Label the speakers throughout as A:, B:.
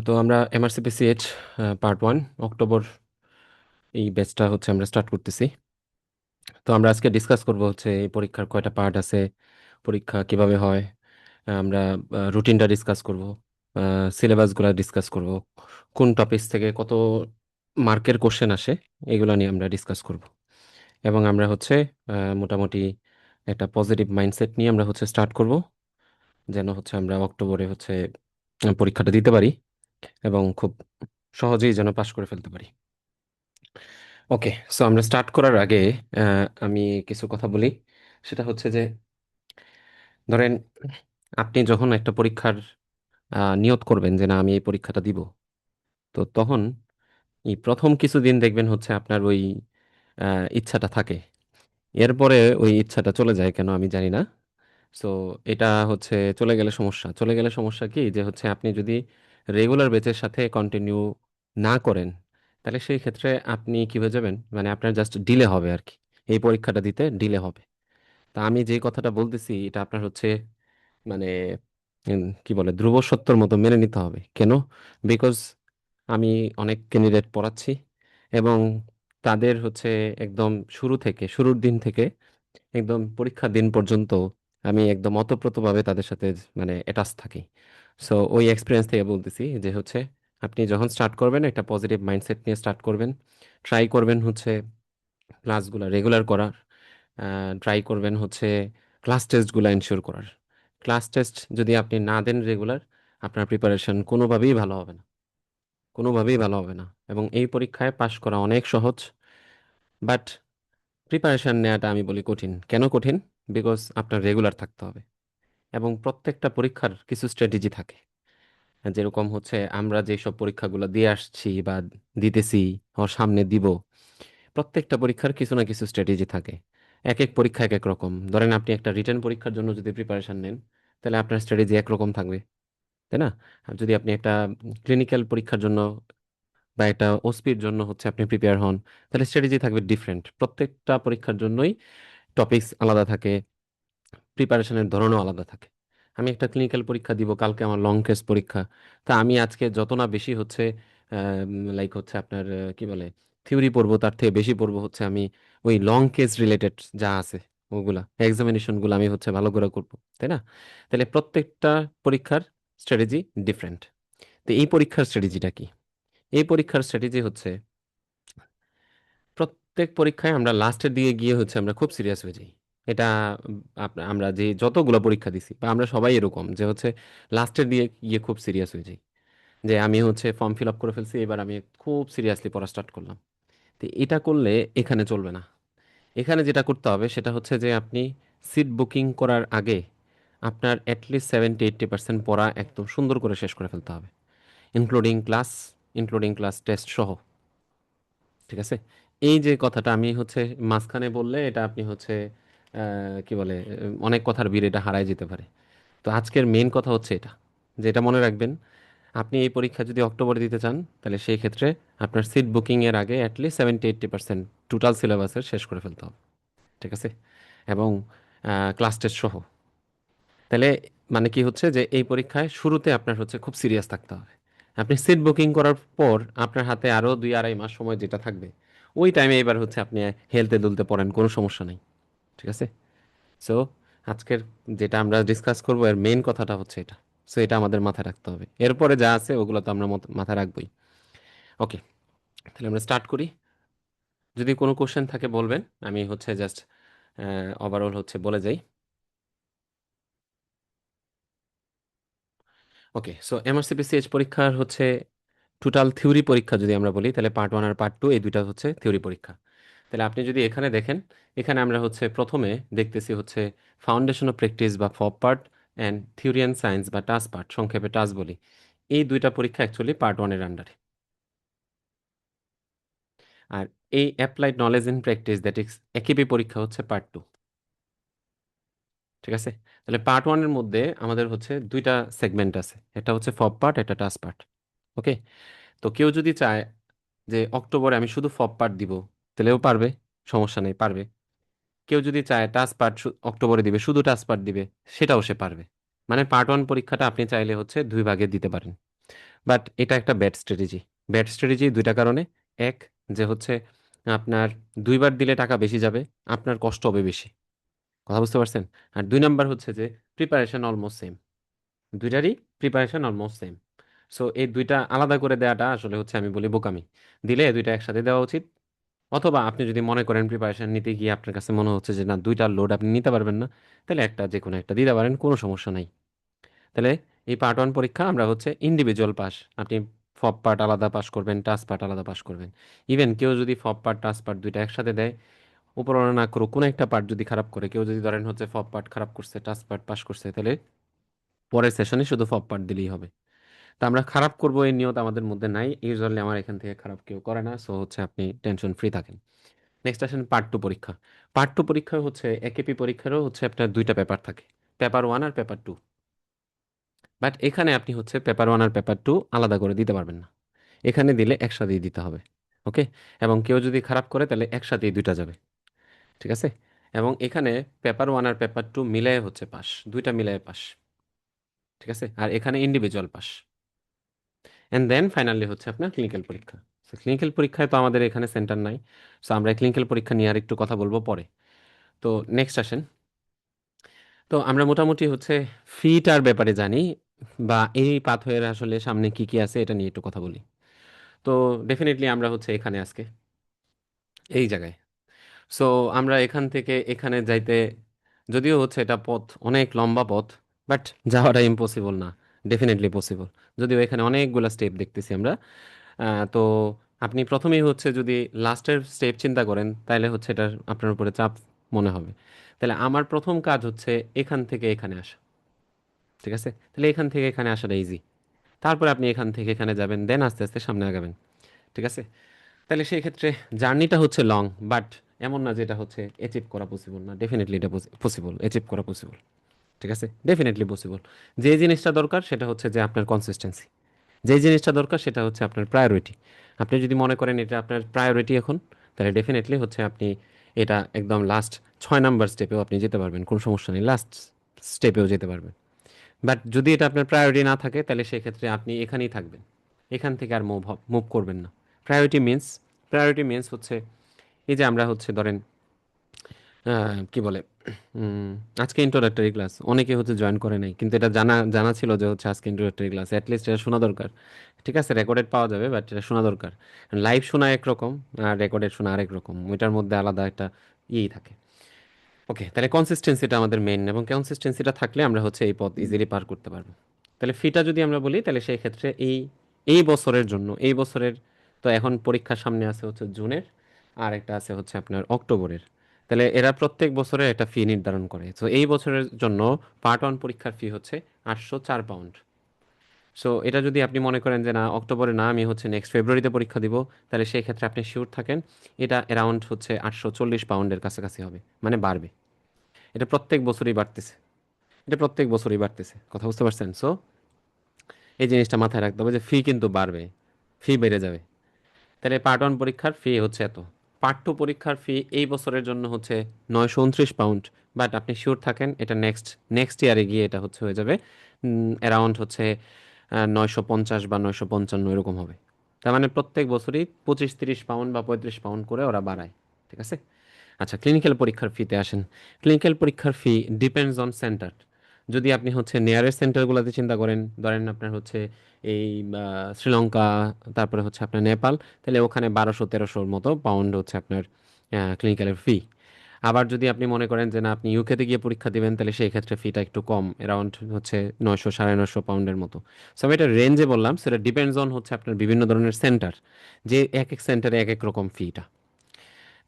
A: তো আমরা এমআরসিপিসিএইচ part 1 October এই ব্যাচটা হচ্ছে আমরা স্টার্ট করতেছি। তো আমরা আজকে ডিসকাস করব হচ্ছে এই পরীক্ষার কয়টা পার্ট আছে, পরীক্ষা কিভাবে হয়। আমরা রুটিনটা ডিসকাস করব, সিলেবাসগুলো ডিসকাস করব, কোন টপিকস থেকে কত মার্কের কোশ্চেন আসে এগুলো নিয়ে আমরা ডিসকাস করব। এবং আমরা হচ্ছে মোটামুটি একটা পজিটিভ মাইন্ডসেট নিয়ে আমরা হচ্ছে স্টার্ট করব, যেন হচ্ছে আমরা অক্টোবরে হচ্ছে পরীক্ষাটা দিতে পারি এবং খুব সহজেই যেন পাশ করে ফেলতে পারি। ওকে, সো আমরা স্টার্ট করার আগে আমি কিছু কথা বলি। সেটা হচ্ছে যে, ধরেন আপনি যখন একটা পরীক্ষার নিয়ত করবেন যে না আমি এই পরীক্ষাটা দিব, তো তখন এই প্রথম কিছুদিন দেখবেন হচ্ছে আপনার ওই ইচ্ছাটা থাকে। এরপরে ওই ইচ্ছাটা চলে যায় কেন আমি জানি না। সো এটা হচ্ছে চলে গেলে সমস্যা কি যে হচ্ছে আপনি যদি রেগুলার বেচের সাথে কন্টিনিউ না করেন, তাহলে সেই ক্ষেত্রে আপনি কি হয়ে যাবেন, মানে আপনার জাস্ট ডিলে হবে আর কি, এই পরীক্ষাটা দিতে ডিলে হবে। তা আমি যে কথাটা বলতেছি এটা আপনার হচ্ছে মানে কি বলে ধ্রুব সত্যর মতো মেনে নিতে হবে। কেন? বিকজ আমি অনেক ক্যান্ডিডেট পড়াচ্ছি এবং তাদের হচ্ছে একদম শুরুর দিন থেকে একদম পরীক্ষার দিন পর্যন্ত আমি একদম ওতপ্রোতভাবে তাদের সাথে মানে অ্যাটাচ থাকি। সো ওই এক্সপিরিয়েন্স থেকে বলতেছি যে হচ্ছে আপনি যখন স্টার্ট করবেন একটা পজিটিভ মাইন্ডসেট নিয়ে স্টার্ট করবেন। ট্রাই করবেন হচ্ছে ক্লাসগুলো রেগুলার করার। ট্রাই করবেন হচ্ছে ক্লাস টেস্টগুলো এনশিওর করার। ক্লাস টেস্ট যদি আপনি না দেন রেগুলার, আপনার প্রিপারেশন কোনোভাবেই ভালো হবে না এবং এই পরীক্ষায় পাশ করা অনেক সহজ। বাট প্রিপারেশন নেওয়াটা আমি বলি কঠিন। কেন কঠিন? বিকজ আপনার রেগুলার থাকতে হবে এবং প্রত্যেকটা পরীক্ষার কিছু স্ট্র্যাটেজি থাকে। যেরকম হচ্ছে আমরা যেসব পরীক্ষাগুলো দিয়ে আসছি বা দিতেছি ওর সামনে দিব, প্রত্যেকটা পরীক্ষার কিছু না কিছু স্ট্র্যাটেজি থাকে। এক এক পরীক্ষা এক এক রকম। ধরেন আপনি একটা রিটেন পরীক্ষার জন্য যদি প্রিপারেশন নেন, তাহলে আপনার স্ট্র্যাটেজি একরকম থাকবে, তাই না? আর যদি আপনি একটা ক্লিনিক্যাল পরীক্ষার জন্য বা একটা ওসপির জন্য হচ্ছে আপনি প্রিপেয়ার হন, তাহলে স্ট্র্যাটেজি থাকবে ডিফারেন্ট। প্রত্যেকটা পরীক্ষার জন্যই টপিকস আলাদা থাকে, প্রিপারেশনের ধরনও আলাদা থাকে। আমি একটা ক্লিনিক্যাল পরীক্ষা দিব, কালকে আমার লং কেস পরীক্ষা। তা আমি আজকে যত না বেশি হচ্ছে লাইক হচ্ছে আপনার কি বলে থিওরি পড়বো, তার থেকে বেশি পড়বো হচ্ছে আমি ওই লং কেস রিলেটেড যা আছে ওগুলা এক্সামিনেশনগুলো আমি হচ্ছে ভালো করে করবো, তাই না? তাহলে প্রত্যেকটা পরীক্ষার স্ট্র্যাটেজি ডিফারেন্ট। তো এই পরীক্ষার স্ট্র্যাটেজিটা কি? এই পরীক্ষার স্ট্র্যাটেজি হচ্ছে প্রত্যেক পরীক্ষায় আমরা লাস্টের দিকে গিয়ে হচ্ছে আমরা খুব সিরিয়াস হয়ে যাই। এটা আমরা যে যতগুলো পরীক্ষা দিছি বা আমরা সবাই এরকম যে হচ্ছে লাস্টের দিকে গিয়ে খুব সিরিয়াস হয়ে যাই, যে আমি হচ্ছে ফর্ম ফিল আপ করে ফেলছি, এবার আমি খুব সিরিয়াসলি পড়া স্টার্ট করলাম। তো এটা করলে এখানে চলবে না। এখানে যেটা করতে হবে সেটা হচ্ছে যে আপনি সিট বুকিং করার আগে আপনার অ্যাটলিস্ট 70-80% পড়া একদম সুন্দর করে শেষ করে ফেলতে হবে, including class including class test সহ। ঠিক আছে? এই যে কথাটা আমি হচ্ছে মাঝখানে বললে এটা আপনি হচ্ছে কি বলে অনেক কথার ভিড় এটা হারায় যেতে পারে। তো আজকের মেইন কথা হচ্ছে এটা, যে এটা মনে রাখবেন, আপনি এই পরীক্ষা যদি অক্টোবরে দিতে চান তাহলে সেই ক্ষেত্রে আপনার সিট বুকিং এর আগে অ্যাটলিস্ট 70-80% টোটাল সিলেবাসের শেষ করে ফেলতে হবে। ঠিক আছে? এবং ক্লাস টেস্ট সহ। তাহলে মানে কি হচ্ছে যে এই পরীক্ষায় শুরুতে আপনার হচ্ছে খুব সিরিয়াস থাকতে হবে। আপনি সিট বুকিং করার পর আপনার হাতে আরো 2-2.5 মাস সময় যেটা থাকবে, ওই টাইমে এবার হচ্ছে আপনি হেলতে দুলতে পড়েন, কোনো সমস্যা নেই। ঠিক আছে? সো আজকের যেটা আমরা ডিসকাস করবো এর মেইন কথাটা হচ্ছে এটা। সো এটা আমাদের মাথায় রাখতে হবে, এরপরে যা আছে ওগুলো তো আমরা মাথায় রাখবোই। ওকে, তাহলে আমরা স্টার্ট করি। যদি কোনো কোশ্চেন থাকে বলবেন, আমি হচ্ছে জাস্ট ওভারঅল হচ্ছে বলে যাই। ওকে, সো এমআরসিপিসিএইচ পরীক্ষার হচ্ছে টোটাল থিওরি পরীক্ষা যদি আমরা বলি, তাহলে পার্ট 1 আর পার্ট 2 এই দুইটা হচ্ছে থিওরি পরীক্ষা। তাহলে আপনি যদি এখানে দেখেন, এখানে আমরা হচ্ছে প্রথমে দেখতেছি হচ্ছে ফাউন্ডেশন অফ প্র্যাকটিস বা FOP part and theory and science বা টাস পার্ট, সংক্ষেপে টাস বলি। এই দুইটা পরীক্ষা অ্যাকচুয়ালি পার্ট 1 এর আন্ডারে। আর এই applied knowledge in practice that is AKP পরীক্ষা হচ্ছে পার্ট 2। ঠিক আছে? তাহলে পার্ট 1 এর মধ্যে আমাদের হচ্ছে দুইটা সেগমেন্ট আছে, একটা হচ্ছে ফপ পার্ট, একটা টাস পার্ট। ওকে, তো কেউ যদি চায় যে অক্টোবরে আমি শুধু ফপ পার্ট দিব, তাহলেও পারবে, সমস্যা নেই, পারবে। কেউ যদি চায় টাস পার্ট অক্টোবরে দিবে, শুধু টাস পার্ট দিবে, সেটাও সে পারবে। মানে পার্ট 1 পরীক্ষাটা আপনি চাইলে হচ্ছে দুই ভাগে দিতে পারেন। বাট এটা একটা ব্যাড স্ট্র্যাটেজি। ব্যাড স্ট্র্যাটেজি দুইটা কারণে। এক, যে হচ্ছে আপনার দুইবার দিলে টাকা বেশি যাবে, আপনার কষ্ট হবে বেশি। কথা বুঝতে পারছেন? আর দুই নাম্বার হচ্ছে যে প্রিপারেশন অলমোস্ট সেম। দুইটারই প্রিপারেশন অলমোস্ট সেম। সো এই দুইটা আলাদা করে দেওয়াটা আসলে হচ্ছে আমি বলি বোকামি। দিলে দুইটা একসাথে দেওয়া উচিত। অথবা আপনি যদি মনে করেন প্রিপারেশন নিতে গিয়ে আপনার কাছে মনে হচ্ছে যে না, দুইটার লোড আপনি নিতে পারবেন না, তাহলে একটা যে কোনো একটা দিতে পারেন, কোনো সমস্যা নাই। তাহলে এই পার্ট ওয়ান পরীক্ষা আমরা হচ্ছে ইন্ডিভিজুয়াল পাস। আপনি ফপ পার্ট আলাদা পাস করবেন, টাস পার্ট আলাদা পাস করবেন। ইভেন কেউ যদি ফপ পার্ট টাস পার্ট দুইটা একসাথে দেয়, উপরওয়ালা না করুক, কোনো একটা পার্ট যদি খারাপ করে, কেউ যদি ধরেন হচ্ছে ফপ পার্ট খারাপ করছে, টাস পার্ট পাস করছে, তাহলে পরের সেশনে শুধু ফপ পার্ট দিলেই হবে। তা আমরা খারাপ করবো এই নিয়ত আমাদের মধ্যে নাই, ইউজুয়ালি আমার এখান থেকে খারাপ কেউ করে না। সো হচ্ছে আপনি টেনশন ফ্রি থাকেন। নেক্সট আসেন পার্ট টু পরীক্ষা। পার্ট টু পরীক্ষা হচ্ছে একেপি পরীক্ষারও হচ্ছে আপনার দুইটা পেপার থাকে, পেপার ওয়ান আর পেপার টু। বাট এখানে আপনি হচ্ছে পেপার ওয়ান আর পেপার টু আলাদা করে দিতে পারবেন না। এখানে দিলে একসাথেই দিতে হবে। ওকে। এবং কেউ যদি খারাপ করে তাহলে একসাথেই দুইটা যাবে। ঠিক আছে। এবং এখানে পেপার ওয়ান আর পেপার টু মিলায়ে হচ্ছে পাস, দুইটা মিলায়ে পাস। ঠিক আছে। আর এখানে individual pass. And then finally হচ্ছে আপনার ক্লিনিক্যাল পরীক্ষা। ক্লিনিক্যাল পরীক্ষায় তো আমাদের এখানে সেন্টার নাই। সো আমরা ক্লিনিক্যাল পরীক্ষা নিয়ে আর একটু কথা বলবো পরে। তো নেক্সট আসেন। তো আমরা মোটামুটি হচ্ছে ফিটার ব্যাপারে জানি, বা এই পাথওয়ের আসলে সামনে কি কি আছে এটা নিয়ে একটু কথা বলি। তো ডেফিনেটলি আমরা হচ্ছে এখানে আজকে এই জায়গায়। সো আমরা এখান থেকে এখানে যাইতে, যদিও হচ্ছে এটা পথ অনেক লম্বা পথ, বাট যাওয়াটা ইম্পসিবল না। Definitely possible. যদিও এখানে অনেকগুলা স্টেপ দেখতেছি আমরা। তো আপনি প্রথমেই হচ্ছে যদি লাস্টের স্টেপ চিন্তা করেন, তাহলে হচ্ছে এটা আপনার উপরে চাপ মনে হবে। তাহলে আমার প্রথম কাজ হচ্ছে এখান থেকে এখানে আসা। ঠিক আছে। তাহলে এখান থেকে এখানে আসাটা ইজি। তারপরে আপনি এখান থেকে এখানে যাবেন, দেন আস্তে আস্তে সামনে আগাবেন। ঠিক আছে। তাহলে সেই ক্ষেত্রে জার্নিটা হচ্ছে লং, বাট এমন না যে এটা হচ্ছে অ্যাচিভ করা পসিবল না। ডেফিনেটলি এটা পসিবল, অ্যাচিভ করা পসিবল। ঠিক আছে, ডেফিনেটলি পসিবল। যে জিনিসটা দরকার সেটা হচ্ছে যে আপনার কনসিস্টেন্সি। যে জিনিসটা দরকার সেটা হচ্ছে আপনার প্রায়োরিটি। আপনি যদি মনে করেন এটা আপনার প্রায়োরিটি এখন, তাহলে ডেফিনেটলি হচ্ছে আপনি এটা একদম লাস্ট 6 নাম্বার স্টেপেও আপনি যেতে পারবেন, কোনো সমস্যা নেই, লাস্ট স্টেপেও যেতে পারবেন। বাট যদি এটা আপনার প্রায়োরিটি না থাকে, তাহলে সেক্ষেত্রে আপনি এখানেই থাকবেন, এখান থেকে আর মুভ মুভ করবেন না। প্রায়োরিটি মিন্স, প্রায়োরিটি মিন্স হচ্ছে এই যে আমরা হচ্ছে ধরেন কি বলে, উম, আজকে ইন্ট্রোডাক্টরি ক্লাস অনেকে হচ্ছে জয়েন করে নাই, কিন্তু এটা জানা জানা ছিল যে হচ্ছে আজকে ইন্ট্রোডাক্টরি ক্লাস, অ্যাটলিস্ট এটা শোনা দরকার। ঠিক আছে, রেকর্ডেড পাওয়া যাবে, বাট এটা শোনা দরকার। লাইভ শোনা একরকম, আর রেকর্ডেড শোনা আরেক রকম, ওইটার মধ্যে আলাদা একটা ইয়েই থাকে। ওকে, তাহলে কনসিস্টেন্সিটা আমাদের মেইন, এবং কনসিস্টেন্সিটা থাকলে আমরা হচ্ছে এই পথ ইজিলি পার করতে পারবো। তাহলে ফিটা যদি আমরা বলি, তাহলে সেই ক্ষেত্রে এই এই বছরের জন্য, এই বছরের, তো এখন পরীক্ষার সামনে আছে হচ্ছে জুনের, আর একটা আছে হচ্ছে আপনার অক্টোবরের। তাহলে এরা প্রত্যেক বছরে একটা ফি নির্ধারণ করে। তো এই বছরের জন্য পার্ট ওয়ান পরীক্ষার ফি হচ্ছে 804 পাউন্ড। সো এটা যদি আপনি মনে করেন যে না, অক্টোবরে না, আমি হচ্ছে নেক্সট ফেব্রুয়ারিতে পরীক্ষা দিব, তাহলে সেই ক্ষেত্রে আপনি শিওর থাকেন এটা অ্যারাউন্ড হচ্ছে 840 পাউন্ডের কাছাকাছি হবে, মানে বাড়বে। এটা প্রত্যেক বছরই বাড়তেছে। এটা প্রত্যেক বছরই বাড়তেছে, কথা বুঝতে পারছেন? সো এই জিনিসটা মাথায় রাখতে হবে যে ফি কিন্তু বাড়বে, ফি বেড়ে যাবে। তাহলে পার্ট ওয়ান পরীক্ষার ফি হচ্ছে এত। পার্ট টু পরীক্ষার ফি এই বছরের জন্য হচ্ছে 929 পাউন্ড। বাট আপনি শিওর থাকেন এটা নেক্সট নেক্সট ইয়ারে গিয়ে এটা হচ্ছে হয়ে যাবে অ্যারাউন্ড হচ্ছে 950 বা 955 এরকম হবে। তার মানে প্রত্যেক বছরই 25-30 পাউন্ড বা 35 পাউন্ড করে ওরা বাড়ায়। ঠিক আছে। আচ্ছা, ক্লিনিক্যাল পরীক্ষার ফিতে আসেন। ক্লিনিক্যাল পরীক্ষার ফি ডিপেন্ডস অন সেন্টার। যদি আপনি হচ্ছে নিয়ারেস্ট সেন্টারগুলোতে চিন্তা করেন, ধরেন আপনার হচ্ছে এই শ্রীলঙ্কা, তারপরে হচ্ছে আপনার নেপাল, তাহলে ওখানে 1200-1300 মতো পাউন্ড হচ্ছে আপনার ক্লিনিক্যালের ফি। আবার যদি আপনি মনে করেন যে না, আপনি ইউকেতে গিয়ে পরীক্ষা দিবেন, তাহলে সেই ক্ষেত্রে ফিটা একটু কম, অ্যারাউন্ড হচ্ছে 900-950 পাউন্ডের মতো। সো আমি এটা রেঞ্জে বললাম, সেটা ডিপেন্ডস অন হচ্ছে আপনার বিভিন্ন ধরনের সেন্টার, যে এক এক সেন্টারে এক এক রকম ফিটা।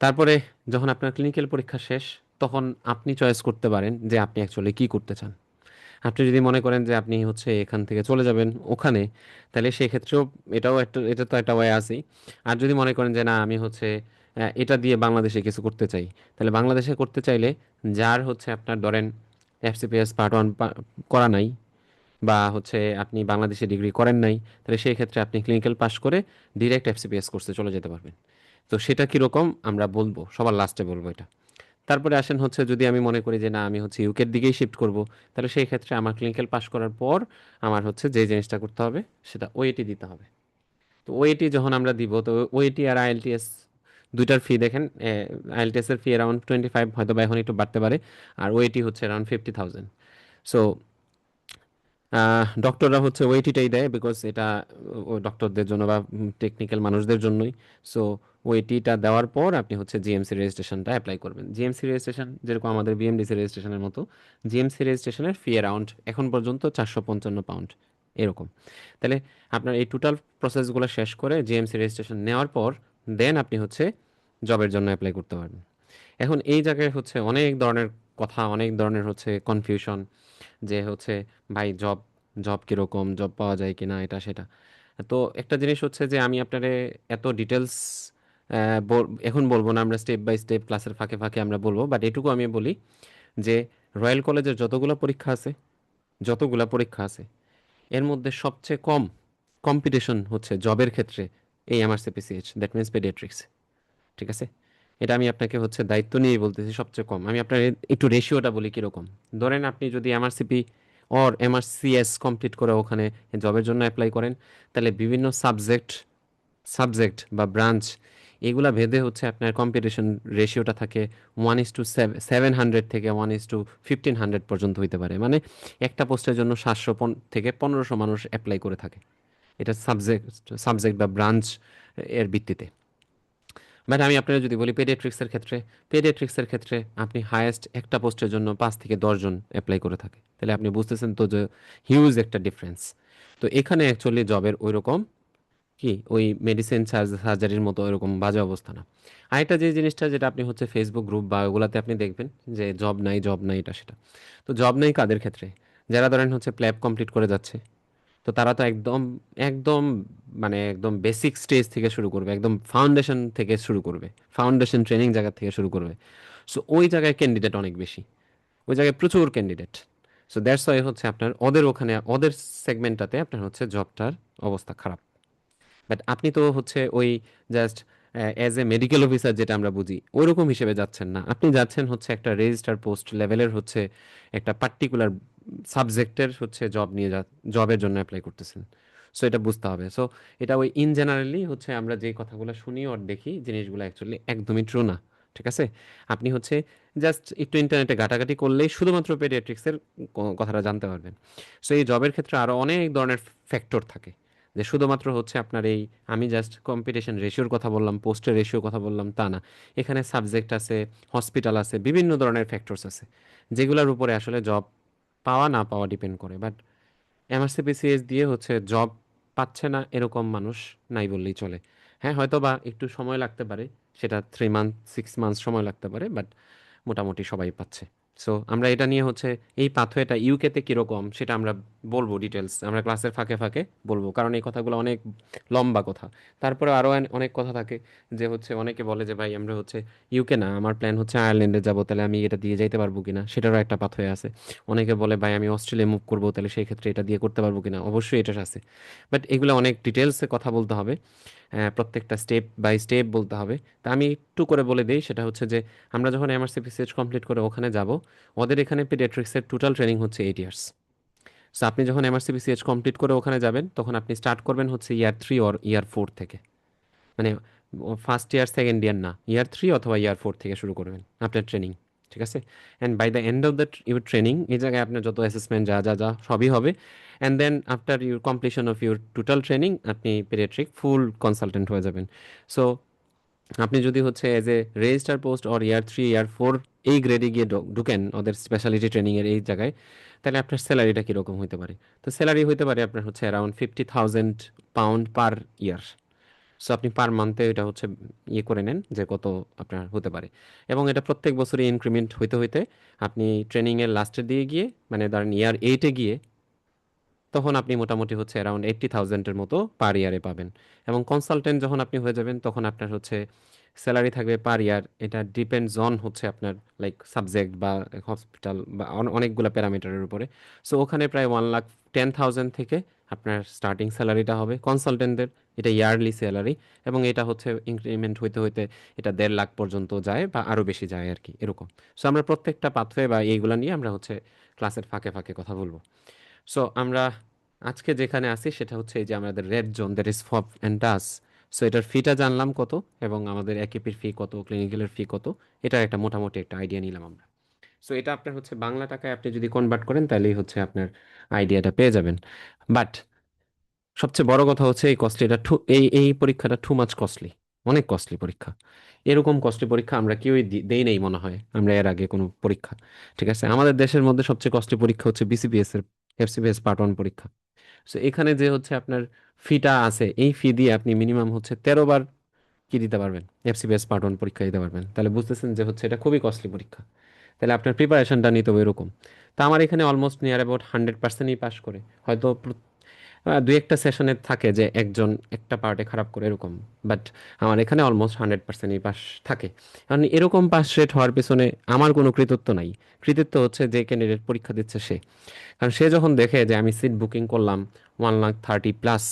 A: তারপরে যখন আপনার ক্লিনিক্যাল পরীক্ষা শেষ, তখন আপনি চয়েস করতে পারেন যে আপনি অ্যাকচুয়ালি কী করতে চান। আপনি যদি মনে করেন যে আপনি হচ্ছে এখান থেকে চলে যাবেন ওখানে, তাহলে সেই ক্ষেত্রেও এটাও একটা, এটা তো একটা ওয়ে আছেই। আর যদি মনে করেন যে না, আমি হচ্ছে এটা দিয়ে বাংলাদেশে কিছু করতে চাই, তাহলে বাংলাদেশে করতে চাইলে, যার হচ্ছে আপনার ধরেন এফসিপিএস পার্ট ওয়ান করা নাই, বা হচ্ছে আপনি বাংলাদেশে ডিগ্রি করেন নাই, তাহলে সেই ক্ষেত্রে আপনি ক্লিনিক্যাল পাস করে ডিরেক্ট এফসিপিএস কোর্সে চলে যেতে পারবেন। তো সেটা কীরকম আমরা বলবো, সবার লাস্টে বলবো এটা। তারপরে আসেন হচ্ছে যদি আমি মনে করি যে না আমি হচ্ছে ইউকের দিকেই শিফট করব, তাহলে সেই ক্ষেত্রে আমার ক্লিনিক্যাল পাস করার পর আমার হচ্ছে যে জিনিসটা করতে হবে সেটা ওএটি দিতে হবে। তো ওএটি যখন আমরা দিব, তো ওএটি আর আইএলটিএস দুইটার ফি দেখেন, আইএলটিএস এর ফি অ্যারাউন্ড 25, হয়তো বা এখন একটু বাড়তে পারে, আর ওএটি হচ্ছে অ্যারাউন্ড 50,000। সো ডক্টররা হচ্ছে ওয়েটিটাই দেয়, বিকজ এটা ডক্টরদের জন্য বা টেকনিক্যাল মানুষদের জন্যই। সো ওয়েটিটা দেওয়ার পর আপনি হচ্ছে জিএমসি রেজিস্ট্রেশনটা অ্যাপ্লাই করবেন। জিএমসি রেজিস্ট্রেশন যেরকম আমাদের বিএমডিসি রেজিস্ট্রেশনের মতো, জিএমসি রেজিস্ট্রেশনের ফি অ্যারাউন্ড এখন পর্যন্ত 455 পাউন্ড এরকম। তাহলে আপনার এই টোটাল প্রসেসগুলো শেষ করে জিএমসি রেজিস্ট্রেশন নেওয়ার পর দেন আপনি হচ্ছে জবের জন্য অ্যাপ্লাই করতে পারবেন। এখন এই জায়গায় হচ্ছে অনেক ধরনের কথা, অনেক ধরনের হচ্ছে কনফিউশন, যে হচ্ছে ভাই জব জব কিরকম, জব পাওয়া যায় কিনা, এটা সেটা। তো একটা জিনিস হচ্ছে যে আমি আপনারে এত ডিটেলস এখন বলবো না, আমরা স্টেপ বাই স্টেপ ক্লাসের ফাঁকে ফাঁকে আমরা বলবো, বাট এটুকু আমি বলি যে রয়্যাল কলেজের যতগুলা পরীক্ষা আছে এর মধ্যে সবচেয়ে কম কম্পিটিশন হচ্ছে জবের ক্ষেত্রে এই এমআরসিপিসিএইচ, দ্যাট মিনস পেডিয়াট্রিক্স। ঠিক আছে, এটা আমি আপনাকে হচ্ছে দায়িত্ব নিয়েই বলতেছি সবচেয়ে কম। আমি আপনার একটু রেশিওটা বলি কীরকম। ধরেন আপনি যদি এমআরসিপি অর এমআরসিএস কমপ্লিট করে ওখানে জবের জন্য অ্যাপ্লাই করেন, তাহলে বিভিন্ন সাবজেক্ট বা ব্রাঞ্চ এগুলা ভেদে হচ্ছে আপনার কম্পিটিশন রেশিওটা থাকে 1:700 থেকে 1:1500 পর্যন্ত হইতে পারে। মানে একটা পোস্টের জন্য 700 থেকে 1500 মানুষ অ্যাপ্লাই করে থাকে। এটা সাবজেক্ট বা ব্রাঞ্চ এর ভিত্তিতে। বাট আমি আপনারা যদি বলি পেডিয়াট্রিক্সের ক্ষেত্রে আপনি হায়েস্ট একটা পোস্টের জন্য 5 থেকে 10 জন অ্যাপ্লাই করে থাকে। তাহলে আপনি বুঝতেছেন তো যে হিউজ একটা ডিফারেন্স। তো এখানে অ্যাকচুয়ালি জবের ওই রকম কি ওই মেডিসিন সার্জারির মতো ওইরকম বাজে অবস্থা না। আরেকটা যে জিনিসটা যেটা আপনি হচ্ছে ফেসবুক গ্রুপ বা ওগুলাতে আপনি দেখবেন যে জব নাই এটা সেটা। তো জব নেই কাদের ক্ষেত্রে? যারা ধরেন হচ্ছে প্ল্যাব কমপ্লিট করে যাচ্ছে, তো তারা তো একদম একদম মানে একদম বেসিক স্টেজ থেকে শুরু করবে, একদম ফাউন্ডেশন থেকে শুরু করবে, ফাউন্ডেশন ট্রেনিং জায়গা থেকে শুরু করবে। সো ওই জায়গায় ক্যান্ডিডেট অনেক বেশি, ওই জায়গায় প্রচুর ক্যান্ডিডেট। সো দ্যাটস ওয়াই হচ্ছে আপনার ওদের সেগমেন্টটাতে আপনার হচ্ছে জবটার অবস্থা খারাপ। বাট আপনি তো হচ্ছে ওই just as a medical officer যেটা আমরা বুঝি ওইরকম হিসেবে যাচ্ছেন না, আপনি যাচ্ছেন হচ্ছে একটা রেজিস্টার পোস্ট লেভেলের হচ্ছে একটা পার্টিকুলার সাবজেক্টের হচ্ছে জবের জন্য অ্যাপ্লাই করতেছেন। সো এটা বুঝতে হবে। সো এটা ওই ইন জেনারেলি হচ্ছে আমরা যে কথাগুলো শুনি আর দেখি জিনিসগুলো অ্যাকচুয়ালি একদমই ট্রু না। ঠিক আছে, আপনি হচ্ছে জাস্ট একটু ইন্টারনেটে ঘাটাঘাটি করলেই শুধুমাত্র পেডিয়াট্রিক্সের কথাটা জানতে পারবেন। সো এই জবের ক্ষেত্রে আরও অনেক ধরনের ফ্যাক্টর থাকে, যে শুধুমাত্র হচ্ছে আপনার এই আমি জাস্ট কম্পিটিশন রেশিওর কথা বললাম, পোস্টের রেশিওর কথা বললাম তা না। এখানে সাবজেক্ট আছে, হসপিটাল আছে, বিভিন্ন ধরনের ফ্যাক্টরস আছে যেগুলোর উপরে আসলে জব পাওয়া না পাওয়া ডিপেন্ড করে। বাট এমআরসিপিসিএস দিয়ে হচ্ছে জব পাচ্ছে না এরকম মানুষ নাই বললেই চলে। হ্যাঁ, হয়তো বা একটু সময় লাগতে পারে, সেটা 3 মান্থ 6 মান্থ সময় লাগতে পারে, বাট মোটামুটি সবাই পাচ্ছে। সো আমরা এটা নিয়ে হচ্ছে এই পাথওয়েটা ইউকেতে কীরকম সেটা আমরা বলবো ডিটেলস, আমরা ক্লাসের ফাঁকে ফাঁকে বলবো, কারণ এই কথাগুলো অনেক লম্বা কথা। তারপরে আরও অনেক কথা থাকে, যে হচ্ছে অনেকে বলে যে ভাই আমরা হচ্ছে ইউকে না, আমার প্ল্যান হচ্ছে আয়ারল্যান্ডে যাবো, তাহলে আমি এটা দিয়ে যাইতে পারবো কিনা, সেটারও একটা পাথওয়ে আছে। অনেকে বলে ভাই আমি অস্ট্রেলিয়া মুভ করবো, তাহলে সেই ক্ষেত্রে এটা দিয়ে করতে পারবো কিনা, অবশ্যই এটা আছে। বাট এগুলো অনেক ডিটেলসে কথা বলতে হবে, প্রত্যেকটা স্টেপ বাই স্টেপ বলতে হবে। তা আমি একটু করে বলে দিই, সেটা হচ্ছে যে আমরা যখন এমআরসিপিসিএইচ কমপ্লিট করে ওখানে যাব, ওদের এখানে পেডিয়াট্রিক্সের টোটাল ট্রেনিং হচ্ছে 8 ইয়ার্স। সো আপনি যখন এমআরসিপিসিএইচ কমপ্লিট করে ওখানে যাবেন, তখন আপনি স্টার্ট করবেন হচ্ছে ইয়ার 3 অর ইয়ার 4 থেকে। মানে ফার্স্ট ইয়ার সেকেন্ড ইয়ার না, ইয়ার 3 অথবা ইয়ার 4 থেকে শুরু করবেন আপনার ট্রেনিং। ঠিক আছে, and by the end of the your training এই জায়গায় আপনার যত অ্যাসেসমেন্ট যা যা যা সবই হবে। And then after your completion of your total training আপনি পেডিয়াট্রিক ফুল কনসালটেন্ট হয়ে যাবেন। সো আপনি যদি হচ্ছে as a registrar post or year 3 year 4 এই গ্রেডে গিয়ে ঢুকেন ওদের স্পেশালিটি ট্রেনিংয়ের এই জায়গায়, তাহলে আপনার স্যালারিটা কীরকম হতে পারে? তো স্যালারি হতে পারে আপনার হচ্ছে অ্যারাউন্ড 50,000 পাউন্ড পার ইয়ার। সো আপনি পার মান্থে এটা হচ্ছে ইয়ে করে নেন যে কত আপনার হতে পারে। এবং এটা প্রত্যেক বছরই ইনক্রিমেন্ট হইতে হইতে আপনি ট্রেনিংয়ের লাস্টের দিকে গিয়ে, মানে ধরেন ইয়ার 8-এ গিয়ে, তখন আপনি মোটামুটি হচ্ছে অ্যারাউন্ড 80,000-এর মতো পার ইয়ারে পাবেন। এবং কনসালটেন্ট যখন আপনি হয়ে যাবেন, তখন আপনার হচ্ছে স্যালারি থাকবে পার ইয়ার, এটা ডিপেন্ডস অন হচ্ছে আপনার লাইক সাবজেক্ট বা হসপিটাল বা অনেকগুলো প্যারামিটারের উপরে। সো ওখানে প্রায় 1,10,000 থেকে আপনার স্টার্টিং স্যালারিটা হবে কনসালটেন্টদের। এটা ইয়ারলি স্যালারি, এবং এটা হচ্ছে ইনক্রিমেন্ট হইতে হইতে এটা 1.5 লাখ পর্যন্ত যায় বা আরো বেশি যায় আর কি, এরকম। সো আমরা প্রত্যেকটা পাথওয়ে বা এইগুলা নিয়ে আমরা হচ্ছে ক্লাসের ফাঁকে ফাঁকে কথা বলবো। সো আমরা আজকে যেখানে আছি সেটা হচ্ছে এই যে আমাদের red zone, that is FOP and TAS. So এটার ফিটা জানলাম কত, এবং আমাদের একেপির ফি কত, ক্লিনিক্যালের ফি কত, এটার একটা মোটামুটি একটা আইডিয়া নিলাম আমরা। সো এটা আপনার হচ্ছে বাংলা টাকায় আপনি যদি কনভার্ট করেন তাহলেই হচ্ছে আপনার আইডিয়াটা পেয়ে যাবেন। বাট সবচেয়ে বড় কথা হচ্ছে এই কস্টলিটা, এই পরীক্ষাটা টু মাচ কস্টলি, অনেক কস্টলি পরীক্ষা। এরকম কস্টলি পরীক্ষা আমরা কেউই দেই নেই মনে হয়, আমরা এর আগে কোনো পরীক্ষা। ঠিক আছে, আমাদের দেশের মধ্যে সবচেয়ে কস্টলি পরীক্ষা হচ্ছে বিসিবিএস এর এফসিবিএস পার্ট 1 পরীক্ষা। সো এখানে যে হচ্ছে আপনার ফিটা আছে, এই ফি দিয়ে আপনি মিনিমাম হচ্ছে 13 বার কি দিতে পারবেন, এফসিবিএস পার্ট 1 পরীক্ষা দিতে পারবেন। তাহলে বুঝতেছেন যে হচ্ছে এটা খুবই কস্টলি পরীক্ষা। তাহলে আপনার প্রিপারেশনটা নিতে হবে এরকম। তা আমার এখানে অলমোস্ট নিয়ার অ্যাবাউট 100%ই পাস করে, হয়তো দুই একটা সেশনে থাকে যে একজন একটা পার্টে খারাপ করে এরকম, বাট আমার এখানে অলমোস্ট 100%ই পাস থাকে। কারণ এরকম পাস রেট হওয়ার পেছনে আমার কোনো কৃতিত্ব নাই, কৃতিত্ব হচ্ছে যে ক্যান্ডিডেট পরীক্ষা দিচ্ছে সে। কারণ সে যখন দেখে যে আমি সিট বুকিং করলাম 1,30,000+,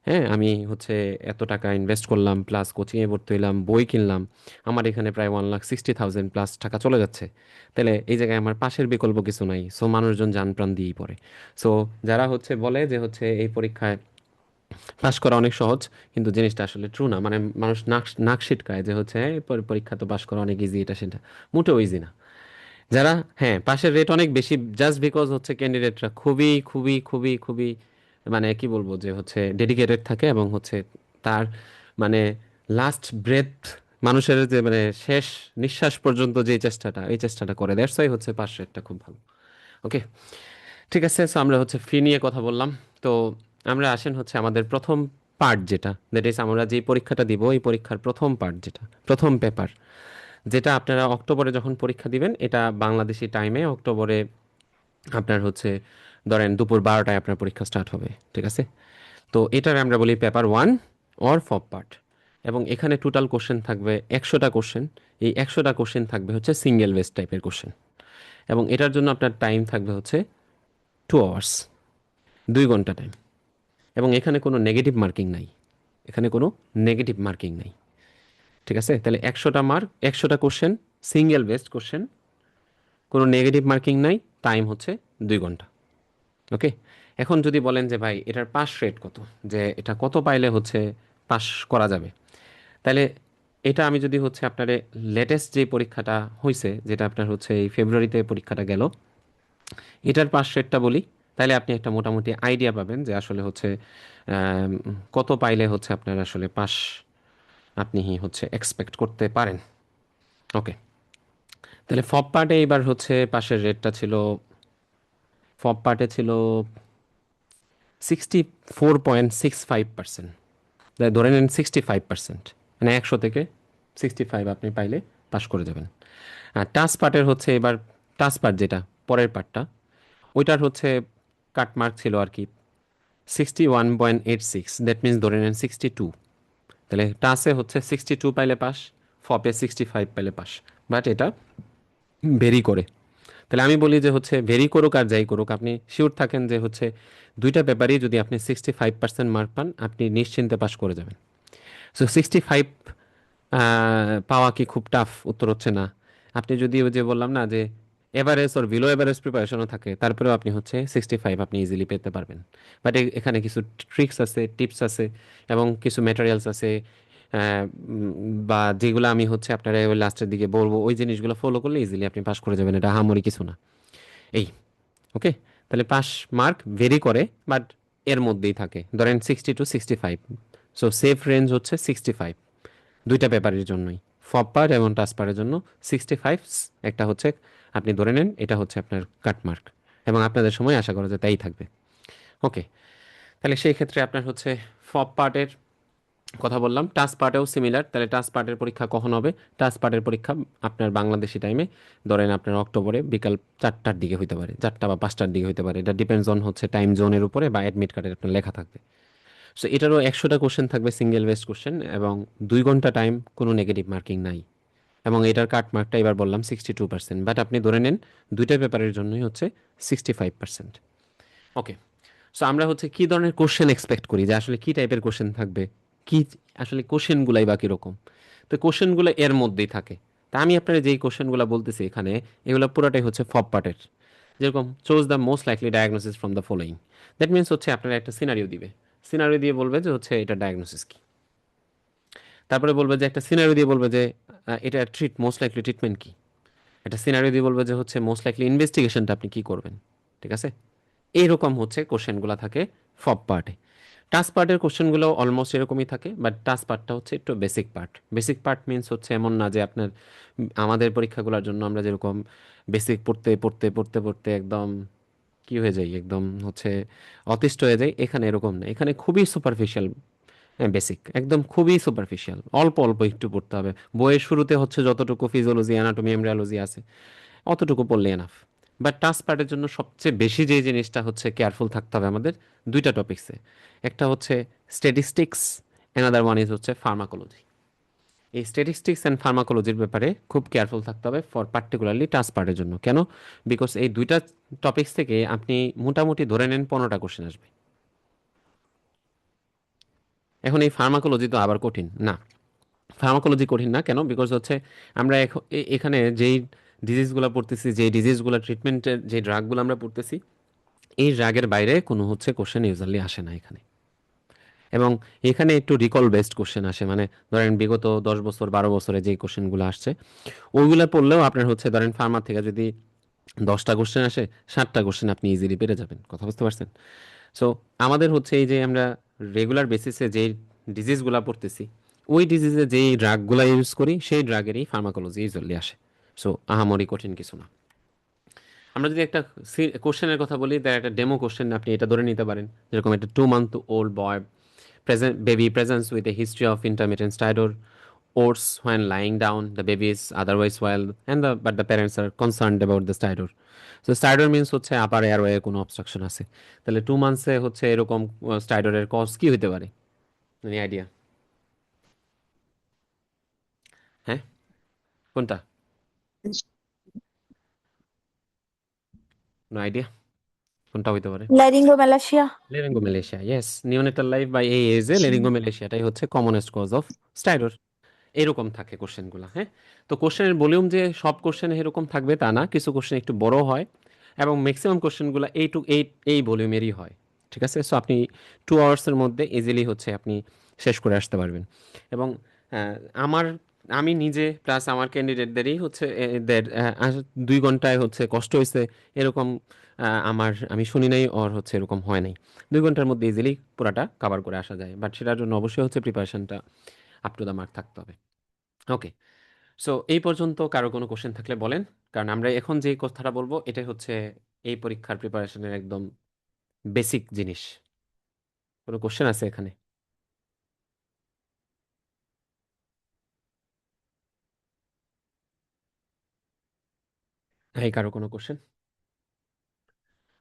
A: হ্যাঁ, আমি হচ্ছে এত টাকা ইনভেস্ট করলাম, প্লাস কোচিংয়ে ভর্তি হইলাম, বই কিনলাম, আমার এখানে প্রায় 1,60,000+ টাকা চলে যাচ্ছে, তাহলে এই জায়গায় আমার পাশের বিকল্প কিছু নাই। সো মানুষজন জান প্রাণ দিয়েই পড়ে। সো যারা হচ্ছে বলে যে হচ্ছে এই পরীক্ষায় পাশ করা অনেক সহজ, কিন্তু জিনিসটা আসলে ট্রু না। মানে মানুষ নাক নাক সিটকায় যে হচ্ছে এই পরীক্ষা তো পাশ করা অনেক ইজি, এটা সেটা মোটেও ইজি না। যারা, হ্যাঁ, পাশের রেট অনেক বেশি জাস্ট বিকজ হচ্ছে ক্যান্ডিডেটরা খুবই খুবই খুবই খুবই মানে কি বলবো যে হচ্ছে ডেডিকেটেড থাকে, এবং হচ্ছে তার মানে লাস্ট ব্রেথ, মানুষের যে মানে শেষ নিঃশ্বাস পর্যন্ত যে চেষ্টাটা, এই চেষ্টাটা করে, দ্যাটস ওয়াই হচ্ছে পাশ রেটটা খুব ভালো। ওকে, ঠিক আছে। সো আমরা হচ্ছে ফি নিয়ে কথা বললাম। তো আমরা আসেন হচ্ছে আমাদের প্রথম পার্ট যেটা, দ্যাট ইজ আমরা যে পরীক্ষাটা দিব, এই পরীক্ষার প্রথম পার্ট যেটা, প্রথম পেপার, যেটা আপনারা অক্টোবরে যখন পরীক্ষা দিবেন, এটা বাংলাদেশি টাইমে অক্টোবরে আপনার হচ্ছে ধরেন দুপুর 12টায় আপনার পরীক্ষা স্টার্ট হবে। ঠিক আছে, তো এটার আমরা বলি পেপার 1 অর ফপ পার্ট। এবং এখানে টোটাল কোশ্চেন থাকবে 100টা কোশ্চেন। এই 100টা কোশ্চেন থাকবে হচ্ছে সিঙ্গেল বেস টাইপের কোশ্চেন, এবং এটার জন্য আপনার টাইম থাকবে হচ্ছে 2 আওয়ার্স, 2 ঘন্টা টাইম। এবং এখানে কোনো নেগেটিভ মার্কিং নাই, এখানে কোনো নেগেটিভ মার্কিং নাই। ঠিক আছে, তাহলে 100টা মার্ক, 100টা কোশ্চেন, সিঙ্গেল বেসড কোশ্চেন, কোনো নেগেটিভ মার্কিং নাই, টাইম হচ্ছে 2 ঘন্টা। ওকে, এখন যদি বলেন যে ভাই এটার পাস রেট কত, যে এটা কত পাইলে হচ্ছে পাস করা যাবে, তাহলে এটা আমি যদি হচ্ছে আপনার লেটেস্ট যে পরীক্ষাটা হয়েছে, যেটা আপনার হচ্ছে এই ফেব্রুয়ারিতে পরীক্ষাটা গেল, এটার পাস রেটটা বলি, তাহলে আপনি একটা মোটামুটি আইডিয়া পাবেন যে আসলে হচ্ছে আম, কত পাইলে হচ্ছে আপনার আসলে পাস আপনি হচ্ছে এক্সপেক্ট করতে পারেন। ওকে, তাহলে ফপ পার্টে এবার হচ্ছে পাশের রেটটা ছিল, ফপ পার্টে ছিল 64.65%। ধরে নিন 65%, মানে 100 থেকে 65 আপনি পাইলে পাস করে যাবেন। আর টাস পার্টের হচ্ছে এবার, টাস পার্ট যেটা পরের পার্টটা, ওইটার হচ্ছে কাটমার্ক ছিল আর কি 61.86, দ্যাট মিনস ধরে নেন 62। তাহলে টাসে হচ্ছে 62 পাইলে পাস, ফপে 65 পাইলে পাস। বাট এটা ভেরি করে, তাহলে আমি বলি যে হচ্ছে ভেরি করুক আর যাই করুক, আপনি শিওর থাকেন যে হচ্ছে দুইটা পেপারই যদি আপনি 65% মার্ক পান, আপনি নিশ্চিন্তে পাস করে যাবেন। সো 65 পাওয়া কি খুব টাফ? উত্তর হচ্ছে না। আপনি যদি ওই যে বললাম না যে এভারেজ ওর বিলো এভারেজ প্রিপারেশনও থাকে, তারপরেও আপনি হচ্ছে 65 আপনি ইজিলি পেতে পারবেন। বাট এখানে কিছু ট্রিক্স আছে, টিপস আছে, এবং কিছু ম্যাটেরিয়ালস আছে, বা যেগুলো আমি হচ্ছে আপনারা ওই লাস্টের দিকে বলবো, ওই জিনিসগুলো ফলো করলে ইজিলি আপনি পাস করে যাবেন, এটা আহামরি কিছু না। এই, ওকে, তাহলে পাস মার্ক ভেরি করে, বাট এর মধ্যেই থাকে, ধরেন 60 to 65। সো সেফ রেঞ্জ হচ্ছে 65, দুইটা পেপারের জন্যই, ফপ পার এবং টাস পারের জন্য 65 একটা হচ্ছে, আপনি ধরে নেন এটা হচ্ছে আপনার কাটমার্ক, এবং আপনাদের সময় আশা করা যায় তাই থাকবে। ওকে, তাহলে সেই ক্ষেত্রে আপনার হচ্ছে ফপ পার্টের কথা বললাম, টাস পার্টেও সিমিলার। তাহলে টাস পার্টের পরীক্ষা কখন হবে? টাস পার্টের পরীক্ষা আপনার বাংলাদেশি টাইমে ধরেন আপনার অক্টোবরে বিকাল 4টার দিকে হইতে পারে, 4টা বা 5টার দিকে হইতে পারে, এটা ডিপেন্ডস অন হচ্ছে টাইম জোনের উপরে বা অ্যাডমিট কার্ডের আপনার লেখা থাকবে। সো এটারও 100টা কোশ্চেন থাকবে, সিঙ্গেল বেস্ট কোশ্চেন, এবং 2 ঘন্টা টাইম, কোনো নেগেটিভ মার্কিং নাই। এবং এটার কাট মার্কটা এবার বললাম 62%, বাট আপনি ধরে নেন দুইটা পেপারের জন্যই হচ্ছে 65%। ওকে, সো আমরা হচ্ছে কি ধরনের কোশ্চেন এক্সপেক্ট করি, যে আসলে কি টাইপের কোশ্চেন থাকবে, কি আসলে কোশ্চেনগুলাই বা কিরকম। তো কোশ্চেনগুলো এর মধ্যেই থাকে। তা আমি আপনার যেই কোশ্চেনগুলো বলতেছি এখানে, এগুলো পুরোটাই হচ্ছে ফব পার্টের। যেরকম choose the most likely diagnosis from the following. That means হচ্ছে আপনার একটা সিনারিও দিবে, সিনারিও দিয়ে বলবে যে হচ্ছে এটা ডায়াগনোসিস কি। তারপরে বলবে যে একটা সিনারিও দিয়ে বলবে যে এটা মোস্ট লাইকলি ট্রিটমেন্ট কি। একটা সিনারিও দিয়ে বলবে যে হচ্ছে মোস্ট লাইকলি ইনভেস্টিগেশনটা আপনি কি করবেন। ঠিক আছে, এইরকম হচ্ছে কোশ্চেনগুলো থাকে ফব পার্টে। টাস্ক পার্টের কোশ্চেনগুলো অলমোস্ট এরকমই থাকে, বাট টাস্ক পার্টটা হচ্ছে একটু basic part. Basic part means হচ্ছে এমন না যে আপনার আমাদের পরীক্ষাগুলোর জন্য আমরা যেরকম বেসিক পড়তে পড়তে পড়তে পড়তে একদম কি হয়ে যাই, একদম হচ্ছে অতিষ্ঠ হয়ে যাই, এখানে এরকম না। এখানে খুবই সুপারফিশিয়াল বেসিক, একদম খুবই সুপারফিশিয়াল, অল্প অল্প একটু পড়তে হবে। বইয়ের শুরুতে হচ্ছে যতটুকু ফিজিওলজি, অ্যানাটমি, এমব্রায়োলজি আছে অতটুকু পড়লে এনাফ। বাট টাস্ক পার্টের জন্য সবচেয়ে বেশি যে জিনিসটা হচ্ছে কেয়ারফুল থাকতে হবে আমাদের দুইটা টপিক্সে। একটা হচ্ছে স্ট্যাটিস্টিক্স, অ্যানাদার ওয়ান ইজ হচ্ছে ফার্মাকোলজি। এই স্ট্যাটিস্টিক্স অ্যান্ড ফার্মাকোলজির ব্যাপারে খুব কেয়ারফুল থাকতে হবে ফর পার্টিকুলারলি টাস্ক পার্টের জন্য। কেন? বিকজ এই দুইটা টপিক্স থেকে আপনি মোটামুটি ধরে নেন 15টা কোশ্চেন আসবে। এখন এই ফার্মাকোলজি তো আবার কঠিন না। ফার্মাকোলজি কঠিন না কেন? বিকজ হচ্ছে আমরা এখানে যেই ডিজিজগুলো পড়তেছি, যে ডিজিজগুলো ট্রিটমেন্টের যে ড্রাগগুলো আমরা পড়তেছি, এই ড্রাগের বাইরে কোনো হচ্ছে কোশ্চেন ইউজুয়ালি আসে না এখানে। এবং এখানে একটু রিকল বেসড কোশ্চেন আসে, মানে ধরেন বিগত 10 বছর 12 বছরে যে কোশ্চেনগুলো আসছে ওইগুলো পড়লেও আপনার হচ্ছে ধরেন ফার্মা থেকে যদি 10টা কোশ্চেন আসে, 7টা কোশ্চেন আপনি ইজিলি পেরে যাবেন। কথা বুঝতে পারছেন? সো আমাদের হচ্ছে এই যে আমরা রেগুলার বেসিসে যে ডিজিজগুলো পড়তেছি, ওই ডিজিজে যেই ড্রাগগুলো ইউজ করি সেই ড্রাগেরই ফার্মাকোলজি ইউজুয়ালি আসে। সো আহামরি কঠিন কিছু না। আমরা যদি একটা কোশ্চেনের কথা বলি, তার একটা ডেমো কোশ্চেন আপনি এটা ধরে নিতে পারেন, যেরকম একটা 2 month old boy presents with a history of intermittent stridor, oats when lying down, the baby is otherwise well, but the parents are concerned about the stridor. So stridor means হচ্ছে আপার airway কোনো obstruction আছে। তাহলে 2 monthsে হচ্ছে এরকম স্টাইডরের cause কি হতে পারে? Any idea? হ্যাঁ, কোনটা? নো আইডিয়া কোনটা হইতে পারে?
B: লারিঙ্গোম্যালাশিয়া।
A: লেরিঙ্গোমেলেশিয়া, ইয়েস। নিওনেটাল লাইফ বা এই এজে লেরিঙ্গোমেলেশিয়াটাই হচ্ছে কমনেস্ট কজ অফ স্টাইডর। এরকম থাকে কোশ্চেনগুলো, হ্যাঁ। তো কোশ্চেনের ভলিউম যে সব কোশ্চেন এরকম থাকবে তা না, কিছু কোশ্চেন একটু বড় হয় এবং ম্যাক্সিমাম কোশ্চেনগুলো এই ভলিউমেরই হয়। ঠিক আছে, সো আপনি 2 আওয়ার্সের মধ্যে ইজিলি হচ্ছে আপনি শেষ করে আসতে পারবেন। এবং আহ, আমার আমি নিজে প্লাস আমার ক্যান্ডিডেটদেরই হচ্ছে এদের 2 ঘন্টায় হচ্ছে কষ্ট হয়েছে এরকম আমি শুনি নাই, ওর হচ্ছে এরকম হয় নাই। 2 ঘন্টার মধ্যে ইজিলি পুরাটা কভার করে আসা যায়, বাট সেটার জন্য অবশ্যই হচ্ছে প্রিপারেশনটা আপ টু দ্য মার্ক থাকতে হবে। ওকে, সো এই পর্যন্ত কারো কোনো কোশ্চেন থাকলে বলেন, কারণ আমরা এখন যে কথাটা বলবো এটাই হচ্ছে এই পরীক্ষার প্রিপারেশনের একদম বেসিক জিনিস। কোনো কোশ্চেন আছে এখানে? এই কারো কোনো কোশ্চেন?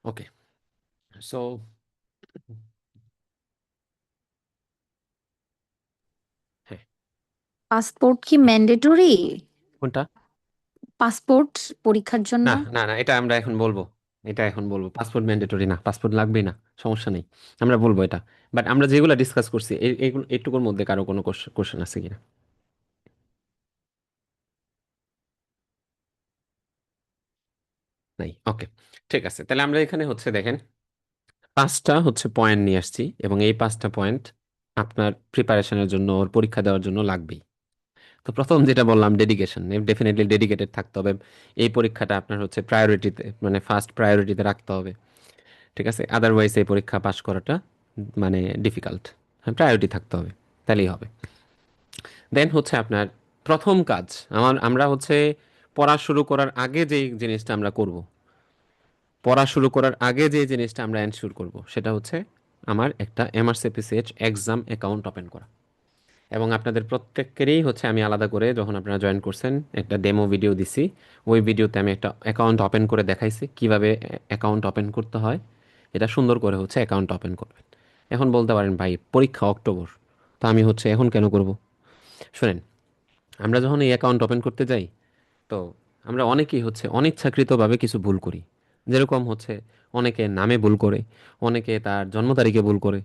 A: ওকে, সো হ্যাঁ।
B: পাসপোর্ট কি ম্যান্ডেটরি?
A: কোনটা?
B: পাসপোর্ট পরীক্ষার জন্য?
A: না না না, এটা আমরা এখন বলবো। এটা এখন বলবো, পাসপোর্ট ম্যান্ডেটরি না, পাসপোর্ট লাগবেই না, সমস্যা নেই। আমরা বলবো এটা। বাট আমরা যেগুলো ডিসকাস করছি এইগুলো এইটুকুর মধ্যে কারো কোনো কোশ্চেন আছে কিনা? নাই, ওকে। ঠিক আছে, তাহলে আমরা এখানে হচ্ছে দেখেন 5টা হচ্ছে পয়েন্ট নিয়ে আসছি, এবং এই 5টা পয়েন্ট আপনার প্রিপারেশনের জন্য ওর পরীক্ষা দেওয়ার জন্য লাগবেই। তো প্রথম যেটা বললাম, ডেডিকেশন, ডেফিনেটলি ডেডিকেটেড থাকতে হবে। এই পরীক্ষাটা আপনার হচ্ছে প্রায়োরিটিতে, মানে ফার্স্ট প্রায়োরিটিতে রাখতে হবে। ঠিক আছে, আদারওয়াইজ এই পরীক্ষা পাশ করাটা মানে ডিফিকাল্ট। হ্যাঁ, প্রায়োরিটি থাকতে হবে, তাহলেই হবে। দেন হচ্ছে আপনার প্রথম কাজ, আমরা হচ্ছে পড়া শুরু করার আগে যেই জিনিসটা আমরা করব, পড়া শুরু করার আগে যে জিনিসটা আমরা এনশিওর করব সেটা হচ্ছে আমার একটা এমআরসিপিসিএইচ এক্সাম অ্যাকাউন্ট ওপেন করা। এবং আপনাদের প্রত্যেকেরই হচ্ছে আমি আলাদা করে, যখন আপনারা জয়েন করছেন, একটা ডেমো ভিডিও দিছি। ওই ভিডিওতে আমি একটা অ্যাকাউন্ট ওপেন করে দেখাইছি কিভাবে অ্যাকাউন্ট ওপেন করতে হয়। এটা সুন্দর করে হচ্ছে অ্যাকাউন্ট ওপেন করবেন। এখন বলতে পারেন ভাই পরীক্ষা অক্টোবর, তো আমি হচ্ছে এখন কেন করব? শোনেন, আমরা যখন এই অ্যাকাউন্ট ওপেন করতে যাই, তো আমরা অনেকেই হচ্ছে অনিচ্ছাকৃতভাবে কিছু ভুল করি। যেরকম হচ্ছে অনেকে নামে ভুল করে, অনেকে তার জন্ম তারিখে ভুল করে।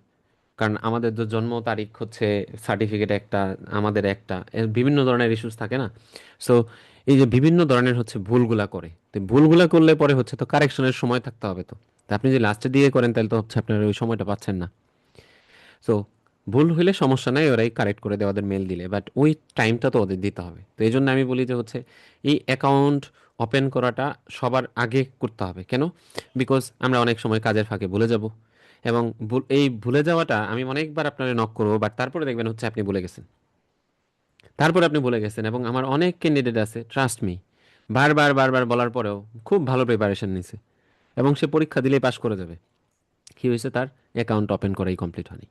A: কারণ আমাদের যে জন্ম তারিখ হচ্ছে সার্টিফিকেট একটা, আমাদের একটা এর বিভিন্ন ধরনের ইস্যুস থাকে না। সো এই যে বিভিন্ন ধরনের হচ্ছে ভুলগুলা করে, তো ভুলগুলা করলে পরে হচ্ছে তো কারেকশনের সময় থাকতে হবে। তো তা আপনি যদি লাস্টের দিকে করেন তাহলে তো হচ্ছে আপনার ওই সময়টা পাচ্ছেন না। সো ভুল হইলে সমস্যা নাই, ওরাই কারেক্ট করে দেয় ওদের মেল দিলে, বাট ওই টাইমটা তো ওদের দিতে হবে। তো এই জন্য আমি বলি যে হচ্ছে এই অ্যাকাউন্ট ওপেন করাটা সবার আগে করতে হবে। কেন? বিকজ আমরা অনেক সময় কাজের ফাঁকে ভুলে যাব, এবং এই ভুলে যাওয়াটা আমি অনেকবার আপনারে নক করবো, বাট তারপরে দেখবেন হচ্ছে আপনি ভুলে গেছেন। তারপরে আপনি ভুলে গেছেন, এবং আমার অনেক ক্যান্ডিডেট আছে, ট্রাস্ট মি, বারবার বারবার বলার পরেও খুব ভালো প্রিপারেশন নিছে, এবং সে পরীক্ষা দিলেই পাশ করে যাবে। কি হয়েছে? তার অ্যাকাউন্ট ওপেন করাই কমপ্লিট হয়নি।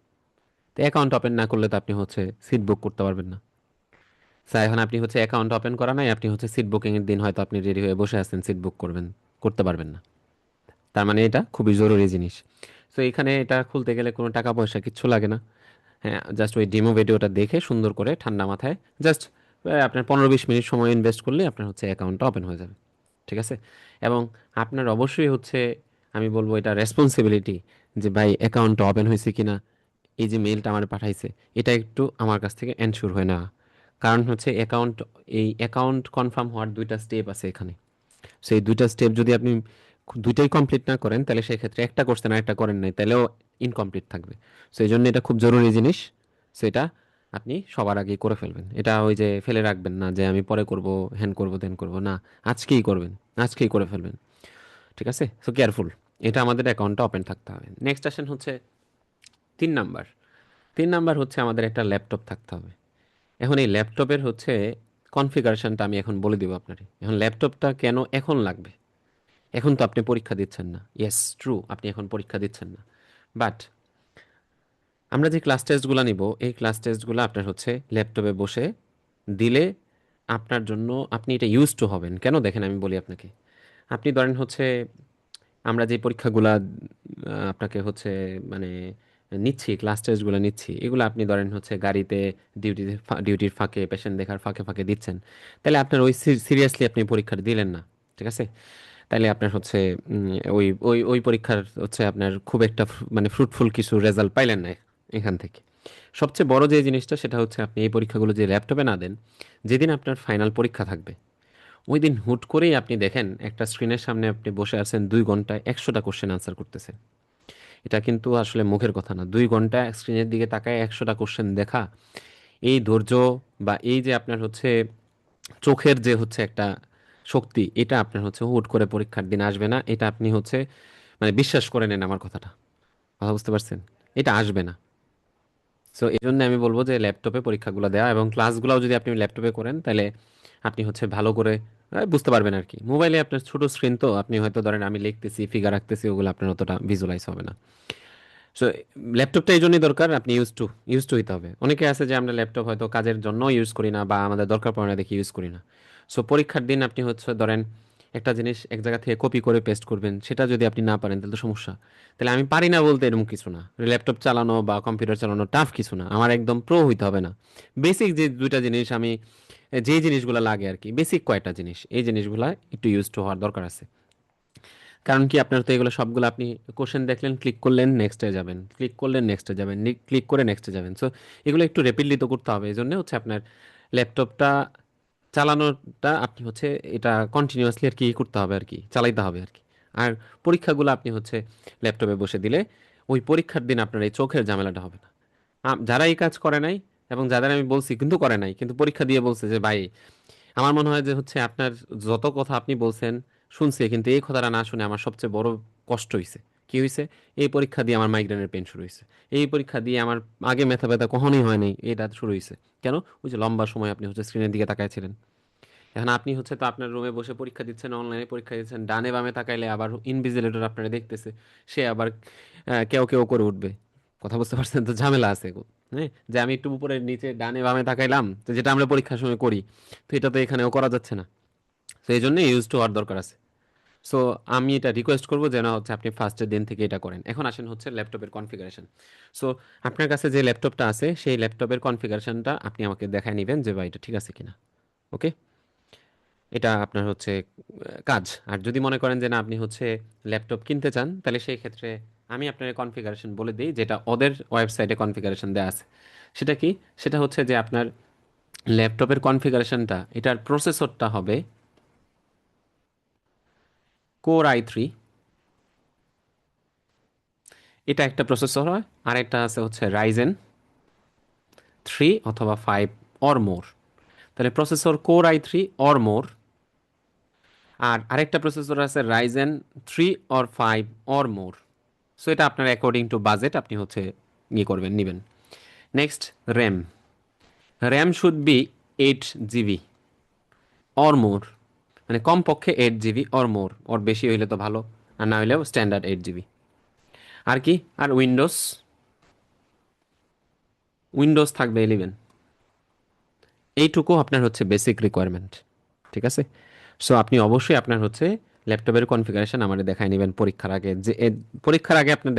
A: তো অ্যাকাউন্ট ওপেন না করলে তো আপনি হচ্ছে সিট বুক করতে পারবেন না। স্যার এখন আপনি হচ্ছে অ্যাকাউন্ট ওপেন করা নাই, আপনি হচ্ছে সিট বুকিং এর দিন হয়তো আপনি রেডি হয়ে বসে আছেন, সিট বুক করবেন, করতে পারবেন না। তার মানে এটা খুবই জরুরি জিনিস। তো এখানে এটা খুলতে গেলে কোনো টাকা পয়সা কিচ্ছু লাগে না। হ্যাঁ, জাস্ট ওই ডেমো ভিডিওটা দেখে সুন্দর করে ঠান্ডা মাথায় জাস্ট আপনার 15-20 মিনিট সময় ইনভেস্ট করলে আপনার হচ্ছে অ্যাকাউন্টটা ওপেন হয়ে যাবে। ঠিক আছে? এবং আপনার অবশ্যই হচ্ছে, আমি বলবো এটা রেসপন্সিবিলিটি, যে ভাই অ্যাকাউন্টটা ওপেন হয়েছে কিনা, এই যে মেইলটা আমার পাঠাইছে, এটা একটু আমার কাছ থেকে এনশিওর হয় না। কারণ হচ্ছে অ্যাকাউন্ট, এই অ্যাকাউন্ট কনফার্ম হওয়ার দুইটা স্টেপ আছে এখানে। সেই দুইটা স্টেপ যদি আপনি দুইটাই কমপ্লিট না করেন, তাহলে সেক্ষেত্রে একটা করছেন আর একটা করেন নাই, তাহলেও ইনকমপ্লিট থাকবে। সো এই জন্য এটা খুব জরুরি জিনিস। সো এটা আপনি সবার আগেই করে ফেলবেন। এটা ওই যে ফেলে রাখবেন না যে আমি পরে করব, হ্যান করব, দেন করব না, আজকেই করবেন, আজকেই করে ফেলবেন। ঠিক আছে? সো কেয়ারফুল, এটা আমাদের অ্যাকাউন্টটা ওপেন থাকতে হবে। নেক্সট আসেন হচ্ছে 3 নাম্বার। 3 নাম্বার হচ্ছে আমাদের একটা ল্যাপটপ থাকতে হবে। এখন এই ল্যাপটপের হচ্ছে কনফিগারেশনটা আমি এখন বলে দিব আপনাকে। এখন ল্যাপটপটা কেন এখন লাগবে? এখন তো আপনি পরীক্ষা দিচ্ছেন না, ইয়েস ট্রু, আপনি এখন পরীক্ষা দিচ্ছেন না, বাট আমরা যে ক্লাস টেস্টগুলো নিব, এই ক্লাস টেস্টগুলো আপনার হচ্ছে ল্যাপটপে বসে দিলে আপনার জন্য, আপনি এটা ইউজ টু হবেন। কেন? দেখেন আমি বলি আপনাকে। আপনি ধরেন হচ্ছে আমরা যে পরীক্ষাগুলা আপনাকে হচ্ছে মানে নিচ্ছি, ক্লাস টেস্টগুলো নিচ্ছি, এগুলো আপনি ধরেন হচ্ছে গাড়িতে ডিউটির ফাঁকে, পেশেন্ট দেখার ফাঁকে ফাঁকে দিচ্ছেন, তাহলে আপনার ওই সিরিয়াসলি আপনি পরীক্ষাটা দিলেন না। ঠিক আছে? তাইলে আপনার হচ্ছে ওই ওই ওই পরীক্ষার হচ্ছে আপনার খুব একটা মানে ফ্রুটফুল কিছু রেজাল্ট পাইলেন না এখান থেকে। সবচেয়ে বড় যে জিনিসটা সেটা হচ্ছে আপনি এই পরীক্ষাগুলো যে ল্যাপটপে না দেন, যেদিন আপনার ফাইনাল পরীক্ষা থাকবে ওই দিন হুট করেই আপনি দেখেন একটা স্ক্রিনের সামনে আপনি বসে আছেন 2 ঘন্টায় 100টা কোশ্চেন আনসার করতেছেন। এটা কিন্তু আসলে মুখের কথা না, 2 ঘন্টা স্ক্রিনের দিকে তাকায় 100টা কোশ্চেন দেখা, এই ধৈর্য বা এই যে আপনার হচ্ছে চোখের যে হচ্ছে একটা শক্তি, এটা আপনার হচ্ছে হুট করে পরীক্ষার দিন আসবে না। এটা আপনি হচ্ছে মানে বিশ্বাস করে নেন আমার কথাটা। কথা বুঝতে পারছেন? এটা আসবে না। সো এই জন্য আমি বলবো যে ল্যাপটপে পরীক্ষাগুলো দেওয়া, এবং ক্লাসগুলোও যদি আপনি ল্যাপটপে করেন তাহলে আপনি হচ্ছে ভালো করে বুঝতে পারবেন আর কি। মোবাইলে আপনার ছোট স্ক্রিন, তো আপনি হয়তো ধরেন আমি লিখতেছি, ফিগার রাখতেছি, ওগুলো আপনার অতটা ভিজুয়ালাইজ হবে না। সো ল্যাপটপটা এই জন্যই দরকার, আপনি ইউজ টু হইতে হবে। অনেকে আছে যে আমরা ল্যাপটপ হয়তো কাজের জন্য ইউজ করি না, বা আমাদের দরকার পড়ে না দেখে ইউজ করি না। সো পরীক্ষার দিন আপনি হচ্ছে ধরেন একটা জিনিস এক জায়গা থেকে কপি করে পেস্ট করবেন, সেটা যদি আপনি না পারেন তাহলে তো সমস্যা। তাহলে আমি পারি না বলতে এরকম কিছু না, ল্যাপটপ চালানো বা কম্পিউটার চালানো টাফ কিছু না, আমার একদম প্রো হইতে হবে না। বেসিক যে দুইটা জিনিস আমি, যে জিনিসগুলো লাগে আর কি, বেসিক কয়টা জিনিস, এই জিনিসগুলো একটু ইউজ টু হওয়ার দরকার আছে। কারণ কি, আপনার তো এগুলো সবগুলো আপনি কোশ্চেন দেখলেন, ক্লিক করলেন, নেক্সটে যাবেন, ক্লিক করলেন, নেক্সটে যাবেন, ক্লিক করে নেক্সটে যাবেন। সো এগুলো একটু র্যাপিডলি তো করতে হবে। এই জন্য হচ্ছে আপনার ল্যাপটপটা চালানোটা আপনি হচ্ছে এটা কন্টিনিউয়াসলি আর কি করতে হবে আর কি, চালাইতে হবে আর কি। আর পরীক্ষাগুলো আপনি হচ্ছে ল্যাপটপে বসে দিলে ওই পরীক্ষার দিন আপনার এই চোখের ঝামেলাটা হবে না। যারা এই কাজ করে নাই, এবং যাদের আমি বলছি কিন্তু করে নাই, কিন্তু পরীক্ষা দিয়ে বলছে যে ভাই, আমার মনে হয় যে হচ্ছে আপনার যত কথা আপনি বলছেন শুনছি, কিন্তু এই কথাটা না শুনে আমার সবচেয়ে বড় কষ্ট হইছে। কি হইছে? এই পরীক্ষা দিয়ে আমার মাইগ্রেনের পেন শুরু হয়েছে। এই পরীক্ষা দিয়ে আমার আগে মাথা ব্যথা কখনোই হয় নাই, এটা শুরু হয়েছে। কেন? ওই যে লম্বা সময় আপনি হচ্ছে স্ক্রিনের দিকে তাকাইছিলেন। এখন আপনি হচ্ছে তো আপনার রুমে বসে পরীক্ষা দিচ্ছেন, অনলাইনে পরীক্ষা দিচ্ছেন, ডানে বামে তাকাইলে আবার ইনভিজিলেটর আপনারা দেখতেছে, সে আবার কেউ কেউ করে উঠবে। কথা বুঝতে পারছেন তো? ঝামেলা আছে গো। হ্যাঁ, যে আমি একটু উপরে নিচে ডানে বামে তাকাইলাম, তো যেটা আমরা পরীক্ষার সময় করি, তো এটা তো এখানেও করা যাচ্ছে না। তো এই জন্য ইউজ টু হওয়ার দরকার আছে। সো আমি এটা রিকোয়েস্ট করবো যেন হচ্ছে আপনি ফার্স্টের দিন থেকে এটা করেন। এখন আসেন হচ্ছে ল্যাপটপের কনফিগারেশন। সো আপনার কাছে যে ল্যাপটপটা আছে সেই ল্যাপটপের কনফিগারেশনটা আপনি আমাকে দেখায় নেবেন যে ভাই এটা ঠিক আছে কিনা। ওকে? এটা আপনার হচ্ছে কাজ। আর যদি মনে করেন যে না আপনি হচ্ছে ল্যাপটপ কিনতে চান, তাহলে সেই ক্ষেত্রে আমি আপনার কনফিগারেশন বলে দিই, যেটা ওদের ওয়েবসাইটে কনফিগারেশন দেওয়া আছে। সেটা কি? সেটা হচ্ছে যে আপনার ল্যাপটপের কনফিগারেশনটা, এটার প্রসেসরটা হবে কোর i3। এটা একটা প্রসেসর হয়। আর একটা আছে হচ্ছে রাইজেন 3 অথবা 5 অর মোর। তাহলে processor core i3 or more. আর আরেকটা প্রসেসর আছে Ryzen 3 or 5 or more. So এটা আপনার অ্যাকর্ডিং টু বাজেট আপনি হচ্ছে ইয়ে করবেন, নেবেন। Next, RAM. RAM should be 8 GB or more. মানে কমপক্ষে 8 GB অর মোর, ওর বেশি হইলে তো ভালো, আর না হইলেও স্ট্যান্ডার্ড 8 GB। আর কি? আর উইন্ডোজ, উইন্ডোজ থাকবে 11। এইটুকু আপনার হচ্ছে বেসিক রিকোয়ারমেন্ট। ঠিক আছে? সো আপনি অবশ্যই আপনার হচ্ছে ল্যাপটপের কনফিগারেশন আমাদের দেখায় নেবেন পরীক্ষার আগে, যে পরীক্ষার আগে আপনার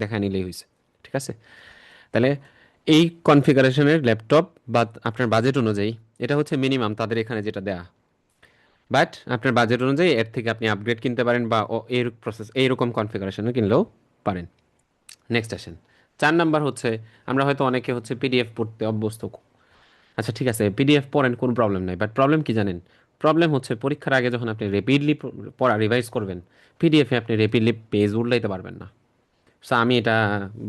A: দেখা নিলেই হয়েছে। ঠিক আছে? তাহলে এই কনফিগারেশনের ল্যাপটপ বা আপনার বাজেট অনুযায়ী, এটা হচ্ছে মিনিমাম তাদের এখানে যেটা দেয়া। বাট আপনার বাজেট অনুযায়ী এর থেকে আপনি আপগ্রেড কিনতে পারেন, বা এই প্রসেস এইরকম কনফিগারেশনে কিনলেও পারেন। নেক্সট আসেন, 4 নাম্বার হচ্ছে, আমরা হয়তো অনেকে হচ্ছে পিডিএফ পড়তে অভ্যস্ত। আচ্ছা ঠিক আছে, পিডিএফ পড়েন, কোনো প্রবলেম নাই, বাট প্রবলেম কি জানেন? প্রবলেম হচ্ছে পরীক্ষার আগে যখন আপনি রেপিডলি পড়া রিভাইজ করবেন, পিডিএফে আপনি রেপিডলি পেজ উল্টাইতে পারবেন না। সো আমি এটা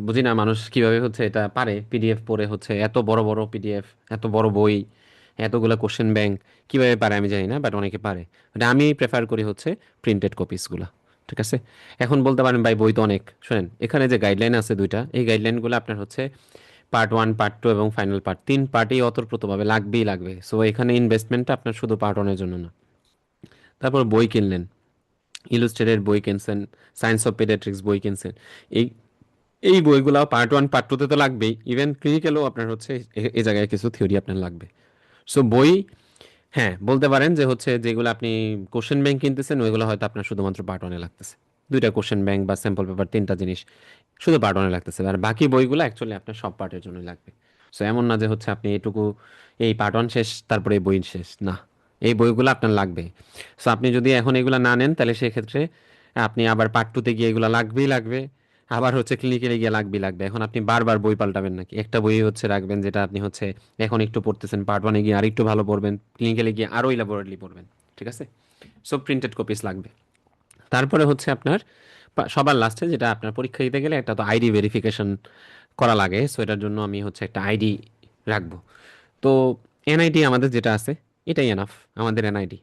A: বুঝি না, মানুষ কিভাবে হচ্ছে এটা পারে পিডিএফ পড়ে হচ্ছে এত বড় বড় পিডিএফ, এত বড় বই, এতগুলো কোশ্চেন ব্যাংক, কিভাবে পারে আমি জানি না, বাট অনেকে পারে। বাট আমি প্রেফার করি হচ্ছে প্রিন্টেড কপিসগুলো। ঠিক আছে? এখন বলতে পারেন ভাই বই তো অনেক, শুনেন এখানে যে গাইডলাইন আছে দুইটা, এই গাইডলাইনগুলো আপনার হচ্ছে পার্ট 1, পার্ট 2 এবং ফাইনাল পার্ট, 3 পার্টেই অতপ্রতভাবে লাগবেই লাগবে। সো এখানে ইনভেস্টমেন্টটা আপনার শুধু পার্ট 1-এর জন্য না। তারপর বই কিনলেন, ইলুস্ট্রেটেড বই কিনছেন, সায়েন্স অফ পেডিয়াট্রিক্স বই কিনছেন, এই এই বইগুলো পার্ট 1 পার্ট 2-তে তো লাগবেই। ইভেন ক্লিনিক্যালেও আপনার হচ্ছে এই জায়গায় কিছু থিওরি আপনার লাগবে। সো বই, হ্যাঁ বলতে পারেন যে হচ্ছে যেগুলো আপনি কোশ্চেন ব্যাংক কিনতেছেন, ওইগুলো হয়তো আপনার শুধুমাত্র পার্ট 1-এ লাগতেছে। দুইটা কোশ্চেন ব্যাংক বা স্যাম্পল পেপার, 3টা জিনিস শুধু পার্ট 1-এ লাগতেছে, আর বাকি বইগুলো অ্যাকচুয়ালি আপনার সব পার্টের জন্য লাগবে। সো এমন না যে হচ্ছে আপনি এটুকু, এই পার্ট 1 শেষ তারপরে এই বই শেষ, না, এই বইগুলো আপনার লাগবে। সো আপনি যদি এখন এগুলো না নেন, তাহলে সেক্ষেত্রে আপনি আবার পার্ট 2-তে গিয়ে এগুলো লাগবেই লাগবে, আবার হচ্ছে ক্লিনিক্যালে গিয়ে লাগবেই লাগবে। এখন আপনি বারবার বই পাল্টাবেন নাকি? একটা বই হচ্ছে রাখবেন যেটা আপনি হচ্ছে এখন একটু পড়তেছেন, পার্ট 1-এ গিয়ে আরেকটু ভালো পড়বেন, ক্লিনিক্যালে গিয়ে আরো ইলাবোরেটলি পড়বেন। ঠিক আছে? সো প্রিন্টেড কপিস লাগবে। তারপরে হচ্ছে আপনার সবার লাস্টে যেটা, আপনার পরীক্ষা দিতে গেলে একটা তো আইডি ভেরিফিকেশন করা লাগে। সো এটার জন্য আমি হচ্ছে একটা আইডি রাখবো। তো এনআইডি আমাদের যেটা আছে, এটাই এনাফ আমাদের এনআইডি।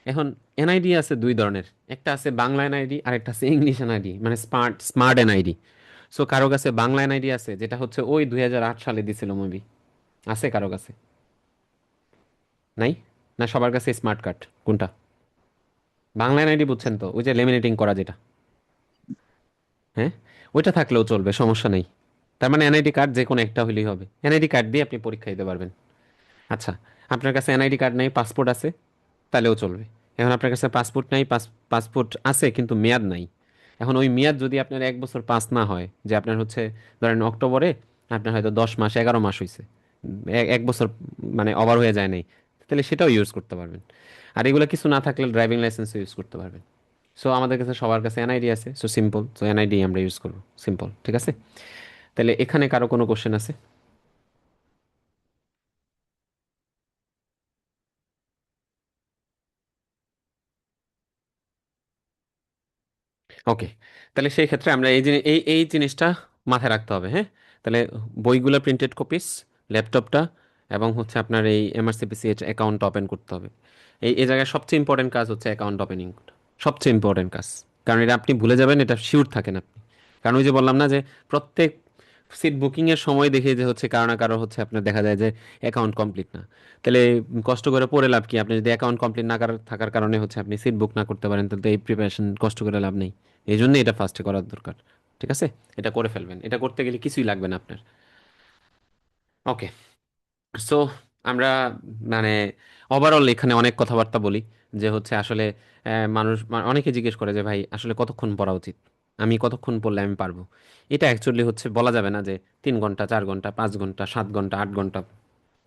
A: এখন এনআইডি আছে দুই ধরনের, একটা আছে বাংলা এনআইডি আর একটা আছে ইংলিশ এনআইডি, মানে স্মার্ট স্মার্ট এনআইডি। সো কারো কাছে বাংলা এনআইডি আছে, যেটা হচ্ছে ওই 2008 সালে দিছিল মুভি, আছে কারো কাছে? নাই? না সবার কাছে স্মার্ট কার্ড? কোনটা? বাংলা এনআইডি বুঝছেন তো, ওই যে লেমিনেটিং করা যেটা। হ্যাঁ, ওইটা থাকলেও চলবে, সমস্যা নেই। তার মানে এনআইডি কার্ড যে কোনো একটা হলেই হবে, এনআইডি কার্ড দিয়ে আপনি পরীক্ষা দিতে পারবেন। আচ্ছা, আপনার কাছে এনআইডি কার্ড নেই, পাসপোর্ট আছে, তাহলেও চলবে। এখন আপনার কাছে পাসপোর্ট নাই, পাসপোর্ট আছে কিন্তু মেয়াদ নাই। এখন ওই মেয়াদ যদি আপনার 1 বছর পাস না হয়, যে আপনার হচ্ছে ধরেন অক্টোবরে আপনার হয়তো 10 মাস 11 মাস হয়েছে, 1 বছর মানে ওভার হয়ে যায় নাই, তাহলে সেটাও ইউজ করতে পারবেন। আর এগুলো কিছু না থাকলে ড্রাইভিং লাইসেন্সও ইউজ করতে পারবেন। সো আমাদের কাছে সবার কাছে এনআইডি আছে, সো সিম্পল, সো এনআইডি আমরা ইউজ করবো, সিম্পল। ঠিক আছে? তাহলে এখানে কারো কোনো কোশ্চেন আছে? ওকে, তাহলে সেই ক্ষেত্রে আমরা এই জিনিসটা মাথায় রাখতে হবে, হ্যাঁ? তাহলে বইগুলো প্রিন্টেড কপিস, ল্যাপটপটা, এবং হচ্ছে আপনার এই এমআরসিপিসিএইচ অ্যাকাউন্ট ওপেন করতে হবে। এই জায়গায় সবচেয়ে ইম্পর্টেন্ট কাজ হচ্ছে অ্যাকাউন্ট ওপেনিং, সবচেয়ে ইম্পর্টেন্ট কাজ। কারণ এটা আপনি ভুলে যাবেন, এটা শিওর থাকেন আপনি। কারণ ওই যে বললাম না যে প্রত্যেক সিট বুকিং এর সময় দেখে যে হচ্ছে কারো না কারো হচ্ছে আপনার দেখা যায় যে অ্যাকাউন্ট কমপ্লিট না। তাহলে কষ্ট করে পড়ে লাভ কি? আপনি যদি অ্যাকাউন্ট কমপ্লিট না থাকার কারণে হচ্ছে আপনি সিট বুক না করতে পারেন, তাহলে তো এই প্রিপারেশন কষ্ট করে লাভ নেই। এই জন্য এটা ফার্স্টে করার দরকার। ঠিক আছে? এটা করে ফেলবেন, এটা করতে গেলে কিছুই লাগবে না আপনার। ওকে, সো আমরা মানে ওভারঅল এখানে অনেক কথাবার্তা বলি, যে হচ্ছে আসলে মানুষ অনেকে জিজ্ঞেস করে যে ভাই আসলে কতক্ষণ পড়া উচিত, আমি কতক্ষণ পড়লে আমি পারবো। এটা অ্যাকচুয়ালি হচ্ছে বলা যাবে না যে 3 ঘন্টা, 4 ঘন্টা, 5 ঘন্টা, 7 ঘন্টা, 8 ঘন্টা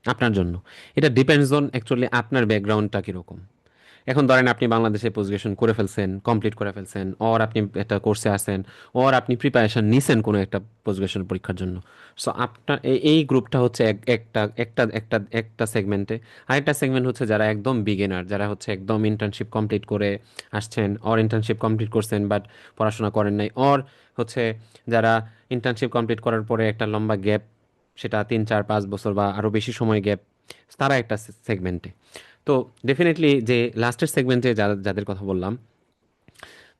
A: আপনার জন্য। এটা ডিপেন্ডস অন অ্যাকচুয়ালি আপনার ব্যাকগ্রাউন্ডটা কীরকম। এখন ধরেন আপনি বাংলাদেশে পোস্ট গ্রাজুয়েশন করে ফেলছেন, কমপ্লিট করে ফেলছেন, অর আপনি একটা কোর্সে আছেন, অর আপনি প্রিপারেশন নিছেন কোনো একটা পোস্ট গ্রাজুয়েশন পরীক্ষার জন্য। সো আপনার এই গ্রুপটা হচ্ছে একটা সেগমেন্টে। আরেকটা সেগমেন্ট হচ্ছে যারা একদম বিগিনার, যারা হচ্ছে একদম ইন্টার্নশিপ কমপ্লিট করে আসছেন, অর ইন্টার্নশিপ কমপ্লিট করছেন বাট পড়াশোনা করেন নাই, অর হচ্ছে যারা ইন্টার্নশিপ কমপ্লিট করার পরে একটা লম্বা গ্যাপ, সেটা 3 4 5 বছর বা আরও বেশি সময় গ্যাপ, তারা একটা সেগমেন্টে। তো ডেফিনেটলি যে লাস্টের সেগমেন্টে যাদের কথা বললাম,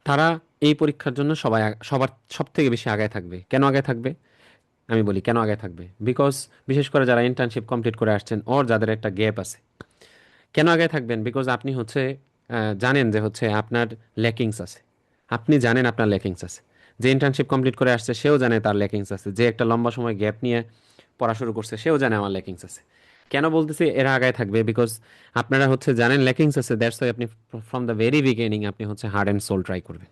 A: তারা এই পরীক্ষার জন্য সবার সব থেকে বেশি আগায় থাকবে। কেন আগায় থাকবে? আমি বলি কেন আগায় থাকবে। বিকজ বিশেষ করে যারা ইন্টার্নশিপ কমপ্লিট করে আসছেন ওর যাদের একটা গ্যাপ আছে। কেন আগায় থাকবেন? বিকজ আপনি হচ্ছে জানেন যে হচ্ছে আপনার ল্যাকিংস আছে। আপনি জানেন আপনার ল্যাকিংস আছে। যে ইন্টার্নশিপ কমপ্লিট করে আসছে সেও জানে তার ল্যাকিংস আছে। যে একটা লম্বা সময় গ্যাপ নিয়ে পড়া শুরু করছে সেও জানে আমার ল্যাকিংস আছে। কেন বলতেছি এরা আগায় থাকবে? বিকজ আপনারা হচ্ছে জানেন ল্যাকিংস আছে, দ্যাটস ওয়াই আপনি ফ্রম দ্য ভেরি বিগিনিং আপনি হচ্ছে হার্ড অ্যান্ড সোল ট্রাই করবেন।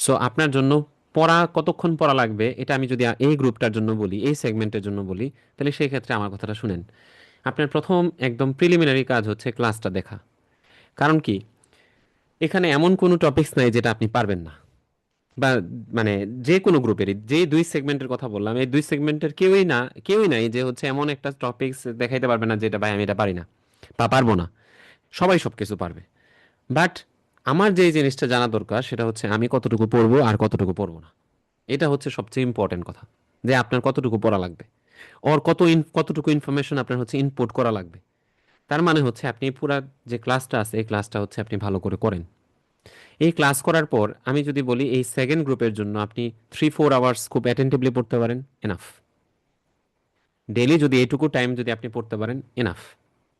A: সো আপনার জন্য পড়া কতক্ষণ পড়া লাগবে এটা আমি যদি এই গ্রুপটার জন্য বলি, এই সেগমেন্টের জন্য বলি, তাহলে সেই ক্ষেত্রে আমার কথাটা শুনেন। আপনার প্রথম একদম প্রিলিমিনারি কাজ হচ্ছে ক্লাসটা দেখা। কারণ কি, এখানে এমন কোনো টপিকস নাই যেটা আপনি পারবেন না। বা মানে যে কোনো গ্রুপেরই যে দুই সেগমেন্টের কথা বললাম, এই দুই সেগমেন্টের কেউই নাই যে হচ্ছে এমন একটা টপিকস দেখাইতে পারবে না যেটা ভাই আমি এটা পারি না বা পারবো না। সবাই সবকিছু পারবে। বাট আমার যে জিনিসটা জানা দরকার সেটা হচ্ছে আমি কতটুকু পড়বো আর কতটুকু পড়বো না। এটা হচ্ছে সবচেয়ে ইম্পর্টেন্ট কথা, যে আপনার কতটুকু পড়া লাগবে, ওর কতটুকু ইনফরমেশন আপনার হচ্ছে ইনপুট করা লাগবে। তার মানে হচ্ছে আপনি পুরা যে ক্লাসটা আছে এই ক্লাসটা হচ্ছে আপনি ভালো করে করেন। এই ক্লাস করার পর আমি যদি বলি এই সেকেন্ড গ্রুপের জন্য আপনি 3 4 আওয়ার্স খুব অ্যাটেন্টিভলি পড়তে পারেন, এনাফ। ডেইলি যদি এইটুকু টাইম যদি আপনি পড়তে পারেন, এনাফ।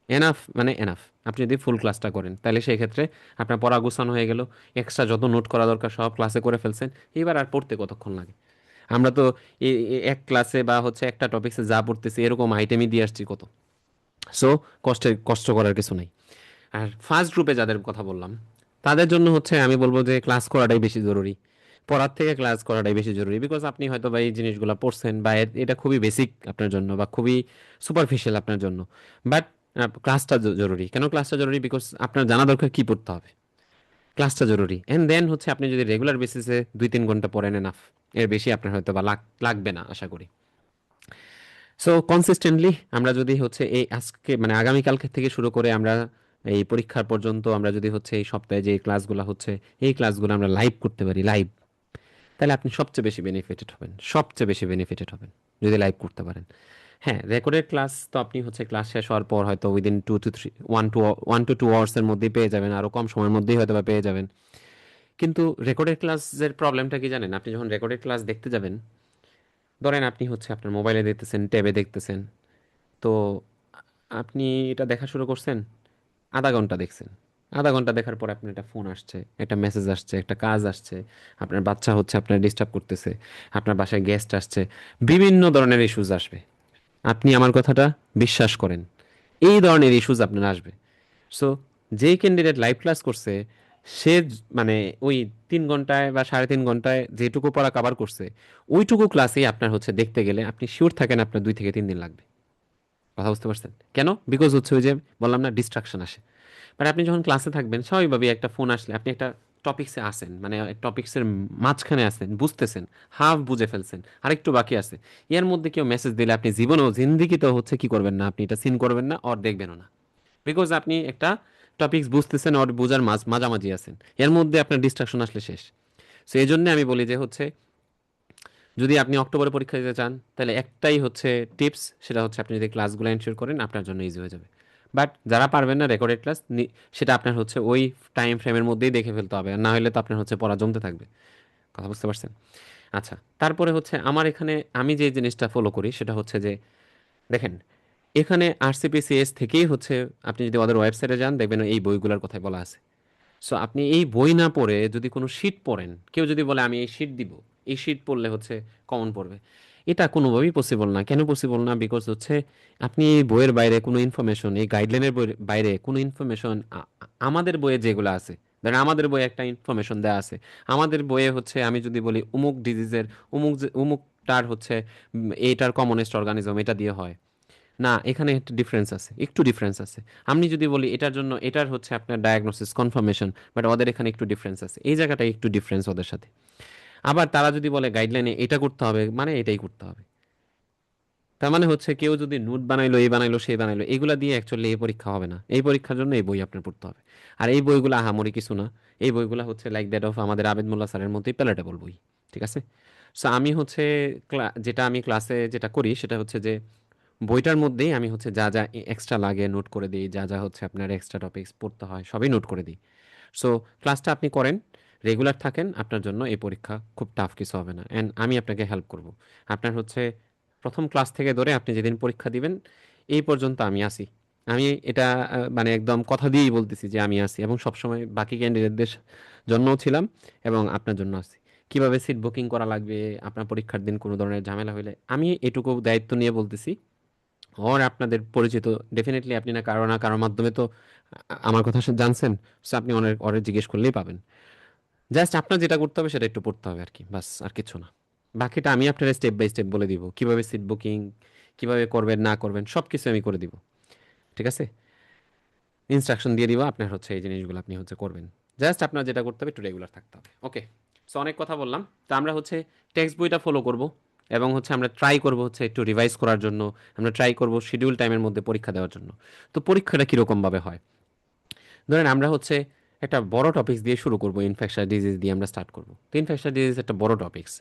A: এনাফ মানে এনাফ। আপনি যদি ফুল ক্লাসটা করেন তাহলে সেই ক্ষেত্রে আপনার পড়া গোছানো হয়ে গেল। এক্সট্রা যত নোট করা দরকার সব ক্লাসে করে ফেলছেন। এবার আর পড়তে কতক্ষণ লাগে? আমরা তো এক ক্লাসে বা হচ্ছে একটা টপিক্সে যা পড়তেছি এরকম আইটেমই দিয়ে আসছি কত। সো কষ্ট করার কিছু নাই। আর ফার্স্ট গ্রুপে যাদের কথা বললাম তাদের জন্য হচ্ছে আমি বলবো যে ক্লাস করাটাই বেশি জরুরি। পড়ার থেকে ক্লাস করাটাই বেশি জরুরি। বিকজ আপনি হয়তো বা এই জিনিসগুলো পড়ছেন বা এটা খুবই বেসিক আপনার জন্য বা খুবই সুপারফিশিয়াল আপনার জন্য। বাট ক্লাসটা জরুরি। কেন ক্লাসটা জরুরি? বিকজ আপনার জানা দরকার কি পড়তে হবে। ক্লাসটা জরুরি। এন্ড দেন হচ্ছে আপনি যদি রেগুলার বেসিসে 2 3 ঘন্টা পড়েন, এনাফ। এর বেশি আপনার হয়তো বা লাগবে না আশা করি। সো কনসিস্টেন্টলি আমরা যদি হচ্ছে এই আজকে মানে আগামীকালকে থেকে শুরু করে আমরা এই পরীক্ষার পর্যন্ত আমরা যদি হচ্ছে এই সপ্তাহে যে ক্লাসগুলো হচ্ছে এই ক্লাসগুলো আমরা লাইভ করতে পারি, লাইভ, তাহলে আপনি সবচেয়ে বেশি বেনিফিটেড হবেন, সবচেয়ে বেশি বেনিফিটেড হবেন যদি লাইভ করতে পারেন। হ্যাঁ, রেকর্ডেড ক্লাস তো আপনি হচ্ছে ক্লাস শেষ হওয়ার পর হয়তো উইদিন 1 to 2 আওয়ার্সের মধ্যেই পেয়ে যাবেন, আরও কম সময়ের মধ্যেই হয়তো বা পেয়ে যাবেন। কিন্তু রেকর্ডেড ক্লাসের প্রবলেমটা কি জানেন? আপনি যখন রেকর্ডেড ক্লাস দেখতে যাবেন, ধরেন আপনি হচ্ছে আপনার মোবাইলে দেখতেছেন, ট্যাবে দেখতেছেন, তো আপনি এটা দেখা শুরু করছেন, 1/2 ঘন্টা দেখছেন। 1/2 ঘন্টা দেখার পর আপনার একটা ফোন আসছে, একটা মেসেজ আসছে, একটা কাজ আসছে, আপনার বাচ্চা হচ্ছে আপনার ডিস্টার্ব করতেছে, আপনার বাসায় গেস্ট আসছে, বিভিন্ন ধরনের ইস্যুজ আসবে। আপনি আমার কথাটা বিশ্বাস করেন, এই ধরনের ইস্যুজ আপনার আসবে। সো যেই ক্যান্ডিডেট লাইভ ক্লাস করছে সে মানে ওই 3 ঘন্টায় বা 3.5 ঘন্টায় যেটুকু পড়া কভার করছে, ওইটুকু ক্লাসেই আপনার হচ্ছে দেখতে গেলে আপনি শিওর থাকেন আপনার 2 থেকে 3 দিন লাগবে। কথা বুঝতে পারছেন কেন? বিকজ হচ্ছে ওই যে বললাম না, ডিস্ট্রাকশন আসে। বাট আপনি যখন ক্লাসে থাকবেন স্বাভাবিকভাবেই একটা ফোন আসলে আপনি একটা টপিক্সে আসেন, মানে টপিক্সের মাঝখানে আছেন, বুঝতেছেন, হাফ বুঝে ফেলছেন, আরেকটু বাকি আছে। এর মধ্যে কেউ মেসেজ দিলে আপনি জীবনেও জিন্দিগিতেও হচ্ছে কি করবেন না, আপনি এটা সিন করবেন না আর দেখবেনও না। বিকজ আপনি একটা টপিক্স বুঝতেছেন আর বোঝার মাঝামাঝি আছেন, এর মধ্যে আপনার ডিস্ট্রাকশন আসলে শেষ। সো এই জন্য আমি বলি যে হচ্ছে যদি আপনি অক্টোবরে পরীক্ষা দিতে চান তাহলে একটাই হচ্ছে টিপস, সেটা হচ্ছে আপনি যদি ক্লাসগুলো এনশিওর করেন আপনার জন্য ইজি হয়ে যাবে। বাট যারা পারবেন না রেকর্ডেড ক্লাস, সেটা আপনার হচ্ছে ওই টাইম ফ্রেমের মধ্যেই দেখে ফেলতে হবে, আর না হলে তো আপনার হচ্ছে পড়া জমতে থাকবে। কথা বুঝতে পারছেন? আচ্ছা, তারপরে হচ্ছে আমার এখানে আমি যে জিনিসটা ফলো করি সেটা হচ্ছে যে দেখেন, এখানে আরসিপিসিএস থেকেই হচ্ছে আপনি যদি ওদের ওয়েবসাইটে যান দেখবেন এই বইগুলোর কথাই বলা আছে। সো আপনি এই বই না পড়ে যদি কোনো শিট পড়েন, কেউ যদি বলে আমি এই শিট দিব, এই শিট পড়লে হচ্ছে কমন পড়বে, এটা কোনোভাবেই পসিবল না। কেন পসিবল না? বিকজ হচ্ছে আপনি এই বইয়ের বাইরে কোনো ইনফরমেশন, এই গাইডলাইনের বাইরে কোনো ইনফরমেশন আমাদের বইয়ে যেগুলো আছে, ধরেন আমাদের বইয়ে একটা ইনফরমেশন দেওয়া আছে। আমাদের বইয়ে হচ্ছে আমি যদি বলি অমুক ডিজিজের অমুকটার হচ্ছে এইটার কমনেস্ট অর্গানিজম এটা দিয়ে হয়, না, এখানে একটু ডিফারেন্স আছে, একটু ডিফারেন্স আছে। আমি যদি বলি এটার জন্য এটার হচ্ছে আপনার ডায়াগনোসিস কনফার্মেশন, বাট ওদের এখানে একটু ডিফারেন্স আছে, এই জায়গাটা একটু ডিফারেন্স ওদের সাথে। আবার তারা যদি বলে গাইডলাইনে এটা করতে হবে মানে এটাই করতে হবে। তার মানে হচ্ছে কেউ যদি নোট বানাইলো, এই বানাইলো, সেই বানাইলো, এগুলা দিয়ে অ্যাকচুয়ালি এই পরীক্ষা হবে না। এই পরীক্ষার জন্য এই বই আপনার পড়তে হবে। আর এই বইগুলো আহামরি কিছু না। এই বইগুলো হচ্ছে লাইক দ্যাট অফ আমাদের আবেদ মোল্লা স্যারের মতোই প্যালেটেবল বই। ঠিক আছে? সো আমি হচ্ছে যেটা আমি ক্লাসে যেটা করি সেটা হচ্ছে যে বইটার মধ্যেই আমি হচ্ছে যা যা এক্সট্রা লাগে নোট করে দিই, যা যা হচ্ছে আপনার এক্সট্রা টপিকস পড়তে হয় সবই নোট করে দিই। সো ক্লাসটা আপনি করেন, রেগুলার থাকেন, আপনার জন্য এই পরীক্ষা খুব টাফ কিছু হবে না, অ্যান্ড আমি আপনাকে হেল্প করব। আপনার হচ্ছে প্রথম ক্লাস থেকে ধরে আপনি যেদিন পরীক্ষা দিবেন এই পর্যন্ত আমি আসি। আমি এটা মানে একদম কথা দিয়েই বলতেছি যে আমি আসি, এবং সবসময় বাকি ক্যান্ডিডেটদের জন্যও ছিলাম এবং আপনার জন্য আসি। কিভাবে সিট বুকিং করা লাগবে, আপনার পরীক্ষার দিন কোনো ধরনের ঝামেলা হলে আমি এটুকু দায়িত্ব নিয়ে বলতেছি। ওর আপনাদের পরিচিত, ডেফিনেটলি আপনি না কারোর মাধ্যমে তো আমার কথা জানছেন। সো আপনি অনেক ওরে জিজ্ঞেস করলেই পাবেন। জাস্ট আপনার যেটা করতে হবে সেটা একটু পড়তে হবে আর কি, বাস, আর কিছু না। বাকিটা আমি আপনার স্টেপ বাই স্টেপ বলে দিব, কিভাবে সিট বুকিং কিভাবে করবেন না করবেন সব কিছু আমি করে দিব। ঠিক আছে? ইনস্ট্রাকশন দিয়ে দিব, আপনার হচ্ছে এই জিনিসগুলো আপনি হচ্ছে করবেন। জাস্ট আপনার যেটা করতে হবে একটু রেগুলার থাকতে হবে। ওকে। সো অনেক কথা বললাম। তো আমরা হচ্ছে টেক্সট বইটা ফলো করব, এবং হচ্ছে আমরা ট্রাই করব হচ্ছে একটু রিভাইজ করার জন্য। আমরা ট্রাই করব শিডিউল টাইমের মধ্যে পরীক্ষা দেওয়ার জন্য। তো পরীক্ষাটা কীরকমভাবে হয়, ধরেন আমরা হচ্ছে একটা বড় টপিকস দিয়ে শুরু করব, ইনফেকশাস ডিজিজ দিয়ে আমরা স্টার্ট করব। তো ইনফেকশাস ডিজিজ একটা বড় টপিকস।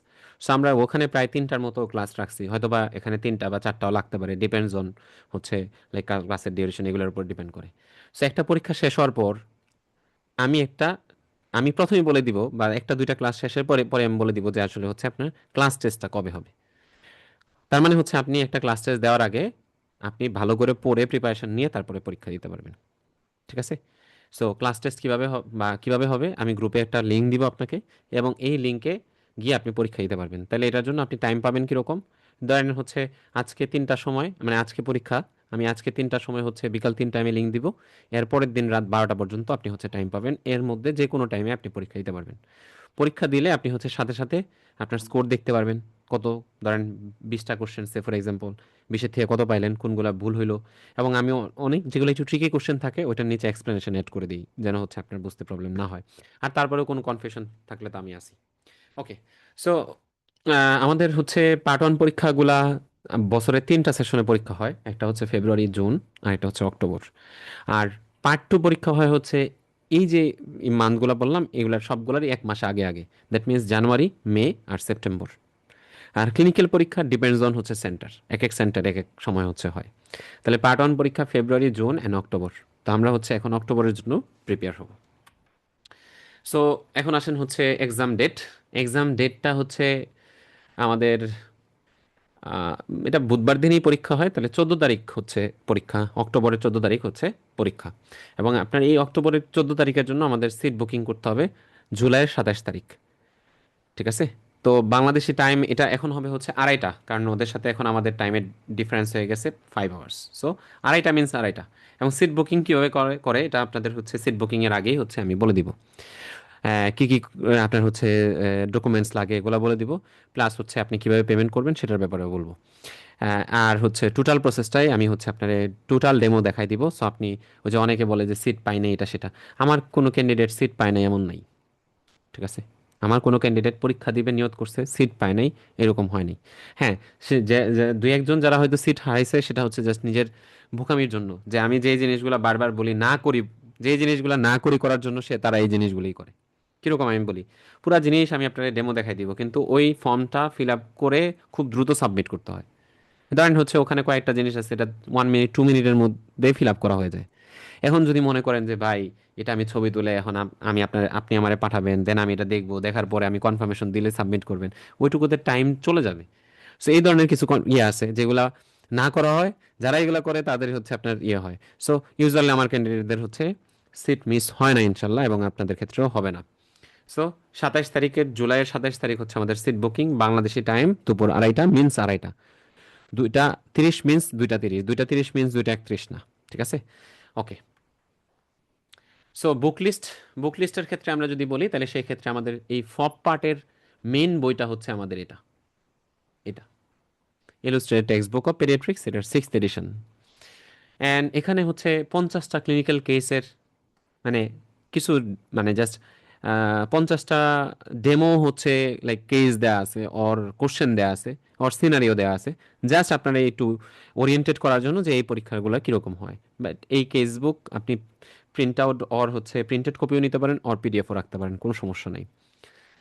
A: সো আমরা ওখানে প্রায় 3টার মতো ক্লাস রাখছি, হয়তো বা এখানে 3টা বা 4টাও লাগতে পারে, ডিপেন্ডস অন হচ্ছে লাইক ক্লাসের ডিউরেশন, এগুলোর উপর ডিপেন্ড করে। সো একটা পরীক্ষা শেষ হওয়ার পর আমি একটা আমি প্রথমেই বলে দিব, বা একটা দুইটা ক্লাস শেষের পরে পরে আমি বলে দিব যে আসলে হচ্ছে আপনার ক্লাস টেস্টটা কবে হবে। তার মানে হচ্ছে আপনি একটা ক্লাস টেস্ট দেওয়ার আগে আপনি ভালো করে পড়ে প্রিপারেশন নিয়ে তারপরে পরীক্ষা দিতে পারবেন। ঠিক আছে? সো ক্লাস টেস্ট কিভাবে বা কিভাবে হবে আমি গ্রুপে একটা লিঙ্ক দিব আপনাকে, এবং এই লিঙ্কে গিয়ে আপনি পরীক্ষা দিতে পারবেন। তাহলে এটার জন্য আপনি টাইম পাবেন কিরকম, ধরেন হচ্ছে আজকে 3টার সময়, মানে আজকে পরীক্ষা, আমি আজকে 3টার সময় হচ্ছে বিকাল 3টায় আমি লিঙ্ক দিব। এর পরের দিন রাত 12টা পর্যন্ত আপনি হচ্ছে টাইম পাবেন, এর মধ্যে যে কোনো টাইমে আপনি পরীক্ষা দিতে পারবেন। পরীক্ষা দিলে আপনি হচ্ছে সাথে সাথে আপনার স্কোর দেখতে পারবেন। কত, ধরেন 20টা কোশ্চেন সে ফর এক্সাম্পল, 20-এর থেকে কত পাইলেন, কোনগুলা ভুল হইলো। এবং আমি অনেক যেগুলো একটু ট্রিকি কোশ্চেন থাকে ওইটার নিচে এক্সপ্লেনেশন অ্যাড করে দিই, যেন হচ্ছে আপনার বুঝতে প্রবলেম না হয়। আর তারপরেও কোনো কনফিউশন থাকলে তো আমি আসি। ওকে। সো আমাদের হচ্ছে পার্ট ওয়ান পরীক্ষাগুলা বছরে 3টা সেশনে পরীক্ষা হয়, একটা হচ্ছে ফেব্রুয়ারি, জুন, আর একটা হচ্ছে অক্টোবর। আর পার্ট টু পরীক্ষা হয় হচ্ছে এই যে এই মান্থগুলো বললাম এগুলার সবগুলোরই 1 মাস আগে আগে, দ্যাট মিনস জানুয়ারি, মে আর সেপ্টেম্বর। আর ক্লিনিক্যাল পরীক্ষা ডিপেন্ডস অন হচ্ছে সেন্টার, এক এক সেন্টার এক এক সময় হচ্ছে হয়। তাহলে পার্ট ওয়ান পরীক্ষা ফেব্রুয়ারি, জুন অ্যান্ড অক্টোবর। তো আমরা হচ্ছে এখন অক্টোবরের জন্য প্রিপেয়ার হব। সো এখন আসেন হচ্ছে এক্সাম ডেট। এক্সাম ডেটটা হচ্ছে আমাদের আহ, এটা বুধবার দিনই পরীক্ষা হয়, তাহলে 14 তারিখ হচ্ছে পরীক্ষা, অক্টোবরের 14 তারিখ হচ্ছে পরীক্ষা। এবং আপনার এই অক্টোবরের 14 তারিখের জন্য আমাদের সিট বুকিং করতে হবে জুলাইয়ের 27 তারিখ। ঠিক আছে? তো বাংলাদেশি টাইম এটা এখন হবে হচ্ছে 2:30, কারণ ওদের সাথে এখন আমাদের টাইমের ডিফারেন্স হয়ে গেছে 5 আওয়ার্স। So 2:30 means 2:30। এবং সিট বুকিং কীভাবে করে করে এটা আপনাদের হচ্ছে সিট বুকিংয়ের আগেই হচ্ছে আমি বলে দিব। কি কি আপনার হচ্ছে ডকুমেন্টস লাগে এগুলো বলে দিব। প্লাস হচ্ছে আপনি কিভাবে পেমেন্ট করবেন সেটার ব্যাপারেও বলবো। আর হচ্ছে টোটাল প্রসেসটাই আমি হচ্ছে আপনার টোটাল ডেমো দেখাই দিব। সো আপনি, ওই যে অনেকে বলে যে সিট পাই নাই এটা সেটা, আমার কোনো ক্যান্ডিডেট সিট পায় নাই এমন নাই। ঠিক আছে? আমার কোনো ক্যান্ডিডেট পরীক্ষা দিবে নিয়ত করছে, সিট পায় নাই, এরকম হয়নি। হ্যাঁ, সে যে দুই একজন যারা হয়তো সিট হারাইছে সেটা হচ্ছে জাস্ট নিজের বোকামির জন্য, যে আমি যে জিনিসগুলো বারবার বলি না করি, যে জিনিসগুলো না করি করার জন্য সে তারা এই জিনিসগুলোই করে। কিরকম আমি বলি, পুরা জিনিস আমি আপনার ডেমো দেখাই দিব, কিন্তু ওই ফর্মটা ফিল আপ করে খুব দ্রুত সাবমিট করতে হয়। ধরেন হচ্ছে ওখানে কয়েকটা জিনিস আছে, এটা 1 মিনিট 2 মিনিটের মধ্যে ফিল আপ করা হয়ে যায়। এখন যদি মনে করেন যে ভাই এটা আমি ছবি তুলে এখন আমি আপনি আমারে পাঠাবেন, দেন আমি এটা দেখবো, দেখার পরে আমি কনফার্মেশন দিলে সাবমিট করবেন, ওইটুকুতে টাইম চলে যাবে। সো এই ধরনের কিছু ইয়ে আছে যেগুলা না করা হয়, যারা এগুলা করে তাদের হচ্ছে আপনার ইয়ে হয়। সো ইউজুয়ালি আমার ক্যান্ডিডেটদের হচ্ছে সিট মিস হয় না ইনশাল্লাহ, এবং আপনাদের ক্ষেত্রেও হবে না। সো 27 তারিখের, জুলাইয়ের 27 তারিখ হচ্ছে আমাদের সিট বুকিং, বাংলাদেশি টাইম দুপুর 2:30 মিনস 2:30। 2:30 মিনস 2:30, 2:30 মিনস 2:31 না। ঠিক আছে? ওকে। সো বুক লিস্টের ক্ষেত্রে আমরা যদি বলি তাহলে সেই ক্ষেত্রে আমাদের এই ফপ পার্টের মেইন বইটা হচ্ছে আমাদের এটা এটা ইলুস্ট্রেটেড টেক্সট বুক অফ পেডিয়াট্রিক্স, এটার 6th এডিশন। অ্যান্ড এখানে হচ্ছে 50টা ক্লিনিক্যাল কেসের মানে কিছু মানে জাস্ট 50টা ডেমো হচ্ছে লাইক কেস দেওয়া আছে ওর কোশ্চেন দেওয়া আছে ওর সিনারিও দেওয়া আছে, জাস্ট আপনারা একটু ওরিয়েন্টেড করার জন্য যে এই পরীক্ষাগুলো কীরকম হয়। বাট এই কেস বুক আপনি প্রিন্ট আউট অর হচ্ছে প্রিন্টেড কপিও নিতে পারেন অর পিডিএফও রাখতে পারেন, কোনো সমস্যা নেই।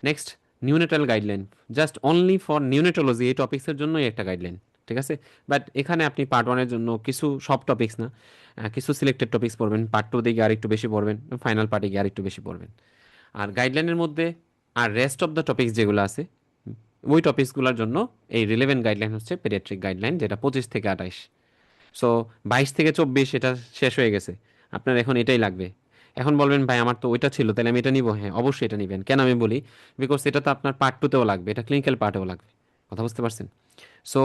A: Next, neonatal guideline, just only for neonatology, এই টপিক্সের জন্যই একটা গাইডলাইন, ঠিক আছে। বাট এখানে আপনি পার্ট ওয়ানের জন্য কিছু সব টপিক্স না, কিছু সিলেক্টেড টপিক্স পড়বেন, পার্ট টু দিকে আর একটু বেশি পড়বেন, ফাইনাল পার্টে গিয়ে আর একটু বেশি পড়বেন। আর গাইডলাইনের মধ্যে আর রেস্ট অফ দ্য টপিক্স যেগুলো আছে ওই টপিক্সগুলোর জন্য এই রিলেভেন্ট গাইডলাইন হচ্ছে পেডিয়াট্রিক গাইডলাইন, যেটা 25 থেকে 28। সো 22 থেকে 24 এটা শেষ হয়ে গেছে, আপনার এখন এটাই লাগবে। এখন বলবেন ভাই আমার তো ওইটা ছিল, তাহলে আমি এটা নিবো। হ্যাঁ অবশ্যই এটা নেবেন। কেন আমি বলি, বিকজ এটা তো আপনার পার্ট টুতেও লাগবে, এটা ক্লিনিক্যাল পার্টেও লাগবে। কথা বুঝতে পারছেন? সো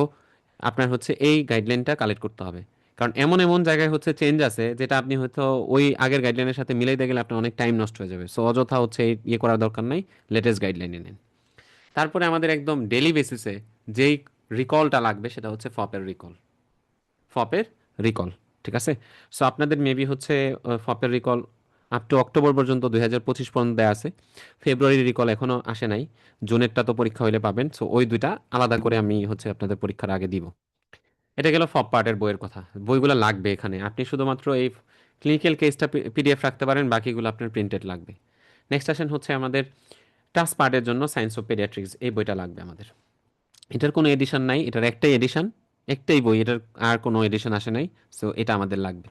A: আপনার হচ্ছে এই গাইডলাইনটা কালেক্ট করতে হবে, কারণ এমন এমন জায়গায় হচ্ছে চেঞ্জ আছে যেটা আপনি হয়তো ওই আগের গাইডলাইনের সাথে মিলাইতে গেলে আপনার অনেক টাইম নষ্ট হয়ে যাবে। সো অযথা হচ্ছে ইয়ে করার দরকার নাই, লেটেস্ট গাইডলাইনে নেন। তারপরে আমাদের একদম ডেলি বেসিসে যেই রিকলটা লাগবে সেটা হচ্ছে ফপের রিকল। ফপের রিকল, ঠিক আছে। সো আপনাদের মেবি হচ্ছে ফপের রিকল আপ টু অক্টোবর পর্যন্ত 2025 পর্যন্ত দেওয়া আছে। ফেব্রুয়ারির রিকল এখনও আসে নাই, জুনেরটা তো পরীক্ষা হইলে পাবেন। সো ওই দুইটা আলাদা করে আমি হচ্ছে আপনাদের পরীক্ষার আগে দিব। এটা গেল ফপ পার্টের বইয়ের কথা, বইগুলো লাগবে এখানে। আপনি শুধুমাত্র এই ক্লিনিক্যাল কেসটা পিডিএফ রাখতে পারেন, বাকিগুলো আপনার প্রিন্টেড লাগবে। নেক্সট আসেন হচ্ছে আমাদের টাস্ক পার্টের জন্য সায়েন্স অফ পেডিয়াট্রিক্স, এই বইটা লাগবে আমাদের। এটার কোনো এডিশন নাই, এটার একটাই এডিশন, একটাই বই, এটার আর কোনো এডিশন আসে নাই। সো এটা আমাদের লাগবে।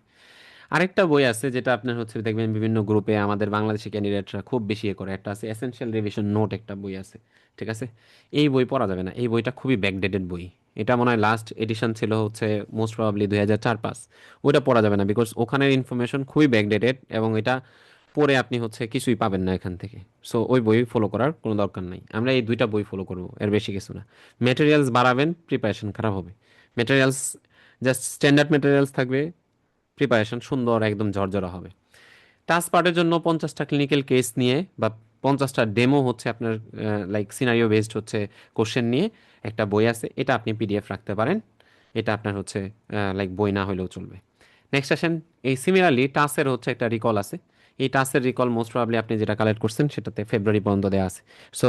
A: আরেকটা বই আছে যেটা আপনার হচ্ছে দেখবেন বিভিন্ন গ্রুপে আমাদের বাংলাদেশি ক্যান্ডিডেটরা খুব বেশি ইয়ে করে, একটা আছে এসেনশিয়াল রিভিশন নোট, একটা বই আছে, ঠিক আছে। এই বই পড়া যাবে না, এই বইটা খুবই ব্যাকডেটেড বই। এটা মনে হয় লাস্ট এডিশন ছিল হচ্ছে মোস্ট প্রবাবলি 2004-5। ওইটা পড়া যাবে না, বিকজ ওখানের ইনফরমেশন খুবই ব্যাকডেটেড এবং এটা পড়ে আপনি হচ্ছে কিছুই পাবেন না এখান থেকে। সো ওই বই ফলো করার কোনো দরকার নাই, আমরা এই দুইটা বই ফলো করবো, এর বেশি কিছু না। ম্যাটেরিয়ালস বাড়াবেন, প্রিপারেশন খারাপ হবে। ম্যাটেরিয়ালস জাস্ট স্ট্যান্ডার্ড ম্যাটেরিয়ালস থাকবে, প্রিপারেশন সুন্দর একদম ঝরঝরা হবে। টাস্ক পার্টের জন্য 50টা ক্লিনিক্যাল কেস নিয়ে বা 50টা ডেমো হচ্ছে আপনার লাইক সিনারিও বেসড হচ্ছে কোশ্চেন নিয়ে একটা বই আছে, এটা আপনি পিডিএফ রাখতে পারেন। এটা আপনার হচ্ছে লাইক বই না হলেও চলবে। নেক্সট আসেন, এই সিমিলারলি টাসের হচ্ছে একটা রিকল আছে। এই টাসের রিকল মোস্ট প্রবাবলি আপনি যেটা কালেক্ট করছেন সেটাতে ফেব্রুয়ারি পর্যন্ত দেওয়া আছে। সো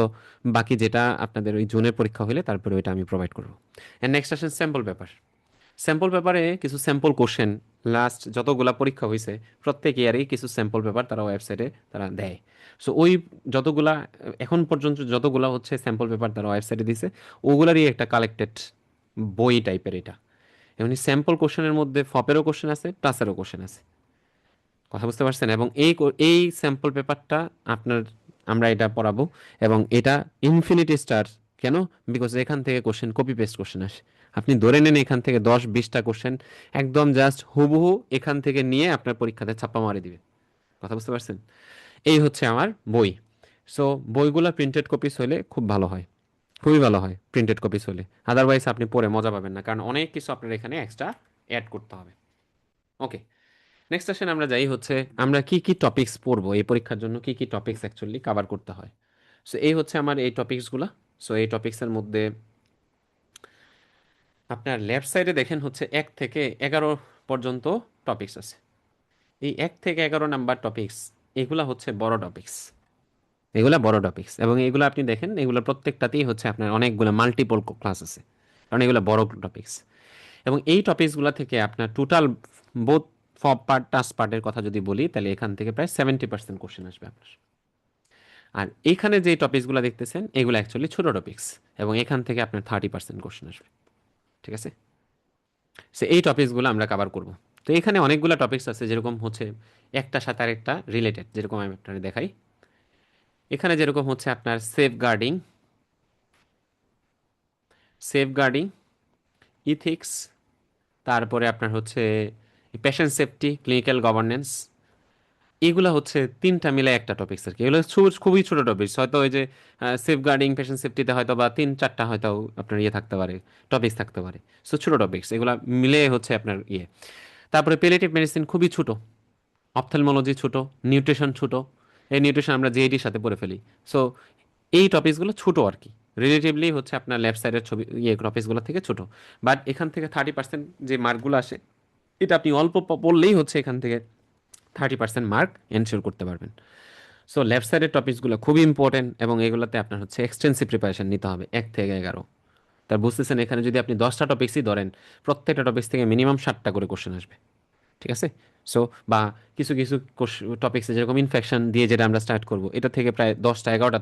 A: বাকি যেটা আপনাদের ওই জুনের পরীক্ষা হলে তারপরে ওইটা আমি প্রোভাইড করবো। অ্যান্ড নেক্সট আসেন স্যাম্পল পেপার। স্যাম্পল পেপারে কিছু স্যাম্পল কোশ্চেন লাস্ট যতগুলা পরীক্ষা হয়েছে প্রত্যেক ইয়ারেই কিছু স্যাম্পল পেপার তারা ওয়েবসাইটে তারা দেয়। সো ওই যতগুলা এখন পর্যন্ত যতগুলা হচ্ছে স্যাম্পল পেপার তারা ওয়েবসাইটে দিছে ওগুলারই একটা কালেক্টেড বই টাইপের এটা। এমনি স্যাম্পল কোশ্চেনের মধ্যে ফপেরও কোশ্চেন আছে, টাসেরও কোশ্চেন আছে। কথা বুঝতে পারছেন? এবং এই স্যাম্পল পেপারটা আপনার আমরা এটা পড়াবো। এবং এটা ইনফিনিটি স্টার। কেন? বিকজ এখান থেকে কোশ্চেন কপি পেস্ট কোশ্চেন আসে। আপনি ধরে নেন এখান থেকে 10-20টা কোশ্চেন একদম জাস্ট হুবহু এখান থেকে নিয়ে আপনার পরীক্ষাতে ছাপ্পা মারি দিবে। কথা বুঝতে পারছেন? এই হচ্ছে আমার বই। সো বইগুলো প্রিন্টেড কপিস হলে খুব ভালো হয়, খুবই ভালো হয় প্রিন্টেড কপিস হলে। আদারওয়াইজ আপনি পড়ে মজা পাবেন না, কারণ অনেক কিছু আপনার এখানে এক্সট্রা অ্যাড করতে হবে। ওকে, নেক্সট আসেন আমরা যাই হচ্ছে আমরা কি কি টপিকস পড়বো এই পরীক্ষার জন্য, কি কি টপিকস অ্যাকচুয়ালি কভার করতে হয়। সো এই হচ্ছে আমার এই টপিকসগুলো। সো এই টপিকসের মধ্যে আপনার লেফট সাইডে দেখেন হচ্ছে 1 থেকে 11 পর্যন্ত টপিকস আছে। এই 1 থেকে 11 নাম্বার টপিকস এগুলা হচ্ছে বড় টপিকস, এগুলা বড় টপিকস। এবং এগুলো আপনি দেখেন এগুলো প্রত্যেকটাতেই হচ্ছে আপনার অনেকগুলো মাল্টিপল ক্লাস আছে, কারণ এগুলো বড় টপিকস। এবং এই টপিকসগুলো থেকে আপনার টোটাল বোথ ফব পার্ট টাস্ক পার্টের কথা যদি বলি তাহলে এখান থেকে প্রায় 70% কোশ্চেন আসবে আপনার। আর এইখানে যে টপিকসগুলো দেখতেছেন এগুলো অ্যাকচুয়ালি ছোট টপিকস, এবং এখান থেকে আপনার 30% কোশ্চেন আসবে, ঠিক আছে। সো এই টপিকসগুলো আমরা কভার করব। তো এখানে অনেকগুলো টপিকস আছে, যেরকম হচ্ছে একটার সাথে আরেকটা রিলেটেড, যেরকম আমি আপনাদের দেখাই। এখানে যেরকম হচ্ছে আপনার সেফ গার্ডিং, ইথিক্স, তারপরে আপনার হচ্ছে পেশেন্ট সেফটি, ক্লিনিক্যাল গভর্নেন্স, এগুলো হচ্ছে তিনটা মিলে একটা টপিকস আর কি। এগুলো খুবই ছোট টপিকস, হয়তো ওই যে সেফ গার্ডিং পেশেন্ট সেফটিতে হয়তো বা 3-4টা হয়তো আপনার ইয়ে থাকতে পারে, টপিকস থাকতে পারে। সো ছোট টপিকস এগুলো মিলে হচ্ছে আপনার ইয়ে। তারপরে পেলিয়েটিভ মেডিসিন খুবই ছোট, অপথ্যালমোলজি ছোট, নিউট্রিশন ছোট। এই নিউট্রিশন আমরা জেইডির সাথে পড়ে ফেলি। সো এই টপিকসগুলো ছোট আর কি। রিলেটিভলি হচ্ছে আপনার লেফট সাইডের ছবি টপিকসগুলো থেকে ছোট। বাট এখান থেকে 30% যে মার্কগুলো আসে, এটা আপনি অল্প পড়লেই হচ্ছে এখান থেকে 30% মার্ক এনশিওর করতে পারবেন। সো লেফট সাইডের টপিকসগুলো খুবই ইম্পর্টেন্ট, এবং এগুলোতে আপনার হচ্ছে এক্সটেন্সিভ প্রিপারেশন নিতে হবে 1 থেকে 11। তার বুঝতেছেন, এখানে যদি আপনি 10টা টপিক্সই ধরেন, প্রত্যেকটা টপিক্স থেকে মিনিমাম 7টা করে কোশ্চেন আসবে। ঠিক আছে? সো বা কিছু কিছু টপিক্সে যেরকম ইনফেকশন দিয়ে যেটা আমরা স্টার্ট করব, এটা থেকে প্রায় 10টা 11টা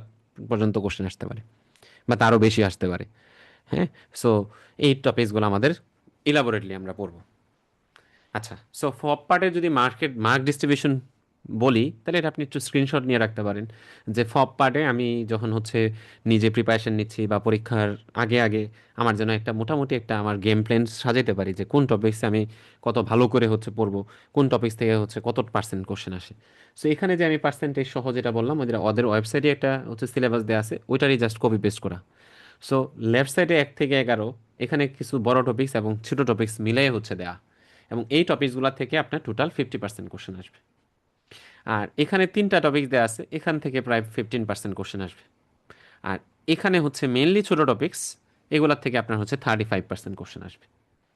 A: পর্যন্ত কোশ্চেন আসতে পারে, বা তারও বেশি আসতে পারে। হ্যাঁ। সো এই টপিকসগুলো আমাদের ইলাবোরেটলি আমরা পড়বো। আচ্ছা, সো ফপ পার্টে যদি মার্ক ডিস্ট্রিবিউশন বলি, তাহলে এটা আপনি একটু স্ক্রিনশট নিয়ে রাখতে পারেন, যে ফপ পার্টে আমি যখন হচ্ছে নিজে প্রিপারেশন নিচ্ছি বা পরীক্ষার আগে আগে আমার যেন একটা মোটামুটি একটা আমার গেম প্ল্যান সাজাতে পারি, যে কোন টপিক্সে আমি কত ভালো করে হচ্ছে পড়বো, কোন টপিক্স থেকে হচ্ছে কত পার্সেন্ট কোশ্চেন আসে। সো এখানে যে আমি পার্সেন্টেজ সহ যেটা বললাম, ওদের ওয়েবসাইটে একটা হচ্ছে সিলেবাস দেওয়া আছে, ওইটারই জাস্ট কপি পেস্ট করা। সো লেফট সাইডে 1 থেকে 11, এখানে কিছু বড় টপিকস এবং ছোট টপিকস মিলাই হচ্ছে দেয়া, এবং এই টপিকসগুলো থেকে আপনার টোটাল 50% কোশ্চেন আসবে। আর এখানে 3টা টপিক দেওয়া আছে, এখান থেকে প্রায় 15% কোশ্চেন আসবে। আর এখানে হচ্ছে মেনলি ছোট টপিকস, এগুলোর থেকে আপনার হচ্ছে 35% কোশ্চেন আসবে।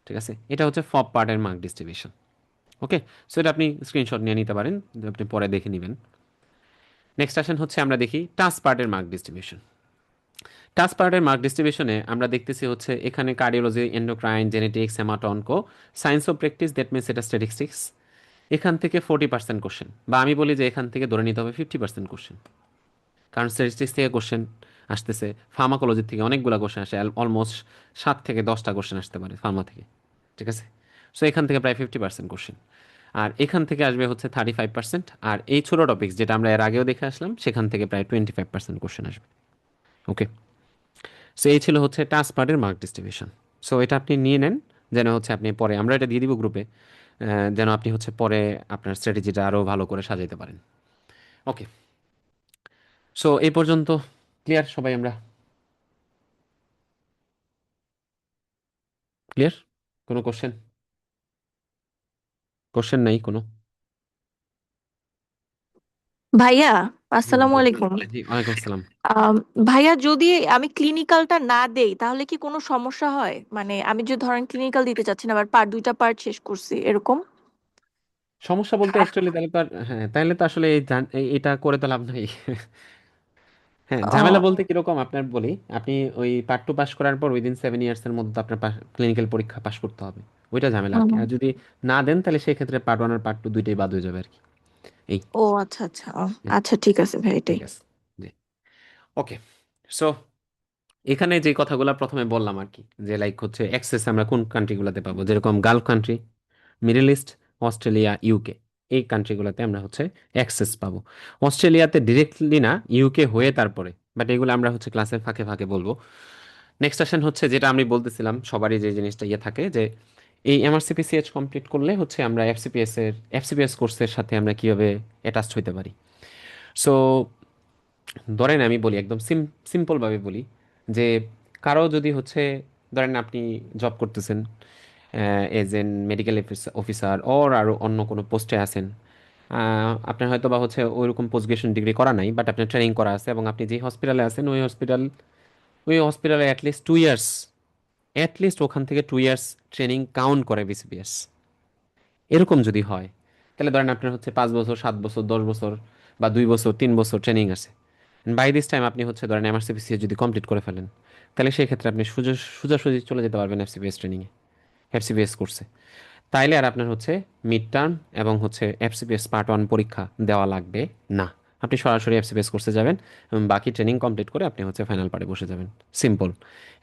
A: ঠিক আছে? এটা হচ্ছে ফপ পার্টের মার্ক ডিস্ট্রিবিউশন। ওকে। সো এটা আপনি স্ক্রিনশট নিয়ে নিতে পারেন, আপনি পরে দেখে নেবেন। নেক্সট আসেন হচ্ছে আমরা দেখি টাস্ক পার্টের মার্ক ডিস্ট্রিবিউশন। টাস্ক পার্টের মার্ক ডিস্ট্রিবিউশনে আমরা দেখতেছি হচ্ছে এখানে cardiology, endocrine, genetics, haemato onco, science of practice, that means এটা স্ট্যাটিস্টিক্স, এখান থেকে 40% কোশ্চেন, বা আমি বলি যে এখান থেকে ধরে নিতে হবে 50% কোশ্চেন। কারণ স্ট্যাটিস্টিক্স থেকে কোশ্চেন আসতেছে, ফার্মাকোলজি থেকে অনেকগুলো কোশ্চেন আসে, অলমোস্ট 7 থেকে 10টা কোশ্চেন আসতে পারে ফার্মা থেকে। ঠিক আছে? সো এখান থেকে প্রায় 50% কোশ্চেন। আর এখান থেকে আসবে হচ্ছে 35%, আর এই ছোটো টপিক্স যেটা আমরা এর আগেও দেখে আসলাম, সেখান থেকে প্রায় 25% কোশ্চেন আসবে। ওকে। সো এই ছিল হচ্ছে টাস্ক পার্টের মার্ক ডিস্ট্রিবিউশন। সো এটা আপনি নিয়ে নেন, যেন হচ্ছে আপনি পরে, আমরা এটা দিয়ে দিব গ্রুপে, যেন আপনি হচ্ছে পরে আপনার স্ট্র্যাটেজিটা আরও ভালো করে সাজাতে পারেন। ওকে। সো এই পর্যন্ত ক্লিয়ার সবাই? আমরা ক্লিয়ার? কোনো কোশ্চেন? কোশ্চেন নাই কোনো?
B: ভাইয়া,
A: হুম,
B: আসসালামু
A: বলেন।
B: আলাইকুম।
A: জি, ওয়ালাইকুম আসসালাম।
B: আম, ভাইয়া, যদি আমি ক্লিনিক্যালটা না দেই তাহলে কি কোনো সমস্যা হয়? মানে আমি যে ধরেন ক্লিনিক্যাল দিতে চাচ্ছি না, আবার দুইটা পার্ট শেষ করছি এরকম।
A: সমস্যা বলতে অ্যাকচুয়ালি তাহলে তো হ্যাঁ, তাহলে তো আসলে এটা করে তো লাভ নাই। হ্যাঁ, ঝামেলা
B: ও,
A: বলতে কিরকম আপনার বলি, আপনি ওই পার্ট টু পাস করার পর উইদিন 7 ইয়ার্স এর মধ্যে আপনার ক্লিনিক্যাল পরীক্ষা পাস করতে হবে। ওইটা ঝামেলা আর কি। আর যদি না দেন, তাহলে সেই ক্ষেত্রে পার্ট ওয়ান আর পার্ট টু দুইটাই বাদ হয়ে যাবে আর কি। এই।
B: ও আচ্ছা আচ্ছা, আচ্ছা ঠিক আছে ভাই, এটাই।
A: ঠিক আছে। জি। ওকে। সো এখানে যে কথাগুলো প্রথমে বললাম আর কি, যে লাইক হচ্ছে অ্যাক্সেস আমরা কোন কান্ট্রিগুলোতে পাবো, যেরকম Gulf country, middle east, Australia, UK, এই কান্ট্রিগুলোতে আমরা হচ্ছে অ্যাক্সেস পাবো। অস্ট্রেলিয়াতে ডিরেক্টলি না, ইউকে হয়ে তারপরে, বাট এগুলো আমরা হচ্ছে ক্লাসের ফাঁকে ফাঁকে বলবো। নেক্সট আসেন হচ্ছে যেটা আমি বলতেছিলাম, সবারই যে জিনিসটা ইয়ে থাকে, যে এই এমআরসিপিসিএইচ কমপ্লিট করলে হচ্ছে আমরা এফসিপিএস কোর্সের সাথে আমরা কিভাবে অ্যাটাচড হইতে পারি। সো ধরেন আমি বলি একদম সিম্পলভাবে বলি, যে কারো যদি হচ্ছে, ধরেন আপনি জব করতেছেন এজ এন মেডিকেল অফিসার ওর আরও অন্য কোনো পোস্টে আছেন, আপনার হয়তো বা হচ্ছে ওইরকম পোস্ট গ্রাজুয়েশন ডিগ্রি করা নাই, বাট আপনার ট্রেনিং করা আছে, এবং আপনি যে হসপিটালে আছেন ওই হসপিটালে অ্যাটলিস্ট ওখান থেকে 2 ইয়ার্স ট্রেনিং কাউন্ট করে বিসিবিএস। এরকম যদি হয়, তাহলে ধরেন আপনার হচ্ছে 5 বছর, 7 বছর, 10 বছর, বা 2 বছর, 3 বছর ট্রেনিং আছে। বাই দিস টাইম আপনি হচ্ছে ধরেন এমআরসিপিসি যদি কমপ্লিট করে ফেলেন, তাহলে সেই ক্ষেত্রে আপনি সোজাসুজি চলে যেতে পারবেন এফসিপিএস ট্রেনিংয়ে, এফসিপিএস কোর্সে। তাইলে আর আপনার হচ্ছে মিড টার্ম এবং হচ্ছে এফসিপিএস পার্ট ওয়ান পরীক্ষা দেওয়া লাগবে না। আপনি সরাসরি এফসিপিএস কোর্সে যাবেন, এবং বাকি ট্রেনিং কমপ্লিট করে আপনি হচ্ছে ফাইনাল পার্টে বসে যাবেন। সিম্পল।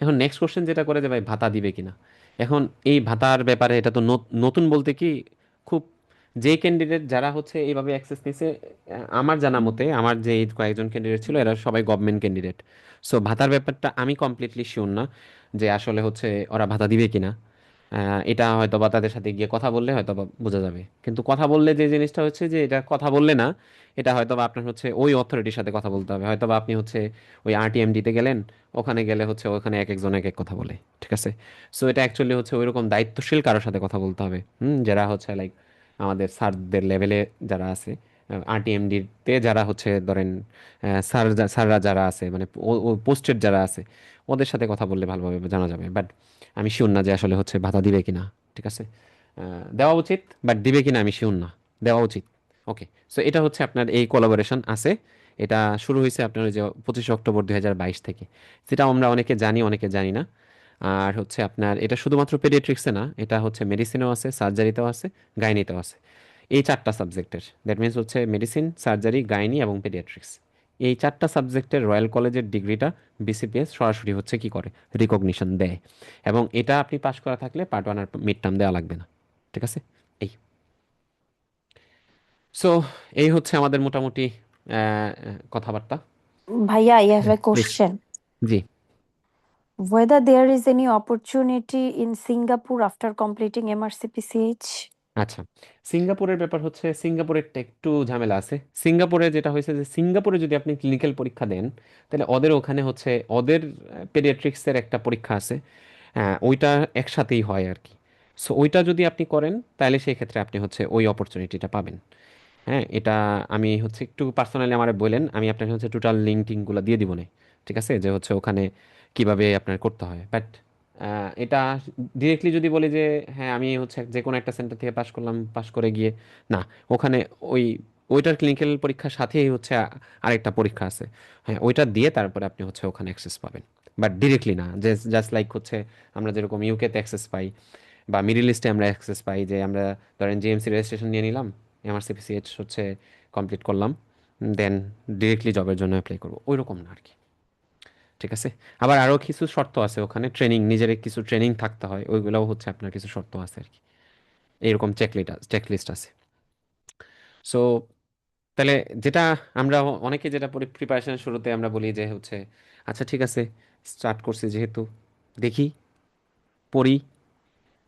A: এখন নেক্সট কোশ্চেন যেটা করে, যে ভাই ভাতা দিবে কিনা। এখন এই ভাতার ব্যাপারে এটা তো নতুন বলতে কি, খুব যে ক্যান্ডিডেট যারা হচ্ছে এইভাবে অ্যাক্সেস নিছে, আমার জানা মতে আমার যে এই কয়েকজন ক্যান্ডিডেট ছিল, এরা সবাই গভর্নমেন্ট ক্যান্ডিডেট। সো ভাতার ব্যাপারটা আমি কমপ্লিটলি শিওর না, যে আসলে হচ্ছে ওরা ভাতা দিবে কিনা। এটা হয়তো বা তাদের সাথে গিয়ে কথা বললে হয়তো বা বোঝা যাবে, কিন্তু কথা বললে যে জিনিসটা হচ্ছে, যে এটা কথা বললে না, এটা হয়তো বা আপনার হচ্ছে ওই অথরিটির সাথে কথা বলতে হবে। হয়তো বা আপনি হচ্ছে ওই আরটিএমডিতে গেলেন, ওখানে গেলে হচ্ছে ওখানে এক একজন এক এক কথা বলে। ঠিক আছে? সো এটা অ্যাকচুয়ালি হচ্ছে ওইরকম দায়িত্বশীল কারোর সাথে কথা বলতে হবে, যারা হচ্ছে লাইক আমাদের স্যারদের লেভেলে যারা আছে, আরটিএমডিতে যারা হচ্ছে ধরেন স্যাররা যারা আছে মানে পোস্টেড যারা আছে ওদের সাথে কথা বললে ভালোভাবে জানা যাবে, বাট আমি শিওর না যে আসলে হচ্ছে ভাতা দিবে কিনা। ঠিক আছে, দেওয়া উচিত, বাট দিবে কিনা আমি শিওর না। দেওয়া উচিত। ওকে। সো এটা হচ্ছে আপনার এই কোলাবোরেশন আছে। এটা শুরু হয়েছে আপনার ওই যে 25 অক্টোবর 2022 থেকে, যেটা আমরা অনেকে জানি অনেকে জানি না। আর হচ্ছে আপনার এটা শুধুমাত্র পেডিয়াট্রিক্সে না, এটা হচ্ছে মেডিসিনেও আছে, সার্জারিতেও আছে, গাইনিতেও আছে। এই চারটা সাবজেক্টের, দ্যাট মিনস হচ্ছে মেডিসিন, সার্জারি, গাইনি এবং পেডিয়াট্রিক্স। এই চারটা সাবজেক্টের রয়্যাল কলেজের ডিগ্রিটা বিসিপিএস সরাসরি হচ্ছে কি করে, রিকগনিশন দেয়। এবং এটা আপনি পাশ করা থাকলে পার্ট ওয়ান আর মিড টার্ম দেওয়া লাগবে না। ঠিক আছে। এই সো এই হচ্ছে আমাদের মোটামুটি কথাবার্তা।
B: ভাইয়া, I have
A: হ্যাঁ
B: a
A: please.
B: question.
A: G.
B: Whether there is any opportunity in Singapore after completing MRCPCH?
A: আচ্ছা, সিঙ্গাপুরের ব্যাপার হচ্ছে সিঙ্গাপুরেরটা একটু ঝামেলা আছে। সিঙ্গাপুরে যেটা হয়েছে যে সিঙ্গাপুরে যদি আপনি ক্লিনিক্যাল পরীক্ষা দেন তাহলে ওদের ওখানে হচ্ছে ওদের পেডিয়াট্রিক্সের একটা পরীক্ষা আছে। হ্যাঁ, ওইটা একসাথেই হয় আর কি। সো ওইটা যদি আপনি করেন তাহলে সেই ক্ষেত্রে আপনি হচ্ছে ওই অপরচুনিটিটা পাবেন। হ্যাঁ, এটা আমি হচ্ছে একটু পার্সোনালি আমার বললেন, আমি আপনাকে হচ্ছে টোটাল লিঙ্ক টিঙ্কগুলো দিয়ে দিব না। ঠিক আছে, যে হচ্ছে ওখানে কিভাবে আপনার করতে হয়, বাট এটা ডিরেক্টলি যদি বলি যে হ্যাঁ আমি হচ্ছে যে কোনো একটা সেন্টার থেকে পাশ করলাম, পাশ করে গিয়ে না, ওখানে ওই ওইটার ক্লিনিক্যাল পরীক্ষার সাথেই হচ্ছে আরেকটা পরীক্ষা আছে। হ্যাঁ, ওইটা দিয়ে তারপরে আপনি হচ্ছে ওখানে অ্যাক্সেস পাবেন, বাট ডিরেক্টলি না। যে জাস্ট লাইক হচ্ছে আমরা যেরকম ইউকেতে অ্যাক্সেস পাই বা মিডল ইস্টে আমরা অ্যাক্সেস পাই, যে আমরা ধরেন জিএমসি রেজিস্ট্রেশন নিয়ে নিলাম, এমআরসিপিসিএইচ হচ্ছে কমপ্লিট করলাম, দেন ডিরেক্টলি জবের জন্য অ্যাপ্লাই করবো, ওই রকম না আর কি। ঠিক আছে। আবার আরও কিছু শর্ত আছে ওখানে, ট্রেনিং, নিজের কিছু ট্রেনিং থাকতে হয়, ওইগুলোও হচ্ছে আপনার কিছু শর্ত আছে আর কি। এইরকম চেকলিস্ট আছে। সো তাহলে যেটা আমরা অনেকে যেটা প্রিপারেশনের শুরুতে আমরা বলি যে হচ্ছে আচ্ছা ঠিক আছে, স্টার্ট করছি যেহেতু, দেখি, পড়ি,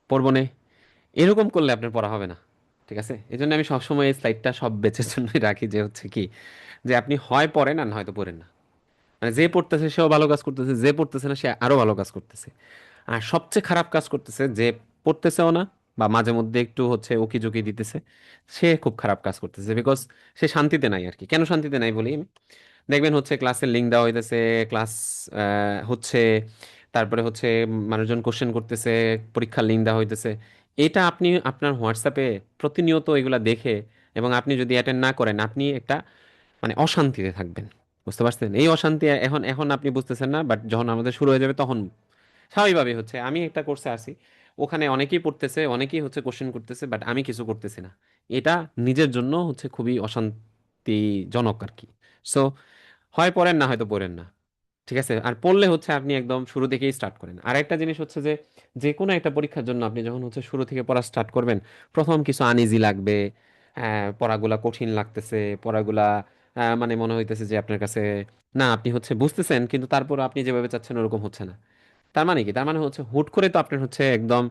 A: পড়বনে, এরকম করলে আপনার পড়া হবে না। ঠিক আছে, এই জন্য আমি সবসময় এই স্লাইডটা সব বেচের জন্যই রাখি, যে হচ্ছে কি, যে আপনি হয় পড়েন আর নয়তো পড়েন না। মানে যে পড়তেছে সেও ভালো কাজ করতেছে, যে পড়তেছে না সে আরো ভালো কাজ করতেছে। আর সবচেয়ে খারাপ কাজ করতেছে যে পড়তেছেও না বা মাঝে মধ্যে একটু হচ্ছে উকি ঝুঁকি দিতেছে, সে খুব খারাপ কাজ করতেছে, বিকজ সে শান্তিতে নাই আর কি। কেন শান্তিতে নাই বলি আমি, দেখবেন হচ্ছে ক্লাসের লিঙ্ক দেওয়া হইতেছে, ক্লাস হচ্ছে, তারপরে হচ্ছে মানুষজন কোশ্চেন করতেছে, পরীক্ষার লিঙ্ক দেওয়া হইতেছে। এটা আপনি আপনার হোয়াটসঅ্যাপে প্রতিনিয়ত এগুলা দেখে এবং আপনি যদি অ্যাটেন্ড না করেন, আপনি একটা মানে অশান্তিতে থাকবেন। বুঝতে পারছেন? এই অশান্তি এখন এখন আপনি বুঝতেছেন না, বাট যখন আমাদের শুরু হয়ে যাবে তখন স্বাভাবিকভাবে হচ্ছে, আমি একটা কোর্সে আছি, ওখানে অনেকেই পড়তেছে, অনেকেই হচ্ছে কোশ্চেন করতেছে, বাট আমি কিছু করতেছি না। এটা নিজের জন্য হচ্ছে খুবই অশান্তিজনক আর কি। সো হয় পড়েন, না হয়তো পড়েন না। ঠিক আছে, আর পড়লে হচ্ছে আপনি একদম শুরু থেকেই স্টার্ট করেন। আর একটা জিনিস হচ্ছে যে যে কোনো একটা পরীক্ষার জন্য আপনি যখন হচ্ছে শুরু থেকে পড়া স্টার্ট করবেন, প্রথম কিছু আনইজি লাগবে। হ্যাঁ, পড়াগুলা কঠিন লাগতেছে, পড়াগুলা মানে মনে হইতেছে যে আপনার কাছে, না আপনি হচ্ছে বুঝতেছেন কিন্তু তারপর আপনি যেভাবে চাচ্ছেন ওরকম হচ্ছে না। তার মানে কি, তার মানে হচ্ছে হুট করে তো আপনার হচ্ছে একদম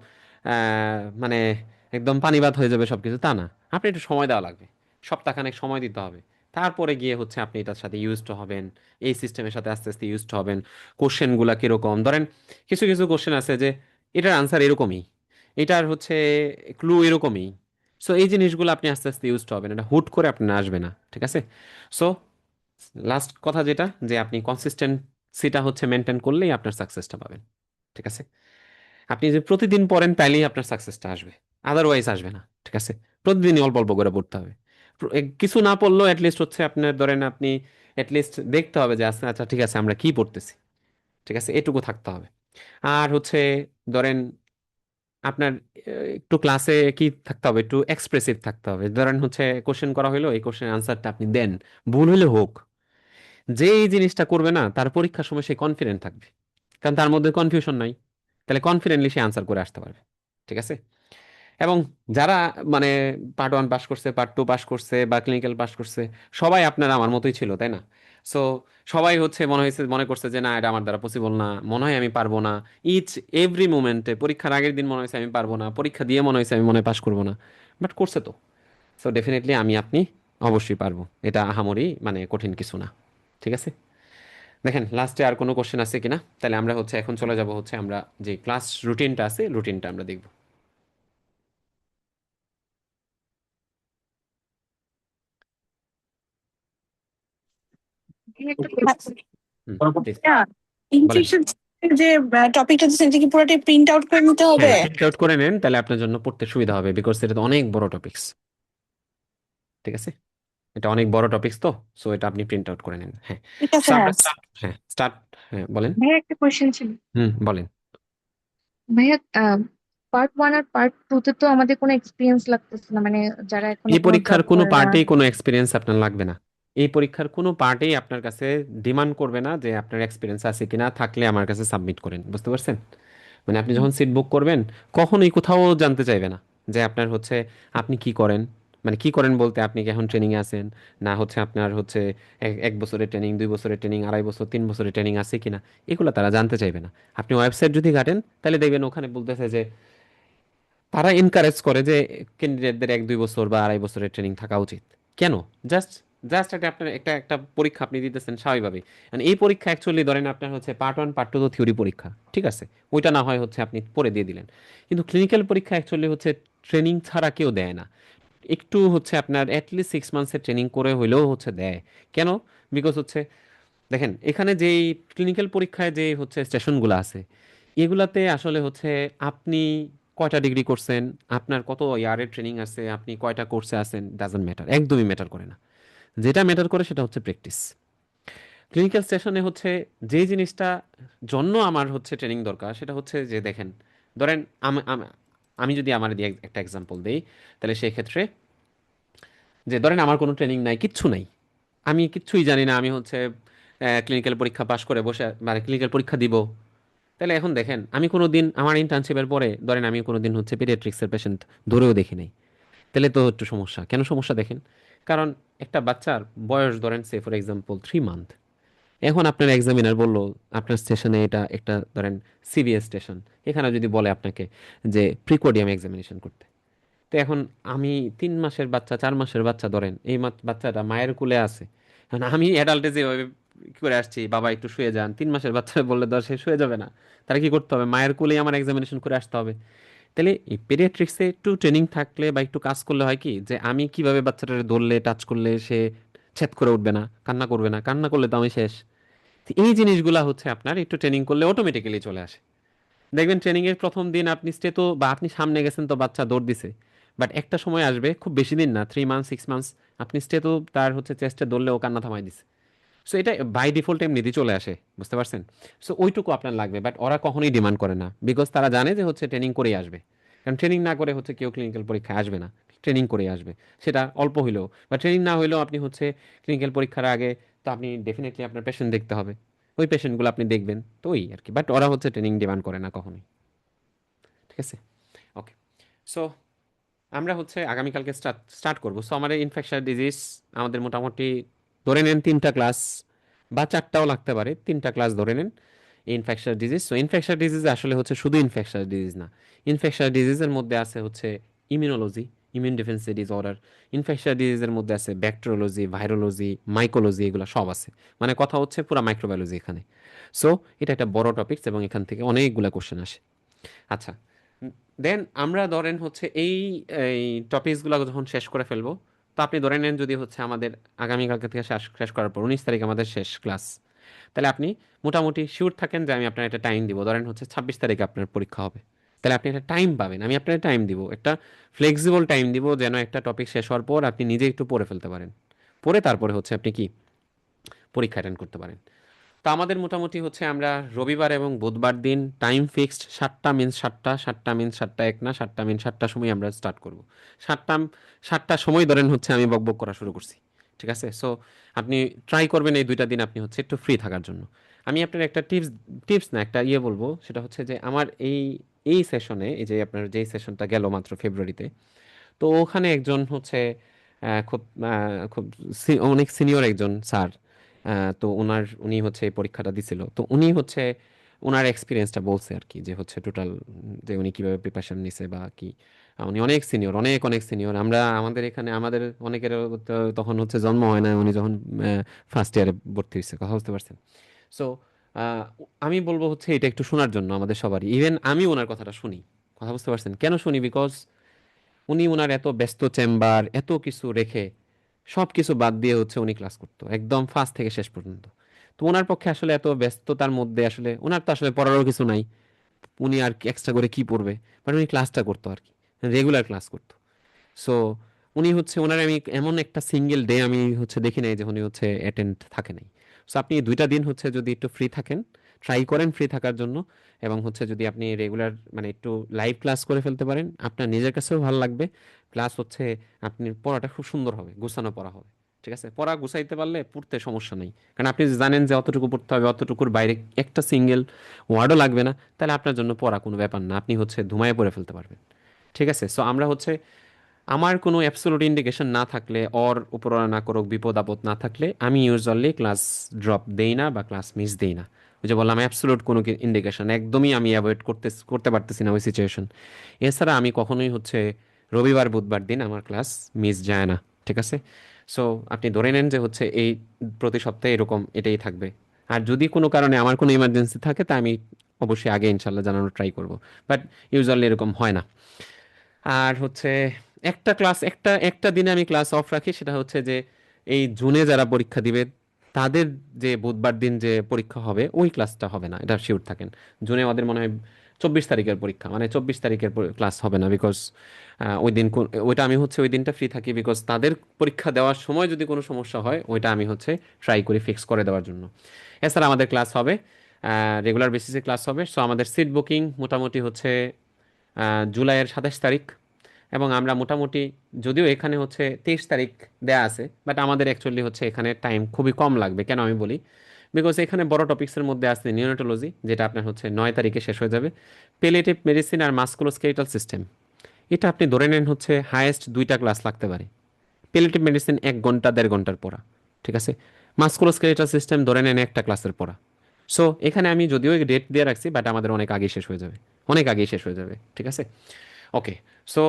A: মানে একদম পানিবাদ হয়ে যাবে সবকিছু, তা না। আপনি একটু সময় দেওয়া লাগবে, সপ্তাহখানেক সময় দিতে হবে। তারপরে গিয়ে হচ্ছে আপনি এটার সাথে ইউজড হবেন, এই সিস্টেমের সাথে আস্তে আস্তে ইউজড হবেন। কোশ্চেনগুলা কিরকম, ধরেন কিছু কিছু কোশ্চেন আছে যে এটার আনসার এরকমই, এটার হচ্ছে ক্লু এরকমই। সো এই জিনিসগুলো আপনি আস্তে আস্তে ইউজড হবেন, এটা হুট করে আপনার আসবে না। ঠিক আছে। সো লাস্ট কথা যেটা, যে আপনি কনসিস্টেন্সিটা হচ্ছে মেনটেন করলেই আপনার সাকসেসটা পাবেন। ঠিক আছে। আপনি যে প্রতিদিন পড়েন তাইলেই আপনার সাকসেসটা আসবে, আদারওয়াইজ আসবে না। ঠিক আছে, প্রতিদিনই অল্প অল্প করে পড়তে হবে। কিছু না পড়লেও অ্যাটলিস্ট হচ্ছে আপনার ধরেন আপনি অ্যাটলিস্ট দেখতে হবে যে আচ্ছা আচ্ছা ঠিক আছে আমরা কি পড়তেছি। ঠিক আছে, এটুকু থাকতে হবে। আর হচ্ছে ধরেন আপনার একটু ক্লাসে কি থাকতে হবে, একটু এক্সপ্রেসিভ থাকতে হবে। ধরেন হচ্ছে কোশ্চেন করা হলো, এই কোশ্চেন আনসারটা আপনি দেন, ভুল হলে হোক। যে এই জিনিসটা করবে না তার পরীক্ষার সময় সে কনফিডেন্ট থাকবে, কারণ তার মধ্যে কনফিউশন নাই। তাহলে কনফিডেন্টলি সে আনসার করে আসতে পারবে। ঠিক আছে। এবং যারা মানে পার্ট ওয়ান পাস করছে, পার্ট টু পাস করছে বা ক্লিনিক্যাল পাস করছে, সবাই আপনার আমার মতোই ছিল, তাই না? সো সবাই হচ্ছে মনে করছে যে না এটা আমার দ্বারা পসিবল না, মনে হয় আমি পারবো না। ইচ এভরি মোমেন্টে, পরীক্ষার আগের দিন মনে হয়েছে আমি পারবো না, পরীক্ষা দিয়ে মনে হয়েছে আমি মনে হয় পাস করবো না, বাট করছে তো। সো ডেফিনেটলি আমি আপনি অবশ্যই পারবো, এটা আহামরি মানে কঠিন কিছু না। ঠিক আছে। দেখেন লাস্টে আর কোনো কোশ্চেন আছে কিনা, তাহলে আমরা হচ্ছে এখন চলে যাব হচ্ছে আমরা যে ক্লাস রুটিনটা আছে, রুটিনটা আমরা দেখব।
C: একটা
A: হুম, প্লিজ বলেন।
C: ইনফেকশন যে টপিকটা দিচ্ছেন এটা কি পুরোটাই প্রিন্ট আউট করে নিতে হবে?
A: হ্যাঁ, প্রিন্ট আউট করে নেন, তাহলে আপনার জন্য পড়তে সুবিধা হবে, বিকজ এটা তো অনেক বড় টপিকস। ঠিক আছে, এটা অনেক বড় টপিকস তো, সো এটা আপনি প্রিন্ট আউট করে নিন। হ্যাঁ,
C: ঠিক
A: সো
C: আছে।
A: আমরা
C: হ্যাঁ
A: স্টার্ট। হ্যাঁ, স্টার্ট। হ্যাঁ, বলেন।
C: ভাইয়া একটা কোয়েশ্চেন ছিল।
A: বলেন।
C: ভাইয়া পার্ট ওয়ান আর পার্ট টু তে তো আমাদের কোনো এক্সপিরিয়েন্স লাগতেছে না, মানে যারা এখনো
A: এই
C: কোনো
A: পরীক্ষার
C: জব
A: কোনো
C: করে না।
A: পার্টেই কোনো এক্সপিরিয়েন্স আপনার লাগবে না। এই পরীক্ষার কোনো পার্টেই আপনার কাছে ডিমান্ড করবে না যে আপনার এক্সপিরিয়েন্স আছে কিনা, থাকলে আমার কাছে সাবমিট করেন। বুঝতে পারছেন? মানে আপনি যখন সিট বুক করবেন, কখনোই কোথাও জানতে চাইবে না যে আপনার হচ্ছে আপনি কি করেন। মানে কি করেন বলতে, আপনি কি এখন ট্রেনিংয়ে আছেন, না হচ্ছে আপনার হচ্ছে এক বছরের ট্রেনিং, 2 বছরের ট্রেনিং, 2.5 বছর, 3 বছরের ট্রেনিং আছে কিনা, এগুলো তারা জানতে চাইবে না। আপনি ওয়েবসাইট যদি ঘাটেন, তাহলে দেখবেন ওখানে বলতেছে যে তারা এনকারেজ করে যে ক্যান্ডিডেটদের 1-2 বছর বা 2.5 বছরের ট্রেনিং থাকা উচিত। কেন? জাস্ট জাস্ট একটা আপনার একটা একটা পরীক্ষা আপনি দিতেছেন স্বাভাবিকভাবে। মানে এই পরীক্ষা অ্যাকচুয়ালি ধরেন আপনার হচ্ছে পার্ট ওয়ান পার্ট টু তো থিওরি পরীক্ষা, ঠিক আছে, ওইটা না হয় হচ্ছে আপনি পরে দিয়ে দিলেন। কিন্তু ক্লিনিক্যাল পরীক্ষা অ্যাকচুয়ালি হচ্ছে ট্রেনিং ছাড়া কেউ দেয় না। একটু হচ্ছে আপনার অ্যাটলিস্ট 6 মান্থসের ট্রেনিং করে হইলেও হচ্ছে দেয়। কেন? বিকজ হচ্ছে দেখেন এখানে যেই ক্লিনিক্যাল পরীক্ষায় যে হচ্ছে স্টেশনগুলো আছে, এগুলাতে আসলে হচ্ছে আপনি কয়টা ডিগ্রি করছেন, আপনার কত ইয়ারের ট্রেনিং আছে, আপনি কয়টা কোর্সে আছেন, ডাজন্ট ম্যাটার, একদমই ম্যাটার করে না। যেটা ম্যাটার করে সেটা হচ্ছে প্র্যাকটিস। ক্লিনিক্যাল স্টেশনে হচ্ছে যে জিনিসটা জন্য আমার হচ্ছে ট্রেনিং দরকার, সেটা হচ্ছে যে দেখেন, ধরেন আমি যদি আমার দিয়ে একটা এক্সাম্পল দিই, তাহলে সেই ক্ষেত্রে যে ধরেন আমার কোনো ট্রেনিং নাই, কিচ্ছু নাই, আমি কিচ্ছুই জানি না, আমি হচ্ছে ক্লিনিক্যাল পরীক্ষা পাশ করে বসে মানে ক্লিনিক্যাল পরীক্ষা দিব। তাহলে এখন দেখেন, আমি কোনো দিন আমার ইন্টার্নশিপের পরে ধরেন আমি কোনো দিন হচ্ছে পেডিয়াট্রিক্সের পেশেন্ট ধরেও দেখি নাই, তাহলে তো একটু সমস্যা। কেন সমস্যা দেখেন? কারণ একটা বাচ্চার বয়স ধরেন সে ফর এক্সাম্পল 3 মান্থ, এখন আপনার এক্সামিনার বলল আপনার স্টেশনে এটা একটা ধরেন সিবিএস স্টেশন, এখানে যদি বলে আপনাকে যে প্রিকোডিয়াম এক্সামিনেশন করতে, তো এখন আমি 3 মাসের বাচ্চা, 4 মাসের বাচ্চা ধরেন, এই বাচ্চাটা মায়ের কোলে আছে। এখন আমি অ্যাডাল্টে যেভাবে কি করে আসছি, বাবা একটু শুয়ে যান, 3 মাসের বাচ্চা বললে তো আর সে শুয়ে যাবে না। তারা কি করতে হবে, মায়ের কোলেই আমার এক্সামিনেশন করে আসতে হবে। তাহলে এই পেডিয়াট্রিক্সে একটু ট্রেনিং থাকলে বা একটু কাজ করলে হয় কি, যে আমি কিভাবে বাচ্চাটারে ধরলে টাচ করলে সে ছেদ করে উঠবে না, কান্না করবে না, কান্না করলে তো আমি শেষ। তো এই জিনিসগুলা হচ্ছে আপনার একটু ট্রেনিং করলে অটোমেটিক্যালি চলে আসে। দেখবেন ট্রেনিং এর প্রথম দিন আপনি স্টেতো বা আপনি সামনে গেছেন তো বাচ্চা দৌড় দিছে, বাট একটা সময় আসবে, খুব বেশি দিন না, 3 মান্থ 6 মান্থস, আপনি স্টেতো তার হচ্ছে চেস্টে ধরলে ও কান্না থামাই দিছে। সো এটা বাই ডিফল্ট এমনিতেই চলে আসে। বুঝতে পারছেন? সো ওইটুকু আপনার লাগবে, বাট ওরা কখনোই ডিমান্ড করে না, বিকজ তারা জানে যে হচ্ছে ট্রেনিং করেই আসবে। কারণ ট্রেনিং না করে হচ্ছে কেউ ক্লিনিক্যাল পরীক্ষায় আসবে না, ট্রেনিং করেই আসবে। সেটা অল্প হইলেও বা ট্রেনিং না হইলেও আপনি হচ্ছে ক্লিনিক্যাল পরীক্ষার আগে তো আপনি ডেফিনেটলি আপনার পেশেন্ট দেখতে হবে, ওই পেশেন্টগুলো আপনি দেখবেন, তো ওই আর কি। বাট ওরা হচ্ছে ট্রেনিং ডিমান্ড করে না কখনোই। ঠিক আছে, ওকে। সো আমরা হচ্ছে আগামীকালকে স্টার্ট স্টার্ট করবো। সো আমাদের ইনফেকশন ডিজিজ আমাদের মোটামুটি ধরে নেন 3টা ক্লাস বা 4টাও লাগতে পারে, 3টা ক্লাস ধরে নেন infection disease. So infection disease আসলে হচ্ছে শুধু ইনফেকশন ডিজিজ না, ইনফেকশন ডিজিজের মধ্যে আছে হচ্ছে immunology, immune defence disorder. Infection ডিজিজের মধ্যে আছে ব্যাকটেরিওলজি, ভাইরোলজি, মাইকোলজি, এগুলো সব আছে। মানে কথা হচ্ছে পুরো মাইক্রোবায়োলজি এখানে। সো এটা একটা বড় টপিকস এবং এখান থেকে অনেকগুলো কোশ্চেন আসে। আচ্ছা, দেন আমরা ধরেন হচ্ছে এই টপিকসগুলো যখন শেষ করে ফেলবো, তো আপনি ধরে নেন যদি হচ্ছে আমাদের আগামীকালকে থেকে শেষ শেষ করার পর 19 তারিখ আমাদের শেষ ক্লাস, তাহলে আপনি মোটামুটি শিওর থাকেন যে আমি আপনার একটা টাইম দিব, ধরেন হচ্ছে 26 তারিখে আপনার পরীক্ষা হবে। তাহলে আপনি একটা টাইম পাবেন, আমি আপনার টাইম দিব, একটা ফ্লেক্সিবল টাইম দিব, যেন একটা টপিক শেষ হওয়ার পর আপনি নিজে একটু পড়ে ফেলতে পারেন, পড়ে তারপরে হচ্ছে আপনি কি পরীক্ষা অ্যাটেন্ড করতে পারেন। তো আমাদের মোটামুটি হচ্ছে আমরা রবিবার এবং বুধবার দিন টাইম ফিক্সড 7টা মিন্স 7টা, 7টা মিন্স 7টা এক না, 7টা মিন্স 7টার সময় আমরা স্টার্ট করব। 7টা 7টার সময় ধরেন হচ্ছে আমি বকবক করা শুরু করছি। ঠিক আছে, সো আপনি ট্রাই করবেন এই 2টা দিন আপনি হচ্ছে একটু ফ্রি থাকার জন্য। আমি আপনার একটা টিপস টিপস না একটা ইয়ে বলবো, সেটা হচ্ছে যে আমার এই এই সেশনে, এই যে আপনার যেই সেশনটা গেল মাত্র ফেব্রুয়ারিতে, তো ওখানে একজন হচ্ছে খুব খুব অনেক সিনিয়র একজন স্যার, তো উনি হচ্ছে এই পরীক্ষাটা দিছিল, তো উনি হচ্ছে ওনার এক্সপিরিয়েন্সটা বলছে আর কি, যে হচ্ছে টোটাল যে উনি কিভাবে প্রিপারেশন নিছে বা কি। উনি অনেক সিনিয়র, অনেক অনেক সিনিয়র। আমরা আমাদের এখানে আমাদের অনেকের তখন হচ্ছে জন্ম হয় না, উনি যখন ফার্স্ট ইয়ারে ভর্তি হয়েছে, কথা বুঝতে পারছেন? সো আমি বলবো হচ্ছে এটা একটু শোনার জন্য আমাদের সবারই, ইভেন আমি ওনার কথাটা শুনি। কথা বুঝতে পারছেন কেন শুনি? বিকজ উনি ওনার এত ব্যস্ত চেম্বার এত কিছু রেখে সব কিছু বাদ দিয়ে হচ্ছে উনি ক্লাস করতো একদম ফার্স্ট থেকে শেষ পর্যন্ত। তো ওনার পক্ষে আসলে এত ব্যস্ততার মধ্যে আসলে ওনার তো আসলে পড়ারও কিছু নাই, উনি আর এক্সট্রা করে কি পড়বে, বাট উনি ক্লাসটা করতো আর কি, রেগুলার ক্লাস করতো। সো উনি হচ্ছে ওনার আমি এমন একটা সিঙ্গেল ডে আমি হচ্ছে দেখি নাই যে উনি হচ্ছে অ্যাটেন্ড থাকে নাই। সো আপনি এই 2টা দিন হচ্ছে যদি একটু ফ্রি থাকেন, ট্রাই করেন ফ্রি থাকার জন্য, এবং হচ্ছে যদি আপনি রেগুলার মানে একটু লাইভ ক্লাস করে ফেলতে পারেন, আপনার নিজের কাছেও ভালো লাগবে, প্লাস হচ্ছে আপনি পড়াটা খুব সুন্দর হবে, গুছানো পড়া হবে। ঠিক আছে, পড়া গুছাইতে পারলে পড়তে সমস্যা নেই, কারণ আপনি যে জানেন যে অতটুকু পড়তে হবে, অতটুকুর বাইরে একটা সিঙ্গেল ওয়ার্ডও লাগবে না, তাহলে আপনার জন্য পড়া কোনো ব্যাপার না, আপনি হচ্ছে ধুমায় পড়ে ফেলতে পারবেন। ঠিক আছে, সো আমরা হচ্ছে আমার কোনো অ্যাবসোলুট ইন্ডিকেশন না থাকলে, ওর উপরওয়ালা না করুক, বিপদ আপদ না থাকলে আমি ইউজুয়ালি ক্লাস ড্রপ দেই না বা ক্লাস মিস দেই না। ওই যে বললাম অ্যাবসোলুট কোনো ইন্ডিকেশন একদমই আমি অ্যাভয়েড করতে পারতেছি না ওই সিচুয়েশন। এছাড়া আমি কখনোই হচ্ছে রবিবার বুধবার দিন আমার ক্লাস মিস যায় না। ঠিক আছে, সো আপনি ধরে নেন যে হচ্ছে এই প্রতি সপ্তাহে এরকম এটাই থাকবে। আর যদি কোনো কারণে আমার কোনো ইমার্জেন্সি থাকে তা আমি অবশ্যই আগে ইনশাল্লাহ জানানোর ট্রাই করব, বাট ইউজুয়ালি এরকম হয় না। আর হচ্ছে একটা ক্লাস একটা একটা দিনে আমি ক্লাস অফ রাখি, সেটা হচ্ছে যে এই জুনে যারা পরীক্ষা দিবে তাদের যে বুধবার দিন যে পরীক্ষা হবে ওই ক্লাসটা হবে না, এটা শিওর থাকেন। জুনে আমাদের মনে হয় 24 তারিখের পরীক্ষা, মানে 24 তারিখের ক্লাস হবে না, বিকজ ওই দিন ওইটা আমি হচ্ছে ওই দিনটা ফ্রি থাকি, বিকজ তাদের পরীক্ষা দেওয়ার সময় যদি কোনো সমস্যা হয় ওইটা আমি হচ্ছে ট্রাই করি ফিক্স করে দেওয়ার জন্য। এছাড়া আমাদের ক্লাস হবে, রেগুলার বেসিসে ক্লাস হবে। সো আমাদের সিট বুকিং মোটামুটি হচ্ছে জুলাইয়ের 27 তারিখ, এবং আমরা মোটামুটি, যদিও এখানে হচ্ছে 23 তারিখ দেয়া আছে, বাট আমাদের অ্যাকচুয়ালি হচ্ছে এখানে টাইম খুবই কম লাগবে। কেন আমি বলি, বিকজ এখানে বড় টপিক্সের মধ্যে আছে নিওনেটোলজি, যেটা আপনার হচ্ছে 9 তারিখে শেষ হয়ে যাবে। পেলেটিভ মেডিসিন আর মাস্কুলোস্কেলেটাল সিস্টেম, এটা আপনি ধরে নেন হচ্ছে হায়েস্ট 2টা ক্লাস লাগতে পারে। পেলেটিভ মেডিসিন 1 ঘন্টা 1.5 ঘন্টার পড়া। ঠিক আছে, মাস্কুলোস্কেলেটাল সিস্টেম ধরে নেন একটা ক্লাসের পড়া। সো এখানে আমি যদিও ডেট দিয়ে রাখছি, বাট আমাদের অনেক আগেই শেষ হয়ে যাবে, অনেক আগেই শেষ হয়ে যাবে। ঠিক আছে, ওকে। সো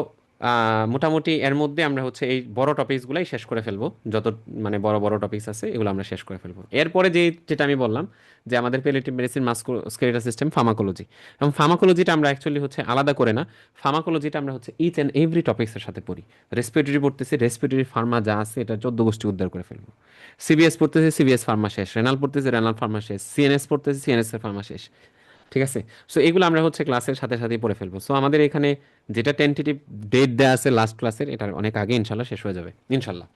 A: মোটামুটি এর মধ্যে আমরা হচ্ছে এই বড় টপিকসগুলাই শেষ করে ফেলবো, যত মানে বড় বড় টপিকস আছে এগুলো আমরা শেষ করে ফেলবো। এরপরে যেটা আমি বললাম যে আমাদের পেলেটিভ মেডিসিন, মাস্কুলোস্কেলেটাল সিস্টেম, ফার্মাকোলজি, এবং ফার্মাকোলজিটা আমরা অ্যাকচুয়ালি হচ্ছে আলাদা করে না, ফার্মাকোলজিটা আমরা হচ্ছে ইচ অ্যান্ড এভরি টপিক্সের সাথে পড়ি। রেসপিরেটরি পড়তেছি, রেসপিরেটরি ফার্মা যা আছে এটা 14 গোষ্ঠী উদ্ধার করে ফেলবো। সিবিএস পড়তেছি, সিবিএস ফার্মা শেষ। রেনাল পড়তেছি, রেনাল ফার্মা শেষ। সিএনএস পড়তেছি, সিএনএস এর ফার্মা শেষ। ঠিক আছে, সো এগুলো আমরা হচ্ছে ক্লাসের সাথে সাথেই পড়ে ফেলবো। সো আমাদের এখানে যেটা টেন্টেটিভ ডেট দেওয়া আছে লাস্ট ক্লাসের, এটার অনেক আগে ইনশাল্লাহ শেষ হয়ে যাবে ইনশাল্লাহ।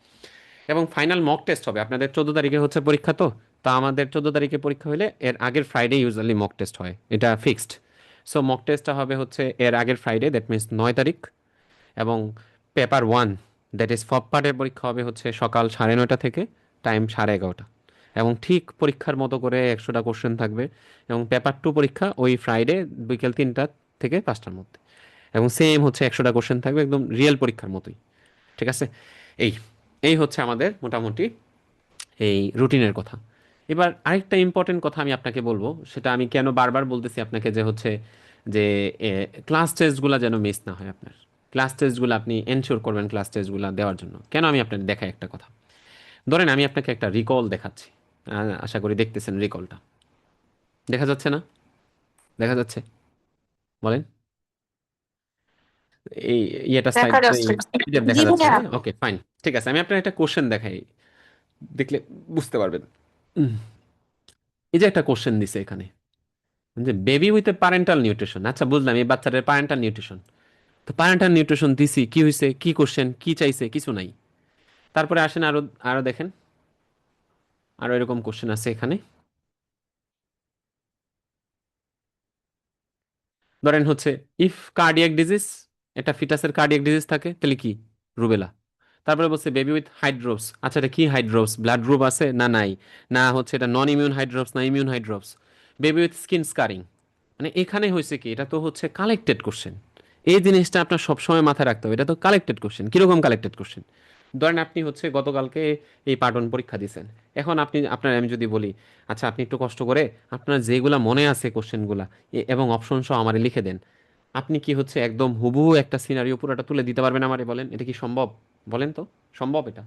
A: এবং ফাইনাল মক টেস্ট হবে আপনাদের 14 তারিখে হচ্ছে পরীক্ষা, তো তা আমাদের 14 তারিখে পরীক্ষা হলে এর আগের ফ্রাইডে ইউজুয়ালি মক টেস্ট হয়, এটা ফিক্সড। সো মক টেস্টটা হবে হচ্ছে এর আগের ফ্রাইডে, দ্যাট মিনস 9 তারিখ। এবং পেপার 1, দ্যাট ইজ ফপ পার্টের পরীক্ষা হবে হচ্ছে সকাল 9:30 থেকে টাইম 11:30, এবং ঠিক পরীক্ষার মতো করে 100টা কোশ্চেন থাকবে। এবং পেপার 2 পরীক্ষা ওই ফ্রাইডে বিকেল 3টা থেকে 5টার মধ্যে, এবং সেম হচ্ছে 100টা কোশ্চেন থাকবে, একদম রিয়েল পরীক্ষার মতোই। ঠিক আছে, এই এই হচ্ছে আমাদের মোটামুটি এই রুটিনের কথা। এবার আরেকটা ইম্পর্টেন্ট কথা আমি আপনাকে বলবো, সেটা আমি কেন বারবার বলতেছি আপনাকে, যে হচ্ছে যে ক্লাস টেস্টগুলো যেন মিস না হয় আপনার। ক্লাস টেস্টগুলো আপনি এনশিওর করবেন ক্লাস টেস্টগুলো দেওয়ার জন্য। কেন আমি আপনাকে দেখাই একটা কথা, ধরেন আমি আপনাকে একটা রিকল দেখাচ্ছি, আশা করি দেখতেছেন রিকলটা, দেখা যাচ্ছে না? দেখা যাচ্ছে? বলেন। এই ইয়েটা
B: দেখা
A: সাইডে
B: যাচ্ছে।
A: দেখা
B: জি
A: যাচ্ছে
B: ভাইয়া।
A: না? ওকে ফাইন, ঠিক আছে, আমি আপনার একটা কোশ্চেন দেখাই, দেখলে বুঝতে পারবেন। উম, এই যে একটা কোশ্চেন দিছে এখানে, যে baby with a parental nutrition, আচ্ছা বুঝলাম এই বাচ্চাদের প্যারেন্টাল নিউট্রিশন, তো প্যারেন্টাল নিউট্রিশন দিছি, কি হয়েছে, কি কোশ্চেন, কি চাইছে, কিছু নাই। তারপরে আসেন আরো, আরো দেখেন, আরো এরকম কোশ্চেন আছে এখানে। ধরেন হচ্ছে ইফ কার্ডিয়াক ডিজিজ, একটা ফিটাসের কার্ডিয়াক ডিজিজ থাকে তাহলে কি, রুবেলা। তারপরে বলছে বেবি উইথ হাইড্রোপস, আচ্ছা এটা কি হাইড্রোপস, ব্লাড গ্রুপ আছে না নাই, না হচ্ছে এটা নন ইমিউন হাইড্রোপস না immune hydrops. Baby with skin scarring, মানে এখানে হয়েছে কি, এটা তো হচ্ছে কালেক্টেড কোশ্চেন। এই জিনিসটা আপনার সবসময় মাথায় রাখতে হবে, এটা তো কালেক্টেড কোশ্চেন। কিরকম কালেক্টেড কোশ্চেন, ধরেন আপনি হচ্ছে গতকালকে এই পার্ট 1 পরীক্ষা দিয়েছেন, এখন আপনি আপনার আমি যদি বলি আচ্ছা আপনি একটু কষ্ট করে আপনার যেগুলা মনে আছে কোশ্চেনগুলা এবং অপশন সহ আমারে লিখে দেন, আপনি কি হচ্ছে একদম হুবহু একটা সিনারিও পুরোটা তুলে দিতে পারবেন আমারে? বলেন এটা কি সম্ভব? বলেন তো, সম্ভব এটা?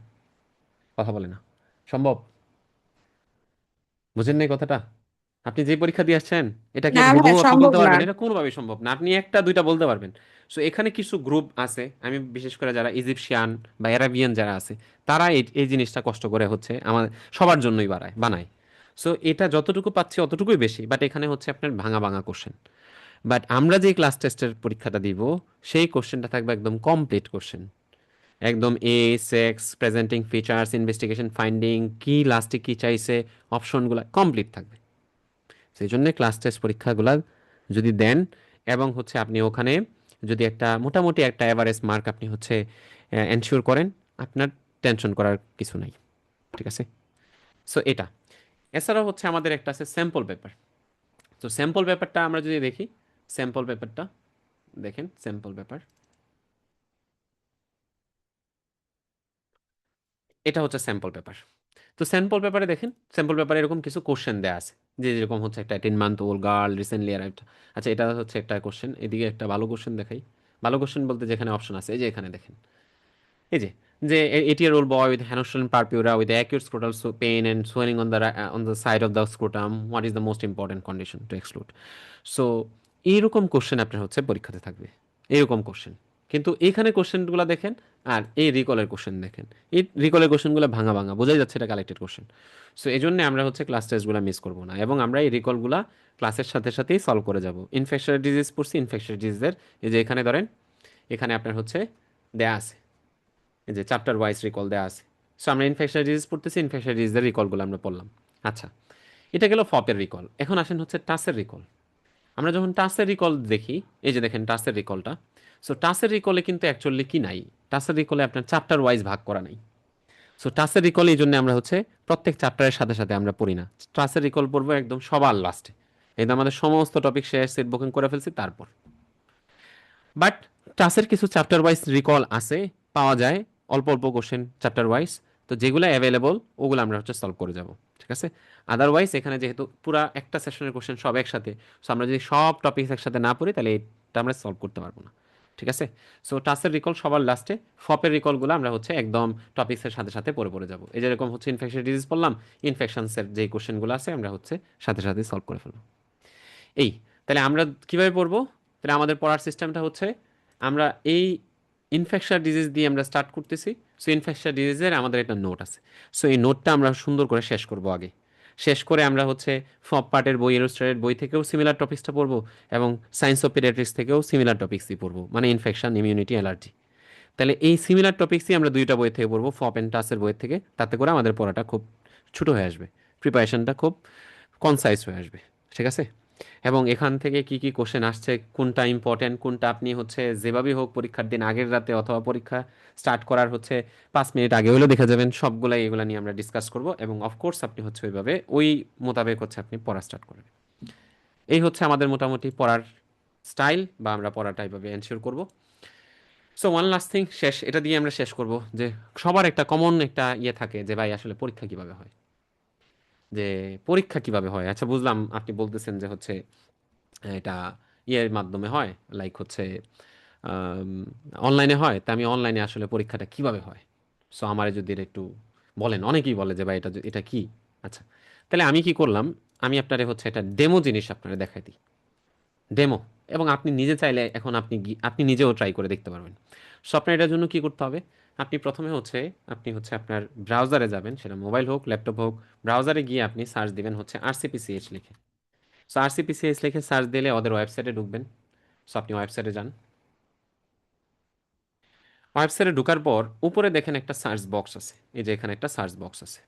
A: কথা বলে না, সম্ভব? বুঝেন নাই কথাটা? আপনি যে পরীক্ষা দিয়ে আসছেন এটাকে
B: না
A: হুবহু
B: ভাই,
A: আপনি
B: সম্ভব
A: বলতে
B: না।
A: পারবেন? এটা কোনোভাবেই সম্ভব না। আপনি একটা দুইটা বলতে পারবেন। সো এখানে কিছু গ্রুপ আছে, আমি বিশেষ করে যারা ইজিপশিয়ান বা অ্যারাবিয়ান যারা আছে, তারা এই এই জিনিসটা কষ্ট করে হচ্ছে আমার সবার জন্যই বানায়। সো এটা যতটুকু পাচ্ছি অতটুকুই বেশি, বাট এখানে হচ্ছে আপনার ভাঙা ভাঙা কোশ্চেন। বাট আমরা যে ক্লাস টেস্টের পরীক্ষাটা দিব, সেই কোশ্চেনটা থাকবে একদম কমপ্লিট কোশ্চেন, একদম age sex presenting features investigation finding কি লাস্টে কি চাইছে, অপশনগুলো কমপ্লিট থাকবে। সেই জন্য ক্লাস টেস্ট পরীক্ষাগুলো যদি দেন এবং হচ্ছে আপনি ওখানে যদি একটা মোটামুটি একটা অ্যাভারেজ মার্ক আপনি হচ্ছে এনশিওর করেন, আপনার টেনশন করার কিছু নাই। ঠিক আছে? সো এটা এছাড়াও হচ্ছে আমাদের একটা আছে স্যাম্পল পেপার। তো স্যাম্পল পেপারটা আমরা যদি দেখি, স্যাম্পল পেপারটা দেখেন, স্যাম্পল পেপার এটা হচ্ছে স্যাম্পল পেপার। তো স্যাম্পল পেপারে দেখেন, স্যাম্পল পেপারে এরকম কিছু কোশ্চেন দেওয়া আছে, যে যেরকম হচ্ছে একটা 18 month old girl recently arrived. আচ্ছা, এটা হচ্ছে একটা কোশ্চেন। এদিকে একটা ভালো কোশ্চেন দেখাই। ভালো কোশ্চেন বলতে যেখানে অপশন আছে, এই যে এখানে দেখেন, এই যে যে 80-year-old boy with Hanoshan purpura with acute scrotal pain and swelling on the side of the scrotum, what is the most important condition to exclude? So এইরকম কোশ্চেন আপনার হচ্ছে পরীক্ষাতে থাকবে, এরকম কোশ্চেন। কিন্তু এখানে কোশ্চেনগুলো দেখেন, আর এই রিকলের কোশ্চেন দেখেন, এই রিকলের কোশ্চেনগুলো ভাঙা ভাঙা বোঝাই যাচ্ছে এটা কালেক্টেড কোশ্চেন। সো এই জন্য আমরা হচ্ছে ক্লাস টেস্টগুলো মিস করবো না, এবং আমরা এই রিকলগুলো ক্লাসের সাথে সাথেই সলভ করে যাব। ইনফেকশন ডিজিজ পড়ছি, ইনফেকশন ডিজিজের এই যে এখানে ধরেন, এখানে আপনার হচ্ছে দেয়া আছে, এই যে চ্যাপ্টার ওয়াইজ রিকল দেওয়া আছে। সো আমরা ইনফেকশন ডিজিজ পড়তেছি, ইনফেকশন ডিজিজের রিকলগুলো আমরা পড়লাম। আচ্ছা, এটা গেল ফপের রিকল। এখন আসেন হচ্ছে টাসের রিকল। আমরা যখন টাসের রিকল দেখি, এই যে দেখেন টাসের রিকলটা। সো টাসের রিকলে কিন্তু অ্যাকচুয়ালি কি নাই, টাসের রিকলে আপনার চ্যাপ্টার ওয়াইজ ভাগ করা নাই। সো টাসের রিকল এই জন্য আমরা হচ্ছে প্রত্যেক চ্যাপ্টারের সাথে সাথে আমরা পড়ি না। টাসের রিকল পড়বো একদম সবার লাস্টে, একদম আমাদের সমস্ত টপিক শেষ, সেট বুকিং করে ফেলছি তারপর। বাট টাসের কিছু চ্যাপ্টার ওয়াইজ রিকল আছে, পাওয়া যায় অল্প অল্প কোশ্চেন চ্যাপ্টার ওয়াইজ। তো যেগুলো অ্যাভেলেবল ওগুলো আমরা হচ্ছে সলভ করে যাব। ঠিক আছে? আদারওয়াইজ এখানে যেহেতু পুরা একটা সেশনের কোশ্চেন সব একসাথে, সো আমরা যদি সব টপিক একসাথে না পড়ি তাহলে এটা আমরা সলভ করতে পারবো না। ঠিক আছে? সো টাসের রিকল সবার লাস্টে, ফপের রিকলগুলো আমরা হচ্ছে একদম টপিক্সের সাথে সাথে পড়ে পড়ে যাব। এই যেরকম হচ্ছে ইনফেকশন ডিজিজ পড়লাম, ইনফেকশনসের যে কোশ্চেনগুলো আছে আমরা হচ্ছে সাথে সাথে সলভ করে ফেলবো। এই, তাহলে আমরা কিভাবে পড়বো? তাহলে আমাদের পড়ার সিস্টেমটা হচ্ছে, আমরা এই ইনফেকশন ডিজিজ দিয়ে আমরা স্টার্ট করতেছি। সো ইনফেকশন ডিজিজের আমাদের একটা নোট আছে। সো এই নোটটা আমরা সুন্দর করে শেষ করব আগে। শেষ করে আমরা হচ্ছে ফপ পার্টের বই, ইলাস্ট্রেটেড বই থেকেও সিমিলার টপিক্সটা পড়বো, এবং সায়েন্স অফ পেডিয়াট্রিক্স থেকেও সিমিলার টপিক্সই পড়বো, মানে ইনফেকশন, ইমিউনিটি, অ্যালার্জি। তাহলে এই সিমিলার টপিক্সই আমরা দুইটা বই থেকে পড়বো, ফপ অ্যান্ড টাসের বই থেকে। তাতে করে আমাদের পড়াটা খুব ছোট হয়ে আসবে, প্রিপারেশনটা খুব কনসাইজ হয়ে আসবে। ঠিক আছে? এবং এখান থেকে কি কি কোশ্চেন আসছে, কোনটা ইম্পর্টেন্ট, কোনটা আপনি হচ্ছে যেভাবেই হোক পরীক্ষার দিন আগের রাতে অথবা পরীক্ষা স্টার্ট করার হচ্ছে 5 মিনিট আগে হলেও দেখে যাবেন, সবগুলাই এগুলো নিয়ে আমরা ডিসকাস করব। এবং অফকোর্স আপনি হচ্ছে ওইভাবে ওই মোতাবেক হচ্ছে আপনি পড়া স্টার্ট করবেন। এই হচ্ছে আমাদের মোটামুটি পড়ার স্টাইল, বা আমরা পড়াটা এইভাবে এনশিওর করব। সো ওয়ান লাস্ট থিং, শেষ এটা দিয়ে আমরা শেষ করব, যে সবার একটা কমন একটা ইয়ে থাকে যে ভাই আসলে পরীক্ষা কিভাবে হয়, যে পরীক্ষা কিভাবে হয়। আচ্ছা, বুঝলাম আপনি বলতেছেন যে হচ্ছে এটা ইয়ের মাধ্যমে হয়, লাইক হচ্ছে অনলাইনে হয়। তা আমি অনলাইনে আসলে পরীক্ষাটা কিভাবে হয়, সো আমার যদি এটা একটু বলেন। অনেকেই বলে যে ভাই এটা কি। আচ্ছা, তাহলে আমি কি করলাম, আমি আপনারে হচ্ছে একটা ডেমো জিনিস আপনারে দেখাই দিই, ডেমো। এবং আপনি নিজে চাইলে এখন আপনি নিজেও ট্রাই করে দেখতে পারবেন। সো আপনার এটার জন্য কি করতে হবে, আপনি প্রথমে হচ্ছে আপনার ব্রাউজারে যাবেন, সেটা মোবাইল হোক ল্যাপটপ হোক। ব্রাউজারে গিয়ে আপনি সার্চ দিবেন হচ্ছে আরসিপিসিএইচ লিখে। সো আরসিপিসিএইচ লিখে সার্চ দিলে ওদের ওয়েবসাইটে ঢুকবেন। সো আপনি ওয়েবসাইটে যান। ওয়েবসাইটে ঢোকার পর উপরে দেখেন একটা সার্চ বক্স আছে, এই যে এখানে একটা সার্চ বক্স আছে।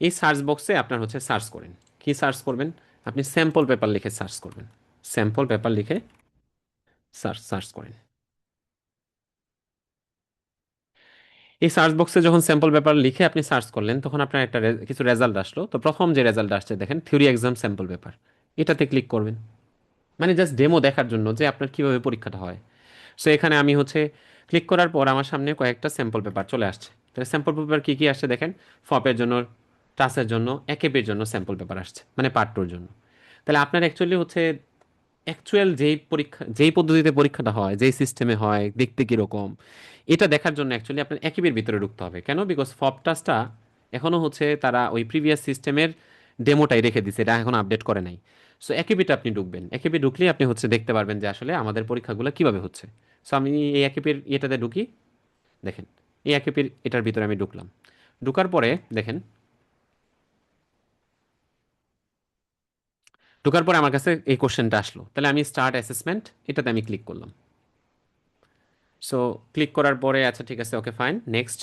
A: এই সার্চ বক্সে আপনার হচ্ছে সার্চ করেন, কি সার্চ করবেন, আপনি স্যাম্পল পেপার লিখে সার্চ করবেন। স্যাম্পল পেপার লিখে সার্চ সার্চ করেন। এই সার্চ বক্সে যখন স্যাম্পল পেপার লিখে আপনি সার্চ করলেন, তখন আপনার একটা কিছু রেজাল্ট আসলো। তো প্রথম যে রেজাল্ট আসছে দেখেন, থিওরি এক্সাম স্যাম্পল পেপার, এটাতে ক্লিক করবেন। মানে জাস্ট ডেমো দেখার জন্য যে আপনার কিভাবে পরীক্ষাটা হয়। সো এখানে আমি হচ্ছে ক্লিক করার পর আমার সামনে কয়েকটা স্যাম্পল পেপার চলে আসছে। তাহলে স্যাম্পল পেপার কী কী আসছে দেখেন, ফপের জন্য, টাসের জন্য, একেপির জন্য স্যাম্পল পেপার আসছে, মানে পার্ট টুর জন্য। তাহলে আপনার অ্যাকচুয়ালি হচ্ছে অ্যাকচুয়াল যেই পরীক্ষা, যেই পদ্ধতিতে পরীক্ষাটা হয়, যেই সিস্টেমে হয়, দেখতে কীরকম, এটা দেখার জন্য অ্যাকচুয়ালি আপনার একেপির ভিতরে ঢুকতে হবে। কেন? বিকজ ফপ টাসটা এখনও হচ্ছে তারা ওই প্রিভিয়াস সিস্টেমের ডেমোটাই রেখে দিছে, এটা এখন আপডেট করে নাই। সো একেপিতে আপনি ঢুকবেন, একেপি ঢুকলেই আপনি হচ্ছে দেখতে পারবেন যে আসলে আমাদের পরীক্ষাগুলো কিভাবে হচ্ছে। সো আমি এই একেপির এটাতে ঢুকি, দেখেন এই একেপির এটার ভিতরে আমি ঢুকলাম। ঢুকার পরে দেখেন, ঢোকার পরে আমার কাছে এই কোশ্চেনটা আসলো, তাহলে আমি স্টার্ট অ্যাসেসমেন্ট এটাতে আমি ক্লিক করলাম। সো ক্লিক করার পরে আচ্ছা ঠিক আছে, ওকে ফাইন, নেক্সট।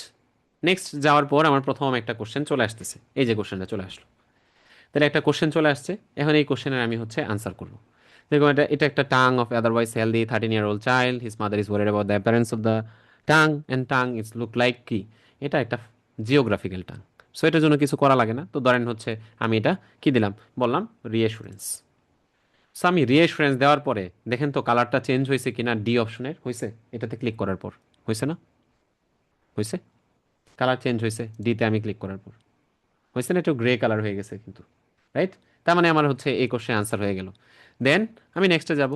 A: নেক্সট যাওয়ার পর আমার প্রথম একটা কোশ্চেন চলে আসতেছে, এই যে কোশ্চেনটা চলে আসলো। তাহলে একটা কোশ্চেন চলে আসছে, এখন এই কোশ্চেনের আমি হচ্ছে আনসার করবো। দেখুন এটা এটা একটা tongue of otherwise healthy 13-year-old child, his mother is worried about the appearance of the tongue and tongue is look like কি, এটা একটা জিওগ্রাফিক্যাল টাং। সো এটার জন্য কিছু করা লাগে না, তো ধরেন হচ্ছে আমি এটা কি দিলাম, বললাম রিঅ্যাসুরেন্স। সো আমি রিঅ্যাসুরেন্স দেওয়ার পরে দেখেন তো কালারটা চেঞ্জ হয়েছে কিনা, ডি অপশনের হয়েছে, এটাতে ক্লিক করার পর হয়েছে না, হয়েছে, কালার চেঞ্জ হয়েছে ডিতে আমি ক্লিক করার পর, হয়েছে না, একটু গ্রে কালার হয়ে গেছে কিন্তু, রাইট? তার মানে আমার হচ্ছে এই কোশ্চেন আনসার হয়ে গেল। দেন আমি নেক্সটে যাব,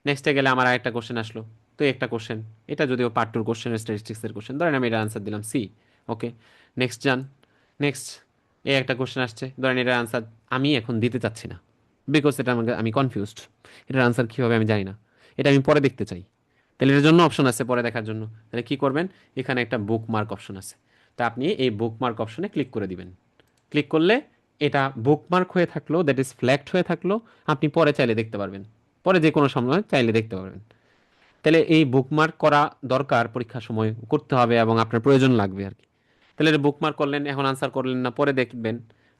A: নেক্সটে গেলে আমার আরেকটা কোশ্চেন আসলো, তো একটা কোশ্চেন, এটা যদিও পার্ট টুর কোশ্চেন, স্ট্যাটিস্টিক্সের কোশ্চেন, ধরেন আমি এটা আনসার দিলাম সি। ওকে, নেক্সট যান, নেক্সট এই একটা কোশ্চেন আসছে, ধরেন এটার আনসার আমি এখন দিতে চাচ্ছি না, বিকজ এটা আমাকে আমি কনফিউজড, এটার আনসার কী হবে আমি জানি না, এটা আমি পরে দেখতে চাই। তাহলে এর জন্য অপশন আছে পরে দেখার জন্য, তাহলে কি করবেন, এখানে একটা বুকমার্ক অপশন আছে, তা আপনি এই বুকমার্ক অপশনে ক্লিক করে দিবেন। ক্লিক করলে এটা বুকমার্ক হয়ে থাকলো, দ্যাট ইজ ফ্ল্যাগড হয়ে থাকলো, আপনি পরে চাইলে দেখতে পারবেন, পরে যে কোনো সময় চাইলে দেখতে পারবেন। তাহলে এই বুকমার্ক করা দরকার, পরীক্ষার সময় করতে হবে এবং আপনার প্রয়োজন লাগবে আর কি। তাহলে এটা বুকমার্ক করলেন, এখন আনসার করলেন না, পরে দেখবেন।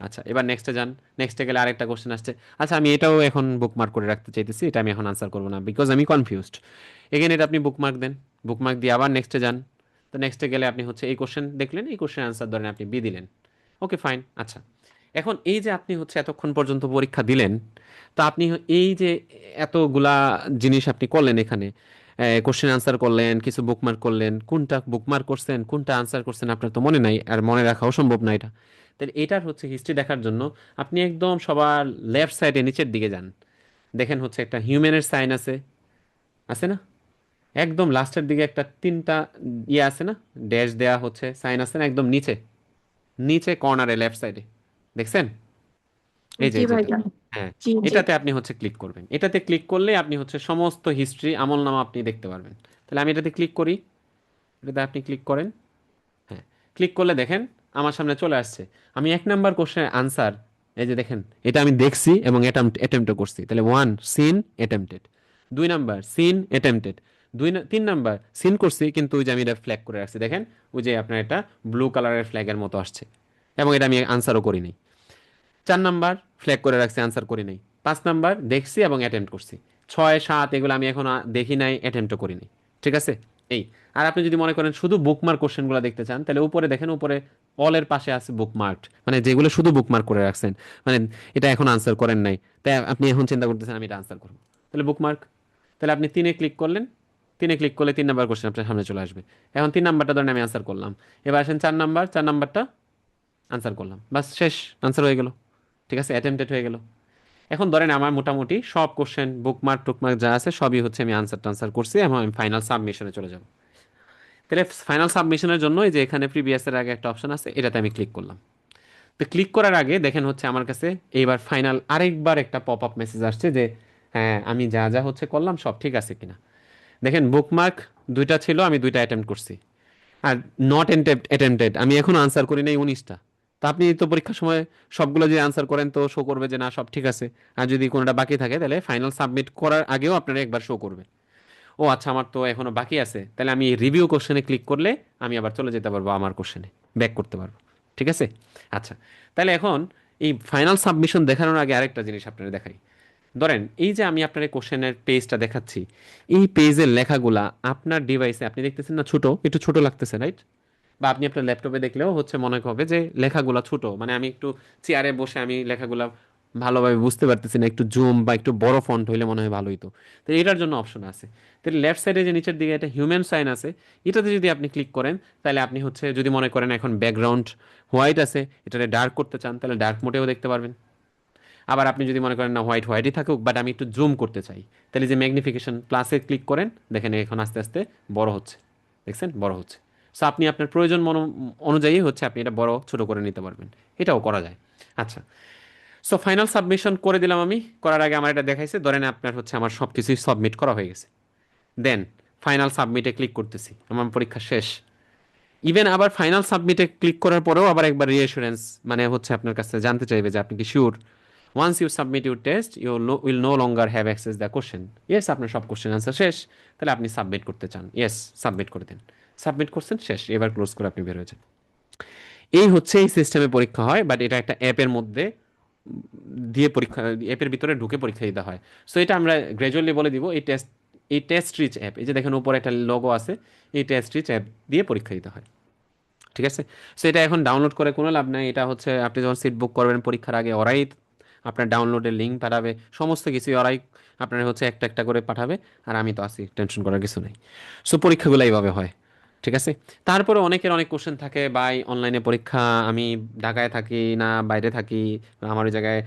A: আচ্ছা এবার নেক্সটে যান, নেক্সটে গেলে আরেকটা কোশ্চেন আসছে, আচ্ছা আমি এটাও এখন বুকমার্ক করে রাখতে চাইতেছি, এটা আমি এখন আনসার করবো না বিকজ আমি কনফিউজড। এগেন এটা আপনি বুকমার্ক দেন, বুকমার্ক দিয়ে আবার নেক্সটে যান, তো নেক্সটে গেলে আপনি হচ্ছে এই কোশ্চেন দেখলেন, এই কোশ্চেন আনসার ধরেন আপনি বি দিলেন। Okay fine. আচ্ছা এখন এই যে আপনি হচ্ছে এতক্ষণ পর্যন্ত পরীক্ষা দিলেন, তো আপনি এই যে এতগুলা জিনিস আপনি করলেন এখানে, কোশ্চেন আনসার করলেন, কিছু বুকমার্ক করলেন, কোনটা বুকমার্ক করছেন কোনটা আনসার করছেন আপনার তো মনে নাই, আর মনে রাখাও সম্ভব না এটা। তাহলে এটার হচ্ছে হিস্ট্রি দেখার জন্য আপনি একদম সবার লেফট সাইডে নিচের দিকে যান, দেখেন হচ্ছে একটা হিউম্যানের সাইন আছে, আছে না? একদম লাস্টের দিকে একটা তিনটা ইয়ে আছে না, ড্যাশ দেয়া হচ্ছে সাইন আছে না, একদম নিচে, নিচে কর্নারে লেফট সাইডে, দেখছেন? এই যে
B: জি
A: এই যেটা,
B: ভাইয়া।
A: হ্যাঁ,
B: জি জি।
A: এটাতে আপনি হচ্ছে ক্লিক করবেন, এটাতে ক্লিক করলে আপনি হচ্ছে সমস্ত হিস্ট্রি আমলনামা আপনি দেখতে পারবেন। তাহলে আমি এটাতে ক্লিক করি, এটাতে আপনি ক্লিক করেন, হ্যাঁ, ক্লিক করলে দেখেন আমার সামনে চলে আসছে, আমি 1 নাম্বার কোশ্চেনের আনসার, এই যে দেখেন এটা আমি দেখছি এবং অ্যাটেম্পটও করছি, তাহলে 1 সিন অ্যাটেম্পটেড, 2 নাম্বার সিন অ্যাটেম্পটেড, 3 নাম্বার সিন করছি কিন্তু ওই যে আমি এটা ফ্ল্যাগ করে রাখছি, দেখেন ওই যে আপনার এটা ব্লু কালারের ফ্ল্যাগের মতো আসছে, এবং এটা আমি আনসারও করি নাই। 4 নাম্বার ফ্ল্যাগ করে রাখছি, আনসার করি নাই। 5 নাম্বার দেখছি এবং অ্যাটেম্প্ট করছি। 6, 7 এগুলো আমি এখন দেখি নাই, অ্যাটেম্প্টও করি নাই। ঠিক আছে? এই, আর আপনি যদি মনে করেন শুধু বুকমার্ক কোশ্চেনগুলো দেখতে চান, তাহলে উপরে দেখেন, উপরে অলের পাশে আছে বুকমার্ক, মানে যেগুলো শুধু বুকমার্ক করে রাখছেন, মানে এটা এখন আনসার করেন নাই, তাই আপনি এখন চিন্তা করতেছেন আমি এটা আনসার করবো, তাহলে বুকমার্ক। তাহলে আপনি 3-এ ক্লিক করলেন, 3-এ ক্লিক করলে 3 নাম্বার কোশ্চেন আপনার সামনে চলে আসবে। এখন 3 নাম্বারটা ধরেন আমি আনসার করলাম, এবার আসেন 4 নাম্বার, 4 নাম্বারটা আনসার করলাম, বাস শেষ, আনসার হয়ে গেল। ঠিক আছে, অ্যাটেম্পটেড হয়ে গেল। এখন ধরেন আমার মোটামুটি সব কোশ্চেন বুকমার্ক টুকমার্ক যা আছে সবই হচ্ছে আমি আনসার টানসার করছি, এবং আমি ফাইনাল সাবমিশনে চলে যাব। তাহলে ফাইনাল সাবমিশনের জন্য এই যে এখানে প্রিভিয়াসের আগে একটা অপশন আছে, এটাতে আমি ক্লিক করলাম। তো ক্লিক করার আগে দেখেন হচ্ছে আমার কাছে এইবার ফাইনাল আরেকবার একটা পপ আপ মেসেজ আসছে যে হ্যাঁ আমি যা যা হচ্ছে করলাম সব ঠিক আছে কিনা। দেখেন বুকমার্ক 2টা ছিল, আমি 2টা অ্যাটেম্প্ট করছি, আর নট অ্যাটেম্পটেড আমি এখন আনসার করি নাই 19টা। তো আপনি তো পরীক্ষার সময় সবগুলো যে আনসার করেন তো শো করবে যে না সব ঠিক আছে, আর যদি কোনোটা বাকি থাকে তাহলে ফাইনাল সাবমিট করার আগেও আপনারা একবার শো করবে, ও আচ্ছা আমার তো এখনো বাকি আছে, তাহলে আমি রিভিউ কোশ্চেনে ক্লিক করলে আমি আবার চলে যেতে পারবো আমার কোশ্চেনে, ব্যাক করতে পারবো। ঠিক আছে? আচ্ছা, তাহলে এখন এই ফাইনাল সাবমিশন দেখানোর আগে আরেকটা জিনিস আপনারা দেখাই। ধরেন এই যে আমি আপনার কোশ্চেনের পেজটা দেখাচ্ছি, এই পেজের লেখাগুলা আপনার ডিভাইসে আপনি দেখতেছেন না ছোট, একটু ছোট লাগতেছে, রাইট? বা আপনি আপনার ল্যাপটপে দেখলেও হচ্ছে মনে হবে যে লেখাগুলা ছোট, মানে আমি একটু চেয়ারে বসে আমি লেখাগুলা ভালোভাবে বুঝতে পারতেছি না, একটু জুম বা একটু বড় ফন্ট হইলে মনে হয় ভালো হইতো। তো এটার জন্য অপশন আছে। তাহলে লেফট সাইডে যে নিচের দিকে একটা হিউম্যান সাইন আছে, এটাতে যদি আপনি ক্লিক করেন তাহলে আপনি হচ্ছে যদি মনে করেন এখন ব্যাকগ্রাউন্ড হোয়াইট আছে, এটাতে ডার্ক করতে চান তাহলে ডার্ক মোডেও দেখতে পারবেন। আবার আপনি যদি মনে করেন না হোয়াইট হোয়াইটই থাকুক বাট আমি একটু জুম করতে চাই, তাহলে যে ম্যাগনিফিকেশন প্লাসে ক্লিক করেন, দেখেন এখন আস্তে আস্তে বড় হচ্ছে, দেখছেন বড় হচ্ছে। সো আপনি আপনার প্রয়োজন অনুযায়ী হচ্ছে আপনি এটা বড় ছোট করে নিতে পারবেন, এটাও করা যায়। আচ্ছা, সো ফাইনাল সাবমিশন করে দিলাম আমি। করার আগে আমার এটা দেখাইছে, ধরেন আপনার হচ্ছে আমার সব কিছুই সাবমিট করা হয়ে গেছে। দেন ফাইনাল সাবমিটে ক্লিক করতেছি, আমার পরীক্ষা শেষ। ইভেন আবার ফাইনাল সাবমিটে ক্লিক করার পরেও আবার একবার রিঅ্যাসুরেন্স, মানে হচ্ছে আপনার কাছে জানতে চাইবে যে আপনি কি sure, once you submit your test you will no longer have access the question. Yes, আপনার সব কোশ্চেন আনসার শেষ, তাহলে আপনি সাবমিট করতে চান, ইয়েস সাবমিট করে দেন। সাবমিট করছেন, শেষ, এবার ক্লোজ করে আপনি বের হয়ে যান। এই হচ্ছে এই সিস্টেমে পরীক্ষা হয়, বাট এটা একটা অ্যাপের মধ্যে দিয়ে পরীক্ষা, অ্যাপের ভিতরে ঢুকে পরীক্ষা দিতে হয়। সো এটা আমরা গ্র্যাজুয়ালি বলে দিব, এই টেস্ট রিচ অ্যাপ, এই যে দেখেন উপরে একটা লোগো আছে, এই টেস্ট রিচ অ্যাপ দিয়ে পরীক্ষা দিতে হয়। ঠিক আছে। সো এটা এখন ডাউনলোড করে কোনো লাভ নাই, এটা হচ্ছে আপনি যখন সিট বুক করবেন পরীক্ষার আগে ওরাই আপনার ডাউনলোডের লিঙ্ক পাঠাবে, সমস্ত কিছুই ওরাই আপনার হচ্ছে একটা একটা করে পাঠাবে। আর আমি তো আছি, টেনশন করার কিছু নেই। সো পরীক্ষাগুলো এইভাবে হয়। ঠিক আছে। তারপরে অনেকের অনেক কোশ্চেন থাকে, ভাই অনলাইনে পরীক্ষা, আমি ঢাকায় থাকি না বাইরে থাকি, আমার ওই জায়গায়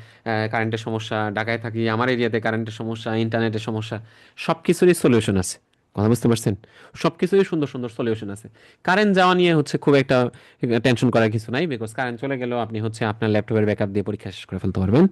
A: কারেন্টের সমস্যা, ঢাকায় থাকি আমার এরিয়াতে কারেন্টের সমস্যা, ইন্টারনেটের সমস্যা, সব কিছুরই সলিউশন আছে। কথা বুঝতে পারছেন? সব কিছুরই সুন্দর সুন্দর সলিউশন আছে। কারেন্ট যাওয়া নিয়ে হচ্ছে খুব একটা টেনশন করার কিছু নাই, বিকজ কারেন্ট চলে গেলেও আপনি হচ্ছে আপনার ল্যাপটপের ব্যাকআপ দিয়ে পরীক্ষা শেষ করে ফেলতে পারবেন।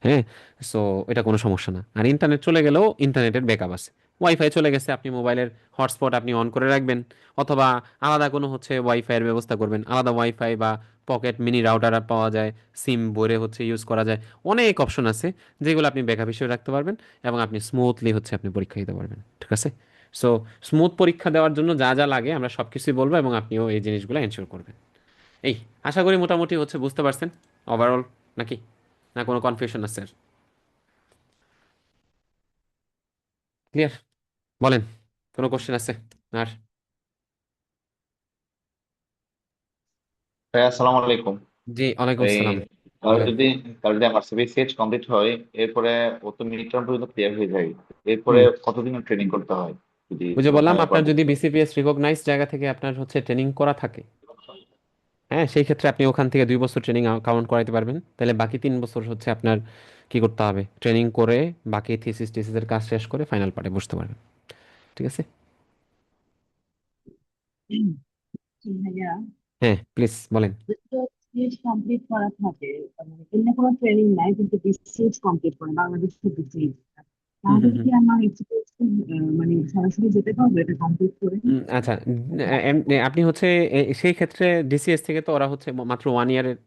A: হ্যাঁ। সো এটা কোনো সমস্যা না। আর ইন্টারনেট চলে গেলেও ইন্টারনেটের ব্যাকআপ আছে। ওয়াইফাই চলে গেছে, আপনি মোবাইলের হটস্পট আপনি অন করে রাখবেন, অথবা আলাদা কোনো হচ্ছে ওয়াইফাইয়ের ব্যবস্থা করবেন, আলাদা ওয়াইফাই বা পকেট মিনি রাউটার পাওয়া যায়, সিম ভরে হচ্ছে ইউজ করা যায়, অনেক অপশন আছে যেগুলো আপনি ব্যাকআপ হিসেবে রাখতে পারবেন, এবং আপনি স্মুথলি হচ্ছে আপনি পরীক্ষা দিতে পারবেন। ঠিক আছে। সো স্মুথ পরীক্ষা দেওয়ার জন্য যা যা লাগে আমরা সব কিছুই বলবো, এবং আপনিও এই জিনিসগুলো এনশিওর করবেন। এই আশা করি মোটামুটি হচ্ছে বুঝতে পারছেন ওভারঅল, নাকি না কোনো কনফিউশন আছে? ক্লিয়ার? বলেন, কোনো কোশ্চেন আছে আর?
D: ভাই আসসালামু আলাইকুম।
A: জি, ওয়ালাইকুম
D: এই
A: আসসালাম।
D: কাল
A: বলেন।
D: যদি কাল যদি আমার সিভিল কমপ্লিট হয়, এরপরে ও তো মিড টার্ম পর্যন্ত ক্লিয়ার হয়ে যায়, এরপরে
A: হুম।
D: কতদিনের ট্রেনিং করতে হয় যদি
A: ওই যে বললাম,
D: ফাইনাল
A: আপনার
D: পারফেক্ট
A: যদি
D: হয়?
A: বিসিপিএস রিকগনাইজ জায়গা থেকে আপনার হচ্ছে ট্রেনিং করা থাকে, হ্যাঁ, সেই ক্ষেত্রে আপনি ওখান থেকে 2 বছর ট্রেনিং কাউন্ট করাইতে পারবেন। তাহলে বাকি 3 বছর হচ্ছে আপনার কি করতে হবে, ট্রেনিং করে বাকি থিসিসের কাজ শেষ করে ফাইনাল পার্টে বসতে পারবেন। ঠিক আছে।
E: ভাইয়া,
A: হ্যাঁ, প্লিজ বলেন।
E: বিসিএস কমপ্লিট করা থাকে, মানে এমনি কোনো ট্রেনিং নাই, কিন্তু বিসিএস কমপ্লিট করে বাংলাদেশের বিসিএস,
A: হুম
E: তাহলে
A: হুম হুম।
E: কি আমার এক্সপিরিয়েন্স মানে সরাসরি যেতে পারবো এটা কমপ্লিট করে?
A: আচ্ছা, আপনি হচ্ছে সেই ক্ষেত্রে ডিসিএস থেকে তো ওরা হচ্ছে মাত্র 1 ইয়ারের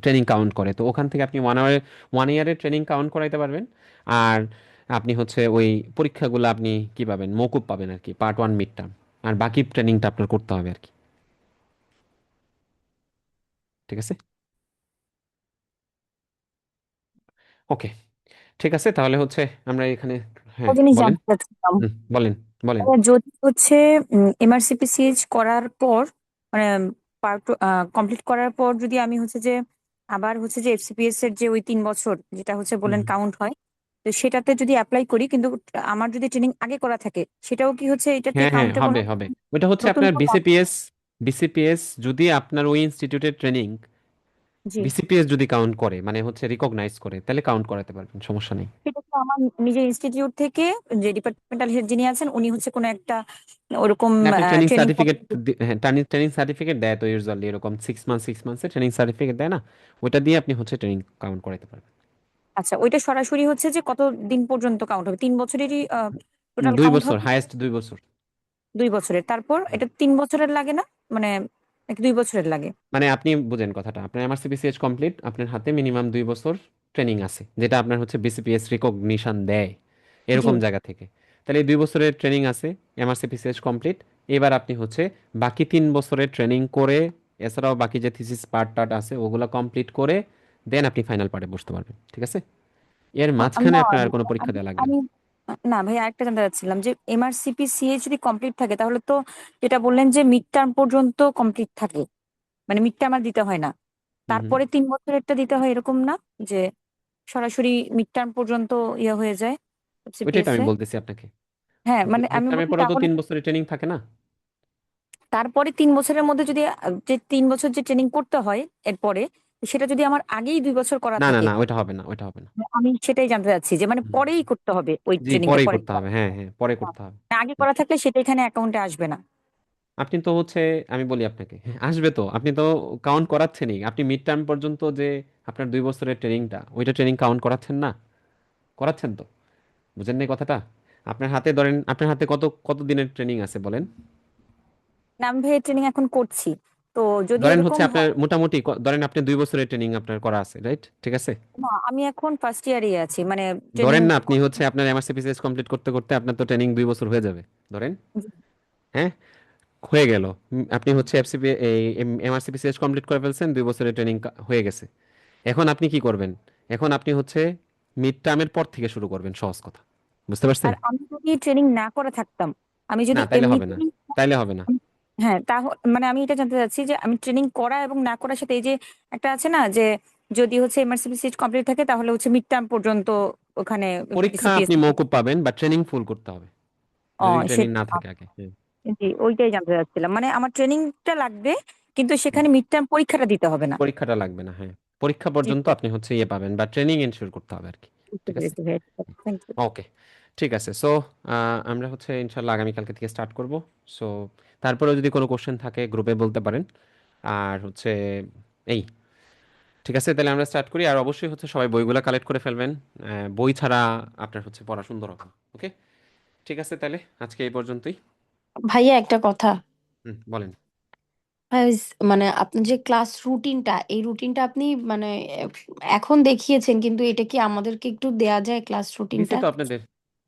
A: ট্রেনিং কাউন্ট করে, তো ওখান থেকে আপনি 1 ইয়ারের ট্রেনিং কাউন্ট করাইতে পারবেন। আর আপনি হচ্ছে ওই পরীক্ষাগুলো আপনি কি পাবেন, মকুব পাবেন আর কি, পার্ট 1 মিড টার্ম। আর বাকি ট্রেনিংটা আপনার করতে হবে আর কি। ঠিক আছে। ওকে, ঠিক আছে, তাহলে হচ্ছে আমরা এখানে, হ্যাঁ
F: একটা জিনিস
A: বলেন।
F: জানতে চাচ্ছিলাম,
A: বলেন বলেন।
F: যদি হচ্ছে এমআরসিপিসিএইচ করার পর, মানে পার্ট কমপ্লিট করার পর যদি আমি হচ্ছে যে আবার হচ্ছে যে এফসিপিএস এর যে ওই 3 বছর যেটা হচ্ছে
A: হুম।
F: বললেন কাউন্ট হয়, তো সেটাতে যদি অ্যাপ্লাই করি, কিন্তু আমার যদি ট্রেনিং আগে করা থাকে, সেটাও কি হচ্ছে এটাতে
A: হ্যাঁ হ্যাঁ,
F: কাউন্টেবল
A: হবে
F: হবে?
A: হবে। ওইটা হচ্ছে
F: নতুন
A: আপনার
F: করে
A: বিসিপিএস যদি আপনার ওই ইনস্টিটিউটের ট্রেনিং
F: জি,
A: বিসিপিএস যদি কাউন্ট করে, মানে হচ্ছে রিকগনাইজ করে, তাহলে কাউন্ট করাতে পারবেন, সমস্যা নেই।
F: সেটা তো আমার নিজের ইনস্টিটিউট থেকে যে ডিপার্টমেন্টাল হেড যিনি আছেন উনি হচ্ছে কোনো একটা ওরকম
A: না, আপনি ট্রেনিং
F: ট্রেনিং।
A: সার্টিফিকেট, হ্যাঁ, ট্রেনিং সার্টিফিকেট দেয় তো ইউজুয়ালি, এরকম 6 মান্থের ট্রেনিং সার্টিফিকেট দেয় না, ওইটা দিয়ে আপনি হচ্ছে ট্রেনিং কাউন্ট করাতে পারবেন।
F: আচ্ছা, ওইটা সরাসরি হচ্ছে যে কত দিন পর্যন্ত কাউন্ট হবে? 3 বছরেরই টোটাল
A: দুই
F: কাউন্ট
A: বছর
F: হবে?
A: হায়েস্ট 2 বছর।
F: 2 বছরের, তারপর এটা 3 বছরের লাগে না? মানে নাকি 2 বছরের লাগে?
A: মানে আপনি বুঝেন কথাটা, আপনার এমআরসিপিসিএস কমপ্লিট, আপনার হাতে মিনিমাম 2 বছর ট্রেনিং আছে, যেটা আপনার হচ্ছে বিসিপিএস রিকগনিশন দেয়
F: জি।
A: এরকম জায়গা থেকে। তাহলে এই 2 বছরের ট্রেনিং আছে, এমআরসিপিসিএস কমপ্লিট। এবার আপনি হচ্ছে বাকি 3 বছরের ট্রেনিং করে, এছাড়াও বাকি যে থিসিস পার্ট টার্ট আছে ওগুলো কমপ্লিট করে, দেন আপনি ফাইনাল পার্টে বসতে পারবেন। ঠিক আছে। এর মাঝখানে
F: না
A: আপনার আর কোনো পরীক্ষা
F: আমি
A: দেওয়া লাগবে না।
F: আমি না ভাই, আরেকটা জানতে চাচ্ছিলাম যে এমআরসিপি সিএ যদি কমপ্লিট থাকে, তাহলে তো যেটা বললেন যে মিড টার্ম পর্যন্ত কমপ্লিট থাকে, মানে মিড টার্ম আর দিতে হয় না,
A: হুম হুম।
F: তারপরে 3 বছরেরটা দিতে হয়, এরকম না যে সরাসরি মিড টার্ম পর্যন্ত ইয়ে হয়ে যায়
A: ওইটাই তো
F: সিপিএস
A: আমি
F: এ?
A: বলতেছি আপনাকে,
F: হ্যাঁ,
A: যে
F: মানে
A: মিড
F: আমি
A: টার্মের
F: বলছি
A: পরেও তো
F: তাহলে
A: 3 বছরের ট্রেনিং থাকে না।
F: তারপরে 3 বছরের মধ্যে যদি যে 3 বছর যে ট্রেনিং করতে হয় এরপরে, সেটা যদি আমার আগেই 2 বছর করা
A: না না
F: থাকে,
A: না, ওইটা হবে না, ওইটা হবে না।
F: আমি সেটাই জানতে চাচ্ছি যে মানে
A: হুম।
F: পরেই করতে হবে ওই
A: জি,
F: ট্রেনিংটা
A: পরেই
F: পরে।
A: করতে হবে, হ্যাঁ হ্যাঁ, পরে করতে হবে।
F: আগে করা থাকলে সেটা এখানে অ্যাকাউন্টে আসবে না।
A: আপনি তো হচ্ছে, আমি বলি আপনাকে, হ্যাঁ, আসবে তো, আপনি তো কাউন্ট করাচ্ছেনই, আপনি মিড টার্ম পর্যন্ত যে আপনার 2 বছরের ট্রেনিংটা, ওইটা ট্রেনিং কাউন্ট করাচ্ছেন না? করাচ্ছেন তো, বুঝেন নাই কথাটা? আপনার হাতে ধরেন, আপনার হাতে কত কত দিনের ট্রেনিং আছে বলেন?
F: নাম ভাইয়া ট্রেনিং এখন করছি, তো যদি
A: ধরেন হচ্ছে
F: এরকম
A: আপনার
F: হয়।
A: মোটামুটি ধরেন আপনি 2 বছরের ট্রেনিং আপনার করা আছে, রাইট? ঠিক আছে।
F: না, আমি এখন ফার্স্ট ইয়ারে আছি, মানে ট্রেনিং।
A: ধরেন না আপনি হচ্ছে আপনার এমআরসিপিসিএস কমপ্লিট করতে করতে আপনার তো ট্রেনিং 2 বছর হয়ে যাবে, ধরেন। হ্যাঁ, হয়ে গেল। আপনি হচ্ছে এফসিপি এই এমআরসিপিসিএস কমপ্লিট করে ফেলছেন, 2 বছরের ট্রেনিং হয়ে গেছে। এখন আপনি কি করবেন? এখন আপনি হচ্ছে মিড টার্মের পর থেকে শুরু করবেন, সহজ কথা। বুঝতে পারছেন?
F: আর আমি যদি ট্রেনিং না করে থাকতাম, আমি
A: না,
F: যদি
A: তাইলে হবে না,
F: এমনিতেই,
A: তাইলে হবে না।
F: হ্যাঁ, মানে আমি এটা জানতে চাচ্ছি যে আমি ট্রেনিং করা এবং না করার সাথে এই যে একটা আছে না যে যদি হচ্ছে এমআরসিপি সিট কমপ্লিট থাকে তাহলে হচ্ছে মিড টার্ম পর্যন্ত ওখানে
A: পরীক্ষা
F: বিসিপিএস।
A: আপনি মওকুফ পাবেন, বা ট্রেনিং ফুল করতে হবে
F: ও,
A: যদি ট্রেনিং
F: সেটা
A: না থাকে আগে। হুম,
F: জি, ওইটাই জানতে চাচ্ছিলাম, মানে আমার ট্রেনিংটা লাগবে কিন্তু
A: হুম।
F: সেখানে মিড টার্ম পরীক্ষাটা দিতে হবে না।
A: পরীক্ষাটা লাগবে না, হ্যাঁ। পরীক্ষা
F: জি,
A: পর্যন্ত আপনি হচ্ছে ইয়ে পাবেন, বা ট্রেনিং এনশিওর করতে হবে আর কি।
F: বুঝতে
A: ঠিক আছে,
F: পেরেছি ভাইয়া, থ্যাংক ইউ।
A: ওকে, ঠিক আছে। সো আমরা হচ্ছে ইনশাল্লাহ আগামীকালকে থেকে স্টার্ট করব। সো তারপরেও যদি কোনো কোশ্চেন থাকে গ্রুপে বলতে পারেন। আর হচ্ছে এই, ঠিক আছে, তাহলে আমরা স্টার্ট করি। আর অবশ্যই হচ্ছে সবাই বইগুলো কালেক্ট করে ফেলবেন। বই ছাড়া আপনার হচ্ছে পড়া সুন্দর হবে না। ওকে, ঠিক আছে, তাহলে আজকে এই পর্যন্তই।
G: ভাইয়া একটা কথা।
A: বলেন।
G: মানে আপনার যে ক্লাস রুটিনটা, এই রুটিনটা আপনি মানে আহ, এখন দেখিয়েছেন, কিন্তু এটা কি আমাদেরকে একটু দেয়া যায় ক্লাস
A: দিছি
G: রুটিনটা?
A: তো আপনাদের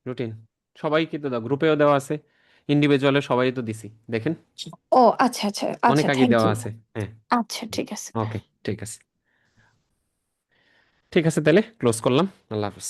A: রুটিন, সবাইকে তো দাও, গ্রুপেও দেওয়া আছে, ইন্ডিভিজুয়ালে সবাই তো দিছি, দেখেন।
G: ও আচ্ছা আচ্ছা
A: অনেক
G: আচ্ছা,
A: আগে
G: থ্যাংক
A: দেওয়া
G: ইউ।
A: আছে, হ্যাঁ।
G: আচ্ছা ঠিক আছে।
A: ওকে, ঠিক আছে, ঠিক আছে, তাহলে ক্লোজ করলাম। আল্লাহ হাফিজ।